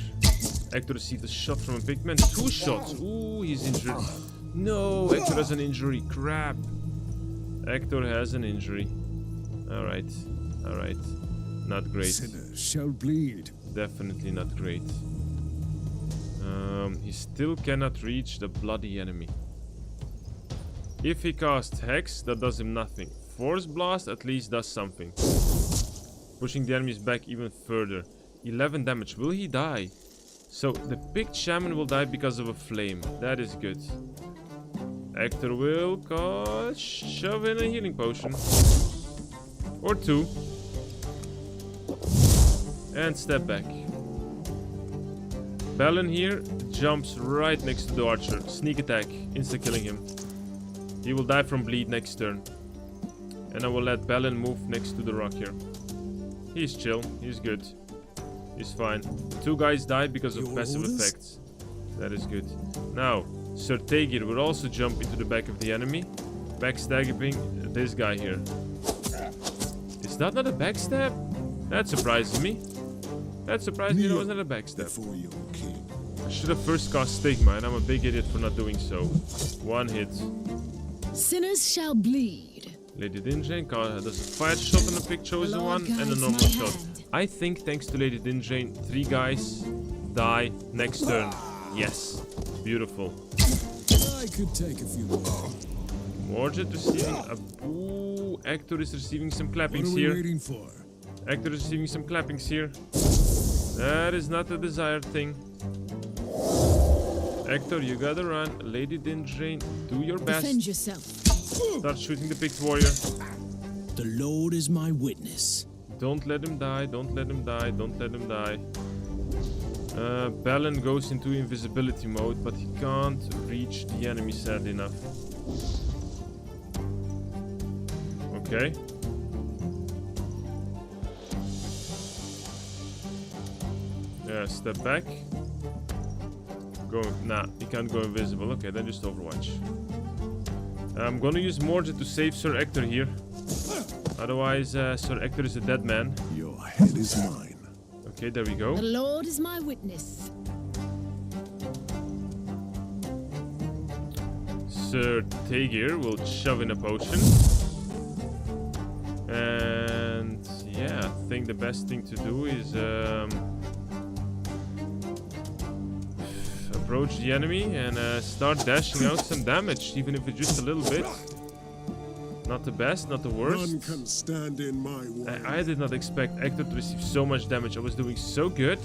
Hector received a shot from a pigman. 2 shots. Ooh, he's injured. No, Hector has an injury. Crap. Hector has an injury. Alright. Alright. Not great. Sinners shall bleed. Definitely not great. He still cannot reach the bloody enemy. If he casts Hex, that does him nothing. Force Blast at least does something. Pushing the enemies back even further. 11 damage. Will he die? So the picked shaman will die because of a flame. That is good. Hector will shove in a healing potion. Or 2. And step back. Balin here jumps right next to the archer. Sneak attack. Insta killing him. He will die from bleed next turn. And I will let Balin move next to the rock here. He's chill. He's good. He's fine. 2 guys died because of passive effects. That is good. Now, Sir Tagir will also jump into the back of the enemy. Backstabbing this guy here. Is that not a backstab? That surprises me. That surprised me that was not a backstab. I should have first cast Stigma, and I'm a big idiot for not doing so. 1 hit. Sinners shall bleed. Lady Dinjane does a fire shot on a pick chosen one and a normal shot. I think thanks to Lady Dinjane, 3 guys die next turn. Yes. Beautiful. I could take a few more. Morget receiving a... Ooh, Hector is receiving some clappings here. What are we waiting for? Hector is receiving some clappings here. That is not a desired thing. Hector, you gotta run. Lady Dinjane, do your best. Defend yourself. Start shooting the picked warrior. The Lord is my witness. Don't let him die, don't let him die, don't let him die. Balin goes into invisibility mode, but he can't reach the enemy sadly enough. Okay. Yeah, step back. Go. Nah, he can't go invisible. Okay, then just Overwatch. I'm gonna use Morget to save Sir Hector here. Otherwise, Sir Hector is a dead man. Your head is mine. Okay, there we go. The Lord is my witness. Sir Tagir will shove in a potion. And yeah, I think the best thing to do is approach the enemy and start dashing out some damage, even if it's just a little bit. Not the best, not the worst. None can stand in my way. I did not expect Hector to receive so much damage. I was doing so good.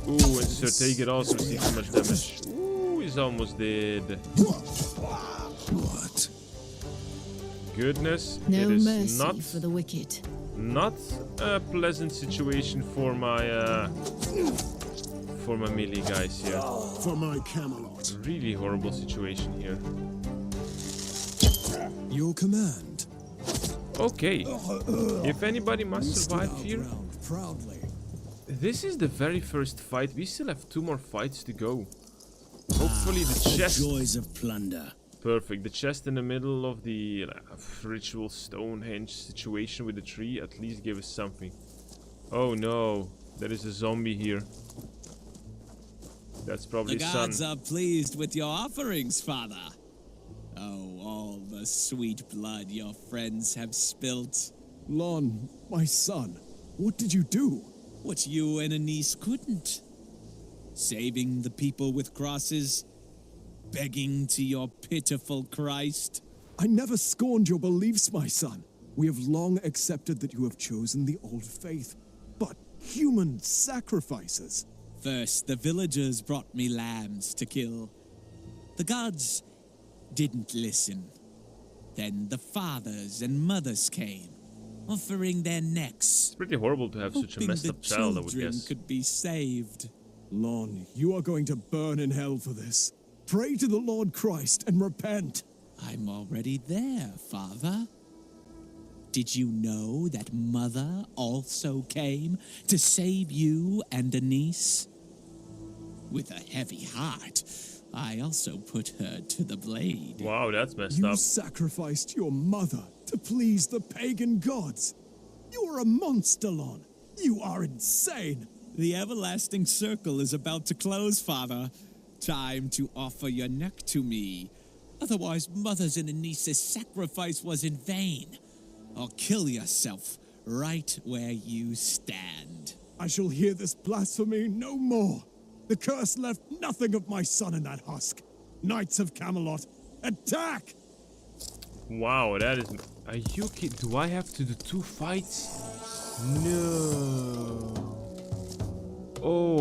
Ooh, and Sir Tagir also received so much damage. Ooh, he's almost dead. What? Goodness, No it is mercy not for the wicked. Not a pleasant situation for my melee guys here. For my Camelot. Really horrible situation here. Your command. Okay. If anybody must survive here, Proudly. this is the very first fight. We still have 2 more fights to go. Hopefully the chest. Joys of plunder. Perfect. The chest in the middle of the ritual Stonehenge situation with the tree at least gave us something. Oh no, there is a zombie here. That's probably The gods are pleased with your offerings, Father. Oh, all the sweet blood your friends have spilt. Lon, my son, what did you do? What you and Anise couldn't. Saving the people with crosses. Begging to your pitiful Christ. I never scorned your beliefs, my son. We have long accepted that you have chosen the old faith. But human sacrifices. First, the villagers brought me lambs to kill. The gods didn't listen. Then the fathers and mothers came, offering their necks. It's pretty horrible to have such a messed up child, I would guess. Could be saved. Lon, you are going to burn in hell for this. Pray to the Lord Christ and repent. I'm already there, Father. Did you know that Mother also came to save you and Anise? With a heavy heart, I also put her to the blade. Wow, that's messed You up. sacrificed your mother to please the pagan gods. You are a monster, Lon. You are insane. The everlasting circle is about to close, Father. Time to offer your neck to me. Otherwise, Mother's and Anise's sacrifice was in vain. Or kill yourself right where you stand. I shall hear this blasphemy no more. The curse left nothing of my son in that husk. Knights of Camelot, attack! Wow, that is... Are you kidding? Do I have to do 2 fights? No.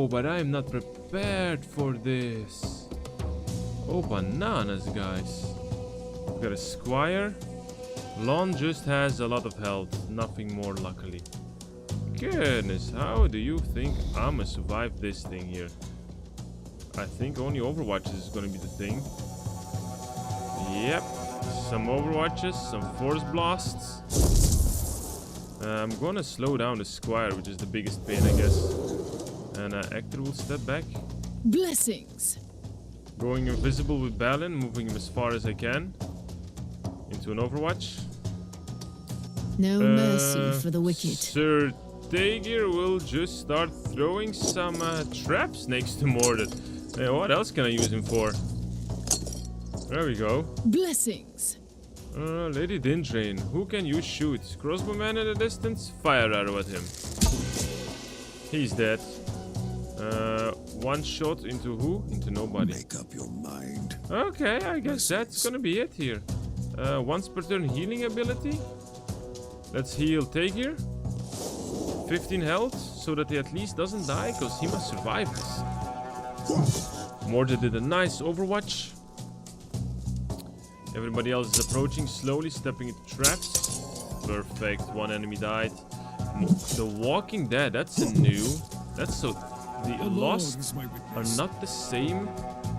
Oh, but I am not prepared for this. Oh, bananas, guys. We've got a squire. Lon just has a lot of health, nothing more, luckily. Goodness, how do you think I'ma survive this thing here? I think only Overwatch is gonna be the thing. Yep, some Overwatches, some Force Blasts. I'm gonna slow down the Squire, which is the biggest pain, I guess. And Hector will step back. Blessings! Going invisible with Balin, moving him as far as I can. Into an Overwatch. No mercy for the wicked. Sir Daegir will just start throwing some traps next to Mordred. What else can I use him for? There we go. Blessings! Lady Dindrain, who can you shoot? Crossbowman at a distance? Fire arrow at him. He's dead. One shot into who? Into nobody. Make up your mind. Okay, I guess that's gonna be it here. Once per turn healing ability. Let's heal Daegir. 15 health, so that he at least doesn't die, because he must survive this. Mordred did a nice Overwatch. Everybody else is approaching, slowly stepping into traps. Perfect, one enemy died. The Walking Dead, that's a new. That's so. The Lost are not the same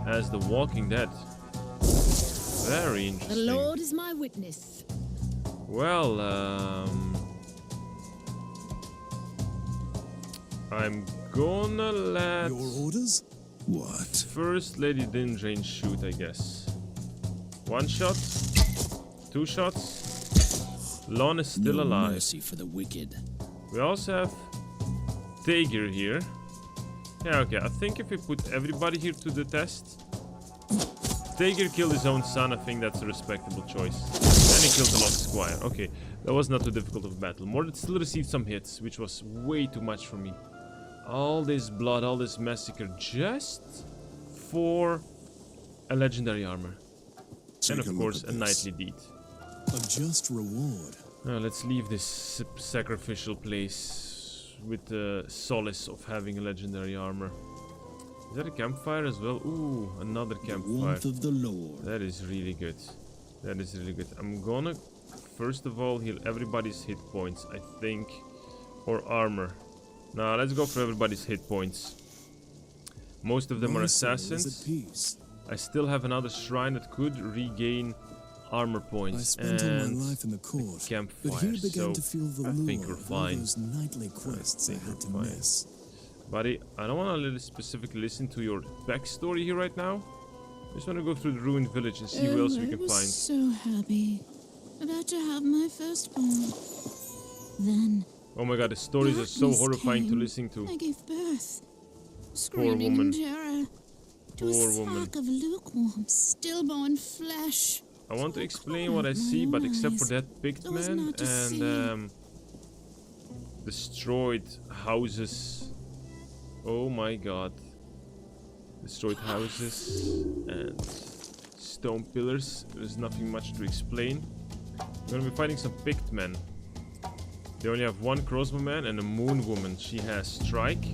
as The Walking Dead. Very interesting. The Lord is my witness. Well, I'm gonna let your orders. What? First Lady Dindrain shoot, I guess. One shot, two shots. Lon is still alive. Mercy for the wicked. We also have Daegir here. Yeah, okay. I think if we put everybody here to the test, Daegir killed his own son. I think that's a respectable choice. And he killed the Lost Squire. Okay, that was not too difficult of a battle. Mordred still received some hits, which was way too much for me. All this blood, all this massacre, just for a legendary armor. And of course, a knightly deed. A just reward. Now let's leave this sacrificial place with the solace of having a legendary armor. Is that a campfire as well? Ooh, another campfire. Warmth of the Lord. That is really good. That is really good. I'm gonna first of all heal everybody's hit points, I think, or armor. Now let's go for everybody's hit points. Most of them are assassins. I still have another shrine that could regain armor points. I spent all my life in the court, campfire, but here began to feel the I think lure we're of all fine. those nightly quests I had to miss. Buddy, I don't want to specifically listen to your backstory here right now. I just want to go through the ruined village and see who else we can I was find. so happy, about to have my firstborn. Then, Oh my god, the stories are so darkness horrifying to came. listen to. I gave birth, Poor screaming woman. in terror, to Poor a woman. sack of lukewarm, stillborn flesh. I want to explain what I see, but except for that picked There was man not to and destroyed houses. Oh my god. Destroyed houses and stone pillars. There's nothing much to explain. We're gonna be fighting some picked men. They only have one crossbowman and a moon woman. She has strike,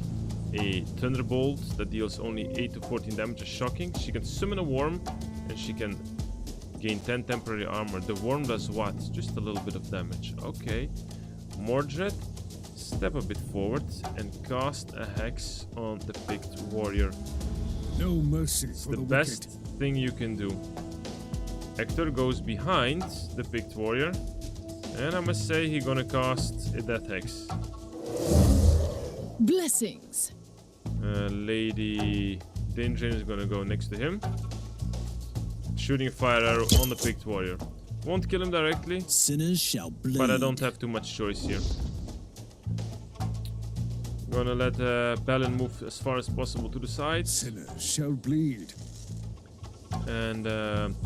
a thunderbolt that deals only 8 to 14 damage, is shocking. She can summon a worm and she can gain 10 temporary armor. The worm does what? Just a little bit of damage. Okay. Mordred, step a bit forward and cast a hex on the picked warrior. No mercy It's for the the best wicked. thing you can do. Hector goes behind the picked warrior, and I must say he's gonna cast a death hex. Blessings! Lady Dindrain is gonna go next to him, shooting a fire arrow on the picked warrior. Won't kill him directly, Sinners shall bleed. but I don't have too much choice here. Gonna let Balin move as far as possible to the side. Sinners shall bleed. And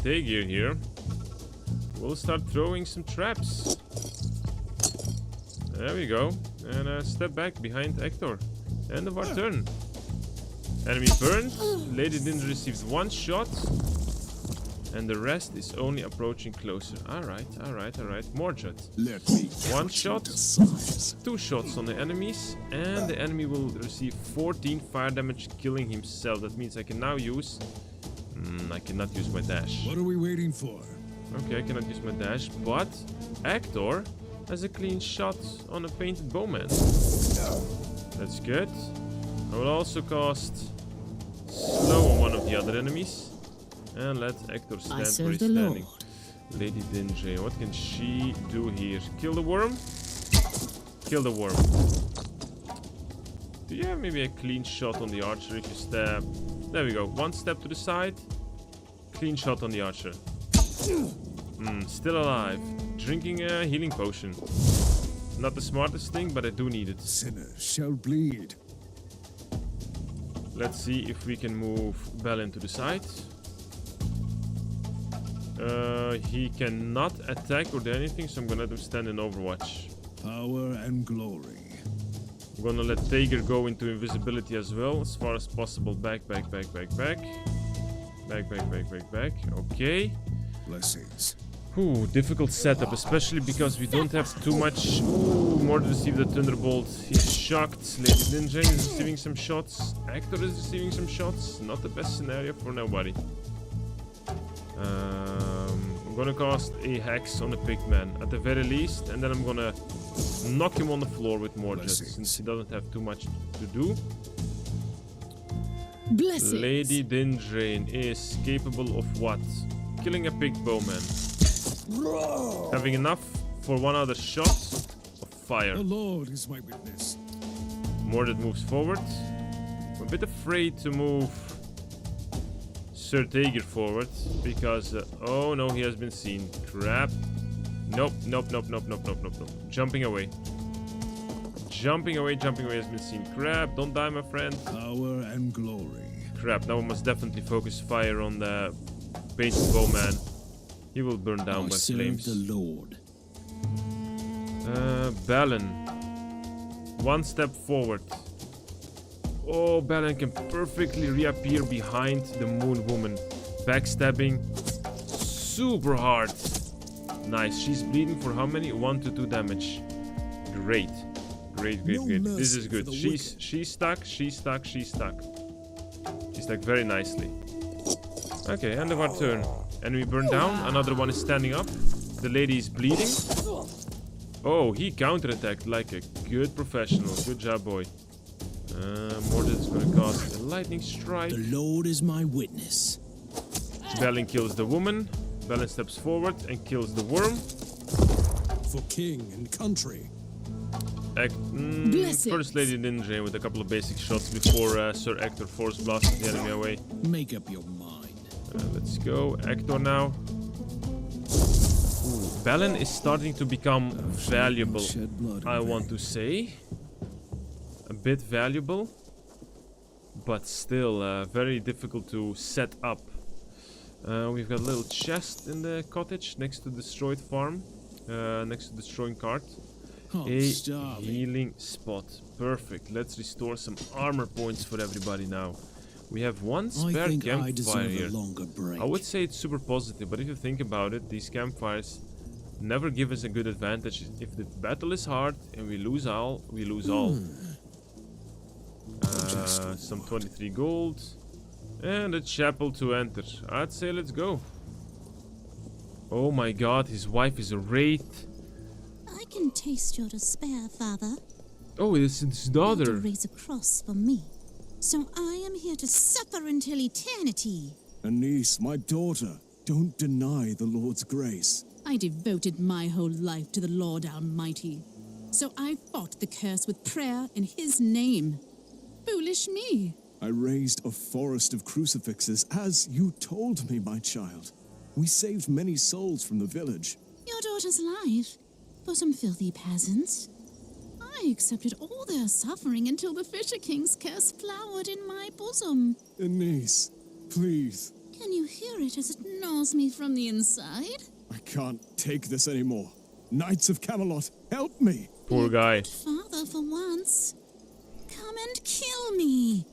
Daegir here will start throwing some traps. There we go. And step back behind Hector. End of our turn. Enemy burned. Lady Din received one shot. And the rest is only approaching closer. Alright. More shots. Let me 1 shot, 2 shots on the enemies, and the enemy will receive 14 fire damage, killing himself. That means I can now use... I cannot use my dash. What are we waiting for? Okay, I cannot use my dash, but Actor has a clean shot on a painted bowman. That's good. I will also cast slow on one of the other enemies. And let Actor stand where he's standing. Lady Dinjay, what can she do here? Kill the worm? Kill the worm. Do you have maybe a clean shot on the archer if you stab? There we go. 1 step to the side. Clean shot on the archer. Still alive. Drinking a healing potion. Not the smartest thing, but I do need it. Sinners shall bleed. Let's see if we can move Balin to the side. He cannot attack or do anything, so I'm gonna let him stand in Overwatch. Power and glory. I'm gonna let Tager go into invisibility as well, as far as possible. Back. Okay. Blessings. Ooh, difficult setup, especially because we don't have too much. Ooh, more to receive the Thunderbolt. He's shocked. Lady Ninja is receiving some shots. Actor is receiving some shots. Not the best scenario for nobody. I'm gonna cast a Hex on the Pigman at the very least, and then I'm gonna knock him on the floor with more jets, since he doesn't have too much to do. Blessings. Lady Dindrain is capable of what? Killing a pig bowman. Having enough for 1 other shot of fire. The Lord is my witness. Mordred moves forward. I'm a bit afraid to move Sir Tager forward because oh no, he has been seen. Crap. Nope. Jumping away has been seen. Crap, don't die, my friend. Power and glory. Crap, now I must definitely focus fire on the painted bowman. He will burn down by flames. The Lord. Balin. 1 step forward. Oh, Balin can perfectly reappear behind the Moon Woman. Backstabbing. Super hard. Nice. She's bleeding for how many? 1 to 2 damage. Great. Great. This is good. She's stuck. She's stuck very nicely. Okay, end of our turn. Enemy burned down. Another one is standing up. The lady is bleeding. Oh, he counterattacked like a good professional. Good job, boy. Mordred is gonna cast a lightning strike. The Lord is my witness. Balin kills the woman. Balin steps forward and kills the worm. For king and country. First Lady Ninja with a couple of basic shots before Sir Actor force blasts the enemy away. Make up your mind. Let's go. Actor now. Ooh, Balin is starting to become valuable, I want to say. A bit valuable, but still very difficult to set up. We've got a little chest in the cottage next to the destroyed farm, next to the destroying cart. A healing spot. Perfect. Let's restore some armor points for everybody now. We have 1 spare campfire here. I would say it's super positive, but if you think about it, these campfires never give us a good advantage. If the battle is hard and we lose all, we lose all. Some 23 gold. And a chapel to enter. I'd say let's go. Oh my god, his wife is a wraith. I can taste your despair, Father. Oh, it's his daughter. To raise a cross for me. So I am here to suffer until eternity. Anise, my daughter, don't deny the Lord's grace. I devoted my whole life to the Lord Almighty. So I fought the curse with prayer in His name. Foolish me. I raised a forest of crucifixes, as you told me, my child. We saved many souls from the village. Your daughter's life? For some filthy peasants? I accepted all their suffering until the Fisher King's curse flowered in my bosom. Anise, please. Can you hear it as it gnaws me from the inside? I can't take this anymore. Knights of Camelot, help me! Poor guy. Father, for once. Come and kill me.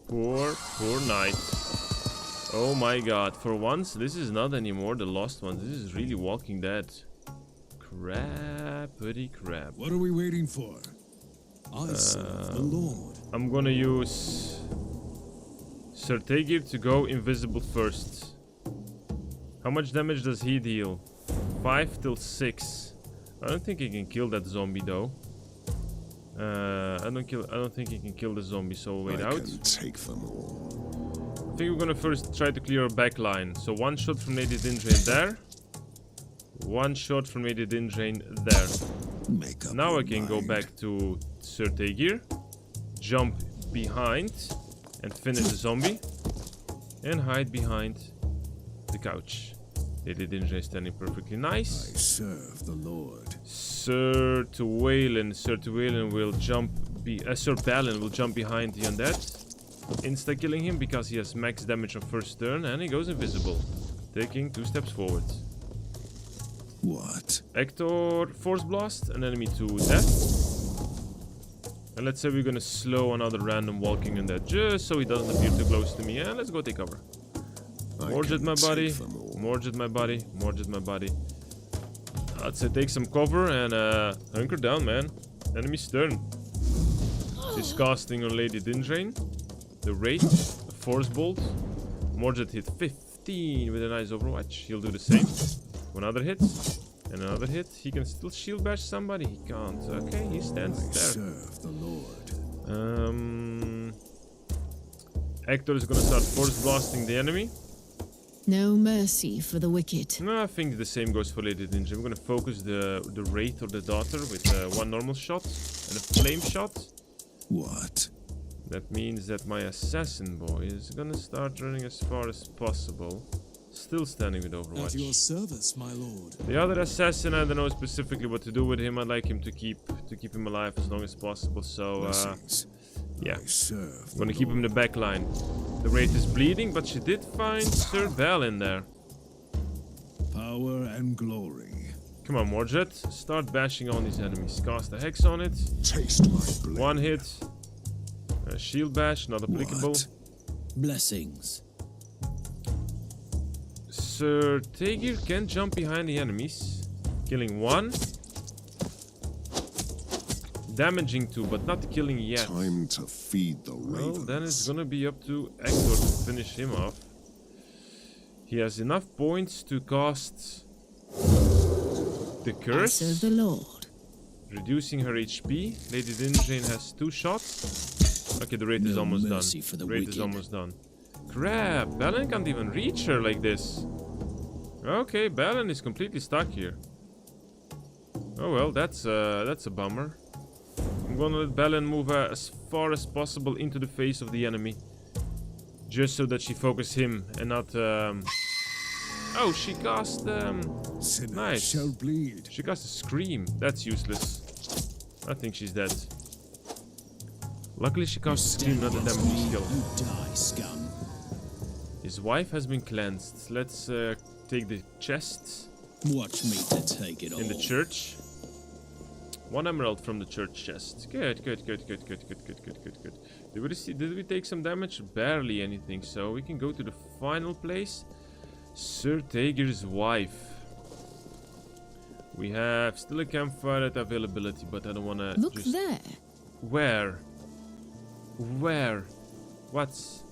Poor knight. Oh my god, for once, this is not anymore the Lost Ones. This is really Walking Dead. Crappity crap. What are we waiting for? I serve the Lord. I'm gonna use Sir Tegir to go invisible first. How much damage does he deal? 5 till 6. I don't think he can kill that zombie though. I don't think he can kill the zombie, so we'll wait out. Can take them all. I think we're gonna first try to clear our back line. So 1 shot from Lady Dindrain there. 1 shot from Lady Dindrain there. Now I can go back to Sir Tegir, jump behind and finish the zombie, and hide behind the couch. Lady Dindrain is standing perfectly nice. I serve the Lord. Sir Tuwalen will jump. Sir Balin will jump behind the undead, insta killing him because he has max damage on first turn, and he goes invisible, taking 2 steps forward. What? Hector Force Blast, an enemy to death. And let's say we're gonna slow another random walking undead just so he doesn't appear too close to me. And let's go take cover. Morge at my body. Morge at my body. Morge at my body. I'd say take some cover and hunker down, man. Enemy stern. She's casting on Lady Dindrain. The Wraith, the Force Bolt. Morget hit 15 with a nice Overwatch. He'll do the same. Another hit. And another hit. He can still shield bash somebody. He can't. Okay, he stands there. Serve the Lord. Hector is gonna start force blasting the enemy. No mercy for the wicked. No, I think the same goes for Lady Dindrain. We're gonna focus the Wraith or the Daughter with 1 normal shot and a flame shot. What? That means that my assassin boy is gonna start running as far as possible. Still standing with Overwatch. At your service, my lord. The other assassin, I don't know specifically what to do with him. I'd like him to keep him alive as long as possible. So yeah, I'm gonna keep him in the back line. The Wraith is bleeding, but she did find Sir Balin there. Power and glory. Come on, Morjet. Start bashing on these enemies. Cast a hex on it. Taste my blade. 1 hit. Shield bash, not applicable. What? Blessings. Sir Tegir can jump behind the enemies, killing 1. Damaging 2, but not killing yet. Time to feed the ravens. Well, then it's gonna be up to Hector to finish him off. He has enough points to cast the curse. I serve the Lord. Reducing her HP. Lady Dindrain has 2 shots. Okay, the Wraith is almost done. The Wraith is almost done. Crap, Balin can't even reach her like this. Okay, Balin is completely stuck here. Oh well, that's a bummer. I'm gonna let Balin move as far as possible into the face of the enemy. Just so that she focuses him and not... Oh, she cast... Nice. Shall bleed. She cast a Scream. That's useless. I think she's dead. Luckily she cast a Scream, not a damage skill. You die, scum. His wife has been cleansed. Let's take the chest. Watch me to take it all. In the church. 1 emerald from the church chest. Good. Did we take some damage? Barely anything. So we can go to the final place. Sir Tegir's wife. We have still a campfire at availability, but I don't want to. Look there. Where? What's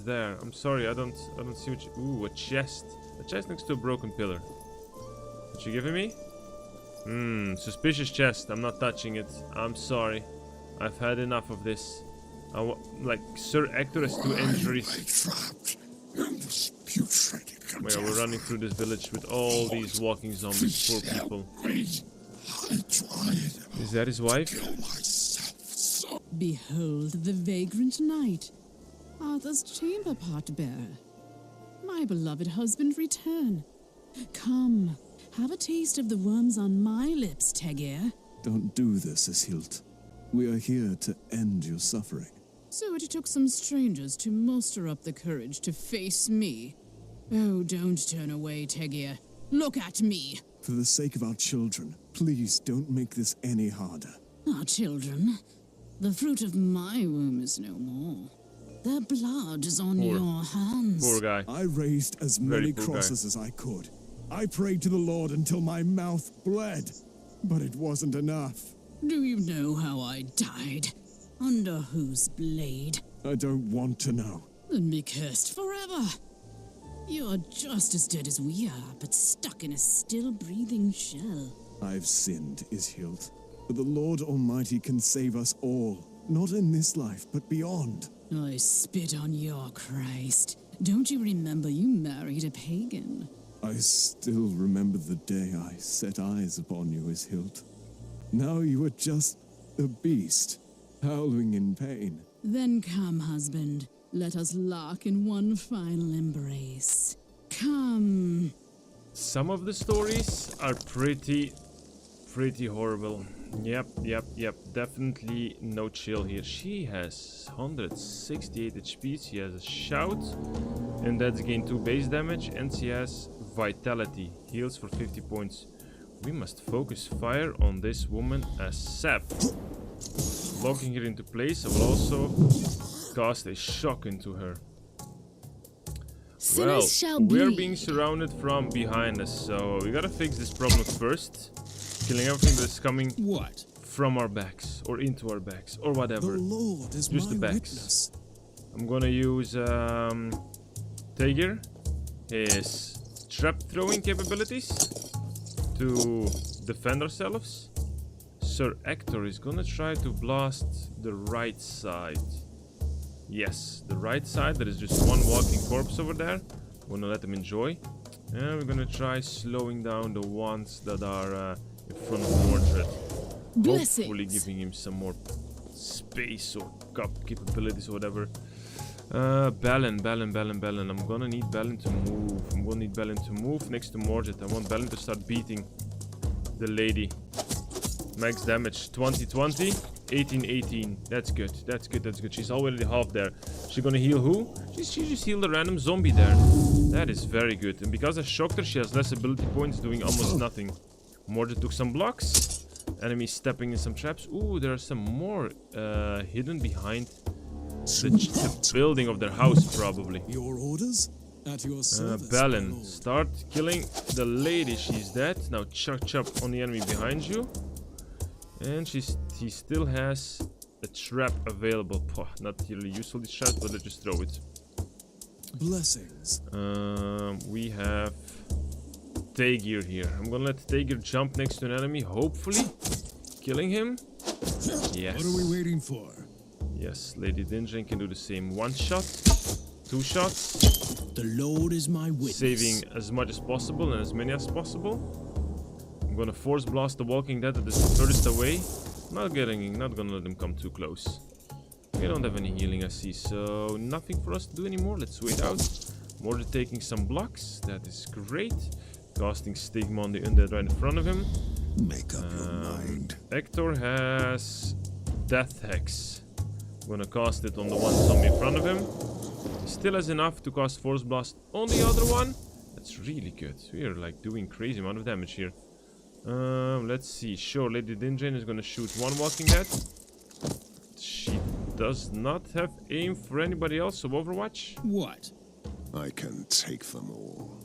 there? I'm sorry, I don't see what you... Ooh, a chest. A chest next to a broken pillar. What you giving me? Suspicious chest. I'm not touching it. I'm sorry. I've had enough of this. Like, Sir Hector has 2 injuries. We're running through this village with all these walking zombies. Poor people. Is that his wife? Behold the vagrant knight, Arthur's chamber part bearer. My beloved husband return. Come, have a taste of the worms on my lips, Tegir. Don't do this, Ishilt. We are here to end your suffering. So it took some strangers to muster up the courage to face me. Oh, don't turn away, Tegir. Look at me. For the sake of our children, please don't make this any harder. Our children? The fruit of my womb is no more. Their blood is on Poor- your hands. Poor guy. I raised as Very many poor guy. crosses as I could. I prayed to the Lord until my mouth bled, but it wasn't enough. Do you know how I died? Under whose blade? I don't want to know. Then be cursed forever. You are just as dead as we are, but stuck in a still breathing shell. I've sinned, Ishild, but the Lord Almighty can save us all, not in this life, but beyond. I spit on your Christ. Don't you remember you married a pagan? I still remember the day I set eyes upon you, Ishild. Now you are just a beast, howling in pain. Then come, husband. Let us lock in one final embrace. Come. Some of the stories are pretty horrible. Yep. Definitely no chill here. She has 168 HP. She has a shout, and that's gain 2 base damage, and she has vitality, heals for 50 points. We must focus fire on this woman as sap. Locking her into place, I will also cast a shock into her. Well, Sinners shall we're bleed. being surrounded from behind us, so we gotta fix this problem first. Killing everything that's coming from our backs, or into our backs, or whatever. The Lord is Just my the backs. witness. I'm gonna use Taegir, his trap throwing capabilities to defend ourselves. Sir Ector is gonna try to blast the right side. Yes, the right side. There is just one walking corpse over there. I'm gonna let him enjoy. And we're gonna try slowing down the ones that are in front of Mordred. Hopefully giving him some more space or cup capabilities or whatever. Balin. I'm gonna need Balin to move. Next to Mordred. I want Balin to start beating the lady. Max damage 20-20, 18-18. That's good. She's already half there. She gonna heal who? She just healed a random zombie there. That is very good. And because I shocked her, she has less ability points, doing almost nothing. Mordred took some blocks. Enemy stepping in some traps. Ooh, there are some more hidden behind the building of their house, probably. Your orders? At your service, Balin, my lord. start killing the lady. She's dead. Now chop on the enemy behind you. And he still has a trap available. Not really useful, this trap, but let's just throw it. Blessings. We have Taegir here. I'm gonna let Taegir jump next to an enemy, hopefully killing him. Yes. What are we waiting for? Yes, Lady Dinjane can do the same. 1 shot, 2 shots. The Lord is my witness. Saving as much as possible and as many as possible. I'm gonna force blast the Walking Dead that is furthest away. Not gonna let them come too close. We don't have any healing, I see, so nothing for us to do anymore. Let's wait out. Mordred taking some blocks. That is great. Casting Stigma on the undead right in front of him. Make up your mind. Ector has Death Hex. I'm gonna cast it on the one zombie in front of him. He still has enough to cast Force Blast on the other one. That's really good. We are like doing crazy amount of damage here. Let's see. Sure, Lady Dinjane is gonna shoot one Walking Dead. She does not have aim for anybody else, so Overwatch. What? I can take them all.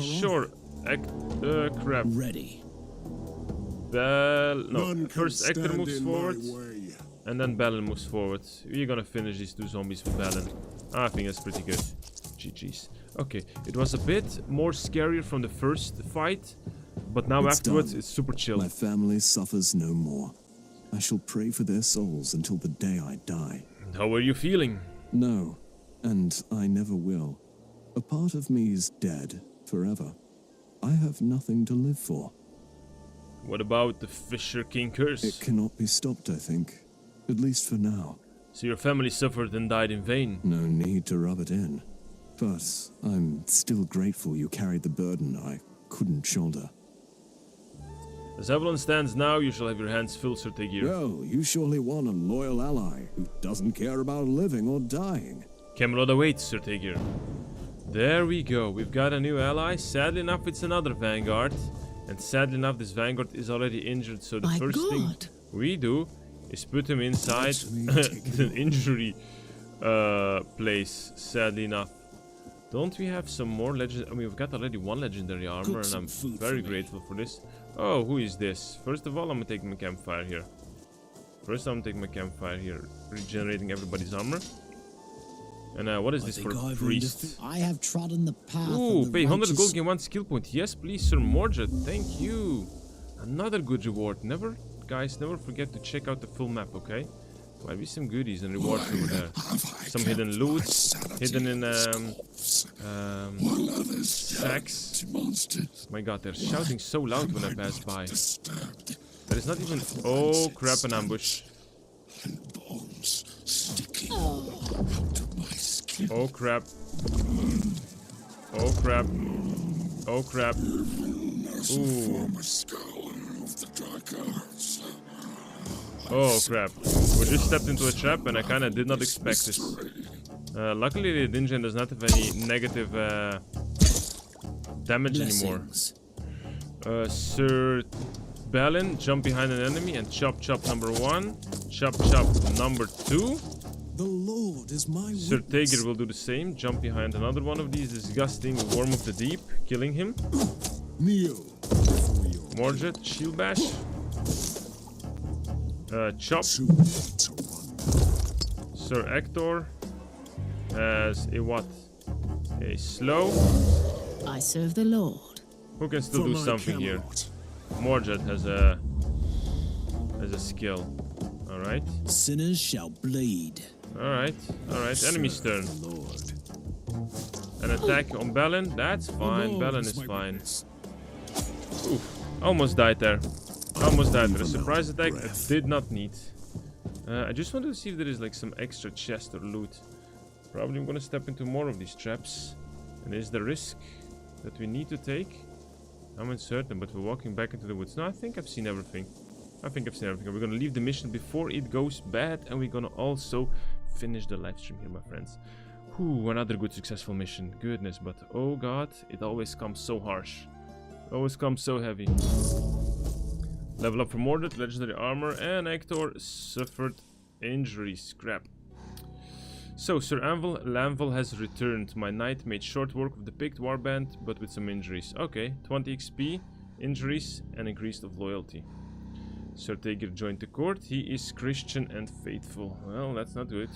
Sure. Crap. Ready. None First can Ector stand moves in forward, my way. and then Balin moves forward. We're gonna finish these 2 zombies with Balin. I think that's pretty good. GG's. Okay, it was a bit more scarier from the first fight, but now It's afterwards done. it's super chill. My family suffers no more. I shall pray for their souls until the day I die. How are you feeling? No, and I never will. A part of me is dead forever. I have nothing to live for. What about the Fisher King curse? It cannot be stopped, I think. At least for now. So your family suffered and died in vain. No need to rub it in. But I'm still grateful you carried the burden I couldn't shoulder. As Avalon stands now, you shall have your hands full, Sir Taegir. Well, you surely won a loyal ally who doesn't care about living or dying. Camelot awaits, Sir Taegir. There we go. We've got a new ally. Sadly enough, it's another Vanguard. And sadly enough, this Vanguard is already injured, so the first thing we do is put him inside the injury place, sadly enough. Don't we have some more legend? I mean, we've got already one legendary armor, and I'm very grateful for this. Oh, who is this? First of all, I'm gonna take my campfire here. Regenerating everybody's armor. And what is this for a priest? I have trodden the path. Ooh, pay 100 gold, gain 1 skill point. Yes, please, Sir Mordred. Thank you. Another good reward. Guys, never forget to check out the full map, okay? Might be some goodies and rewards over there. Some hidden loot, hidden in sacks. My god, they're shouting so loud when I pass by. There is not even... Oh crap, an ambush. Oh crap. Oh crap. Oh crap. Ooh. Oh crap. We just stepped into a trap and I kinda did not expect this. Luckily the dungeon does not have any negative damage anymore. Sir Balin, jump behind an enemy and chop number 1. Chop number 2. The Lord is my Sir witness. Tager will do the same. Jump behind another one of these disgusting worm of the deep, killing him. Mordred, shield bash. Chop. Sir Ector has a what? A slow. I serve the Lord. Who can still do something here? Mordred has a skill. All right. Sinners shall bleed. All right. Enemy's turn. An attack on Balin. That's fine. Balin is fine. Oof. Almost died there. A surprise attack I did not need. I just wanted to see if there is like some extra chest or loot. Probably I'm gonna step into more of these traps. And is the risk that we need to take? I'm uncertain, but we're walking back into the woods. No, I think I've seen everything. We're gonna leave the mission before it goes bad, and we're gonna also finish the live stream here, my friends. Whew, another good successful mission. Goodness, but oh god, it always comes so harsh. Always comes so heavy. Level up for Mordred, legendary armor, and Hector suffered injuries. Crap. So, Sir Lanvil has returned. My knight made short work of the picked warband, but with some injuries. Okay, 20 XP, injuries, and increased of loyalty. Sir Tager joined the court. He is Christian and faithful. Well, that's not good.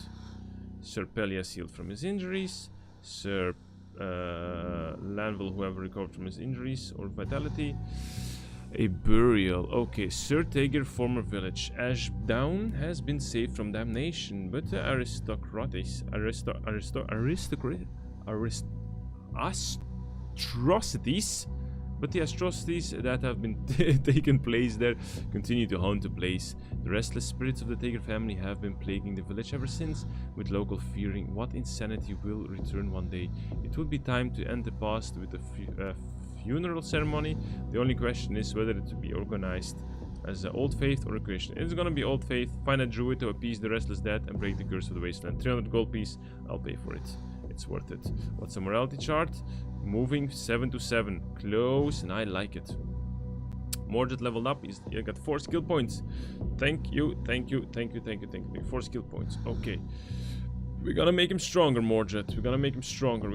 Sir Pelias healed from his injuries. Sir Lanvil, whoever recovered from his injuries or vitality. A burial. Okay, Sir Tager, former village. Ashdown has been saved from damnation, but the atrocities that have been taken place there continue to haunt the place. The restless spirits of the Tager family have been plaguing the village ever since, with local fearing what insanity will return one day. It would be time to end the past with a funeral ceremony. The only question is whether it to be organized as an Old Faith or a Christian. It's gonna be Old Faith. Find a druid to appease the restless dead and break the curse of the wasteland. 300 gold piece. I'll pay for it. It's worth it. What's a morality chart? Moving 7 to 7. Close, and I like it. Mordred leveled up. He's got 4 skill points. Thank you. 4 skill points. Okay. We're gonna make him stronger, Mordred. We're gonna make him stronger.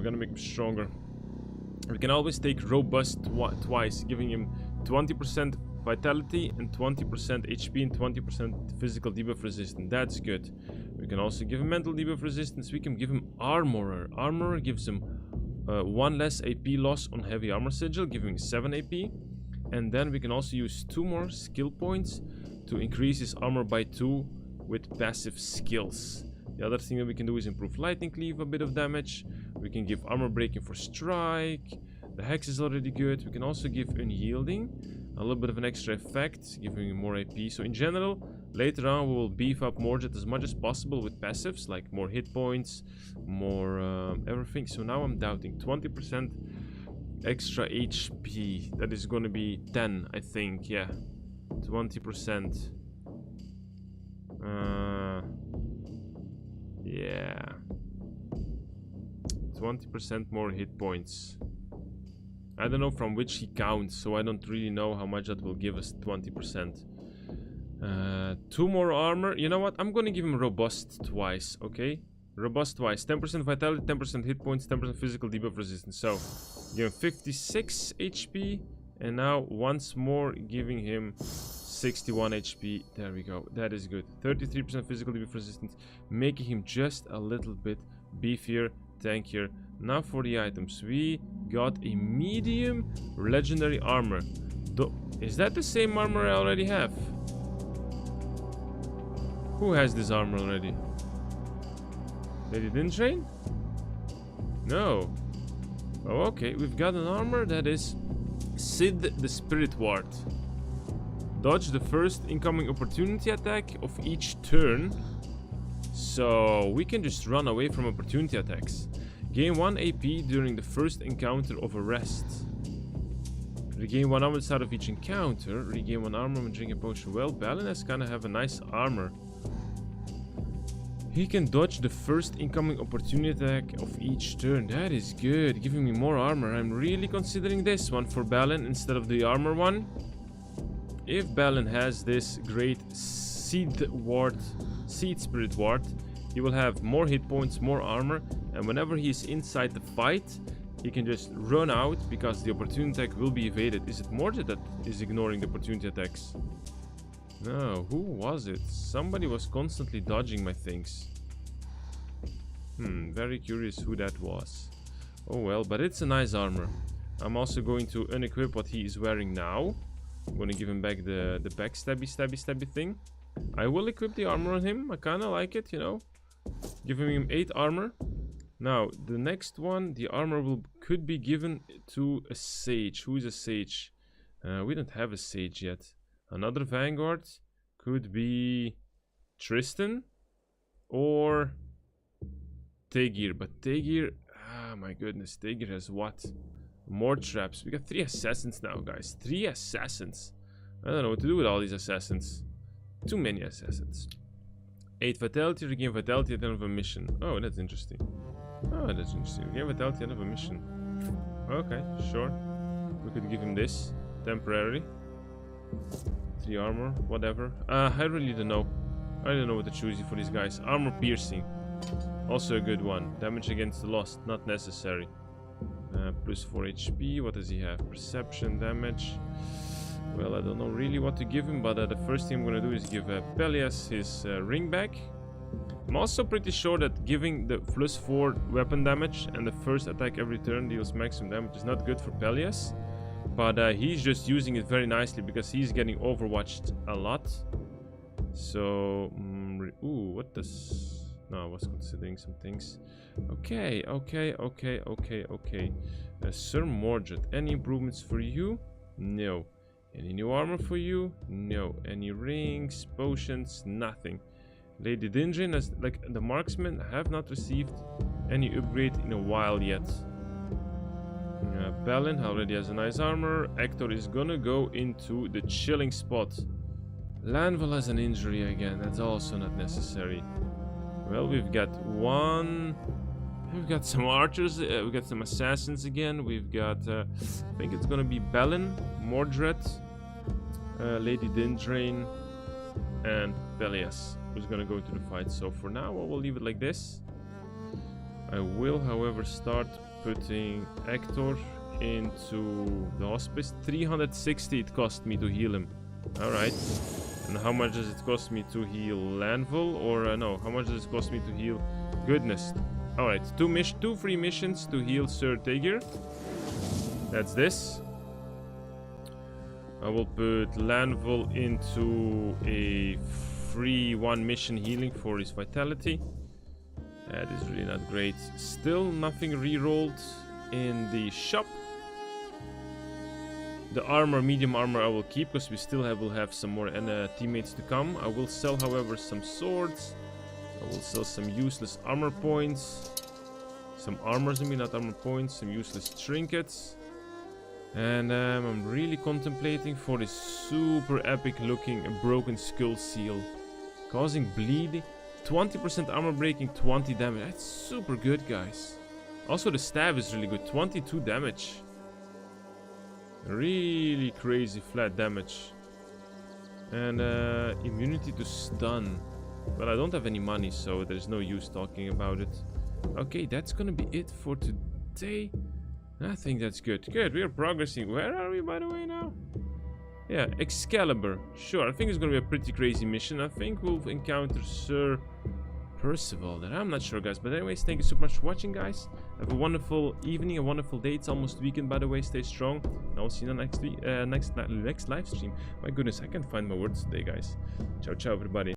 We can always take robust twice, giving him 20% vitality and 20% HP and 20% physical debuff resistance. That's good. We can also give him mental debuff resistance. We can give him armorer. Armorer gives him 1 less AP loss on heavy armor sigil, giving 7 AP. And then we can also use 2 more skill points to increase his armor by 2 with passive skills. The other thing that we can do is improve lightning cleave, a bit of damage. We can give armor breaking for strike. The hex is already good. We can also give unyielding, a little bit of an extra effect, giving him more AP. So in general, later on we will beef up Mordred as much as possible with passives, like more hit points, more everything. So now I'm doubting 20% extra HP. That is going to be 10, I think. Yeah, 20%. Yeah, 20% more hit points. I don't know from which he counts, so I don't really know how much that will give us. 20%. 2 more armor. You know what? I'm gonna give him robust twice, okay? Robust wise, 10% vitality, 10% hit points, 10% physical debuff resistance. So, give him 56 HP, and now once more giving him 61 HP. There we go. That is good. 33% physical debuff resistance, making him just a little bit beefier, tankier. Now for the items, we got a medium legendary armor. Is that the same armor I already have? Who has this armor already? Lady Dindrain? No. Oh, okay. We've got an armor that is Sid the Spirit Ward. Dodge the first incoming opportunity attack of each turn. So we can just run away from opportunity attacks. Gain 1 AP during the first encounter of a rest. Regain 1 armor at the start of each encounter. Regain 1 armor when drinking a potion. Well, Balin has kind of have a nice armor. He can dodge the first incoming opportunity attack of each turn. That is good. Giving me more armor. I'm really considering this one for Balin instead of the armor one. If Balin has this great Seed Spirit Ward, he will have more hit points, more armor, and whenever he is inside the fight, he can just run out because the opportunity attack will be evaded. Is it Mordred that is ignoring the opportunity attacks? No, who was it? Somebody was constantly dodging my things. Very curious who that was. Oh well, but it's a nice armor. I'm also going to unequip what he is wearing now. I'm going to give him back the backstabby thing. I will equip the armor on him. I kind of like it, you know. Giving him 8 armor. Now, the next one, the armor could be given to a sage. Who is a sage? We don't have a sage yet. Another Vanguard could be Tristan or Tegir. But Tegir, my goodness, Tegir has what? More traps. We got 3 assassins now, guys. 3 assassins. I don't know what to do with all these assassins. Too many assassins. 8 vitality, regain vitality at the end of a mission. Oh, that's interesting. Regain vitality at the end of a mission. Okay, sure. We could give him this temporarily. 3 armor, whatever. I really don't know. I don't know what to choose for these guys. Armor piercing. Also a good one. Damage against the lost, not necessary. Plus 4 HP. What does he have? Perception, damage. Well, I don't know really what to give him, but the first thing I'm going to do is give Pelias his ring back. I'm also pretty sure that giving the plus 4 weapon damage and the first attack every turn deals maximum damage is not good for Pelias. But he's just using it very nicely because he's getting overwatched a lot. So, what does... No, I was considering some things. Okay. Sir Mordred, any improvements for you? No. Any new armor for you? No. Any rings, potions? Nothing. Lady Dindrain, as like the marksman, have not received any upgrade in a while yet. Balin already has a nice armor. Hector is gonna go into the chilling spot. Lanval has an injury again. That's also not necessary. Well, we've got some archers. We've got some assassins again. We've got, I think it's gonna be Balin, Mordred, Lady Dindrain, and Pelias, who's gonna go into the fight. So for now, I will leave it like this. I will, however, start putting Hector into the hospice. 360 it cost me to heal him. Alright. And how much does it cost me to heal Lanval? Or no, how much does it cost me to heal Goodness? Alright, 2 free missions to heal Sir Tegir. That's this. I will put Lanval into a free 1 mission healing for his vitality. That is really not great. Still nothing re-rolled in the shop. The armor, medium armor, I will keep because we still will have some more teammates to come. I will sell, however, some swords. I will sell some useless armor points. Some armors, I mean, not armor points. Some useless trinkets. And I'm really contemplating for this super epic looking broken skull seal. Causing bleeding. 20% armor breaking, 20 damage. That's super good, guys. Also, the staff is really good. 22 damage. Really crazy flat damage. And immunity to stun. Well, I don't have any money, so there's no use talking about it. Okay, that's gonna be it for today. I think that's good. Good, we are progressing. Where are we, by the way, now? Yeah, Excalibur. Sure, I think it's gonna be a pretty crazy mission. I think we'll encounter Sir Percival there. I'm not sure, guys. But anyways, thank you so much for watching, guys. Have a wonderful evening, a wonderful day. It's almost weekend, by the way. Stay strong. And I'll see you in the next live stream. My goodness, I can't find my words today, guys. Ciao, ciao, everybody.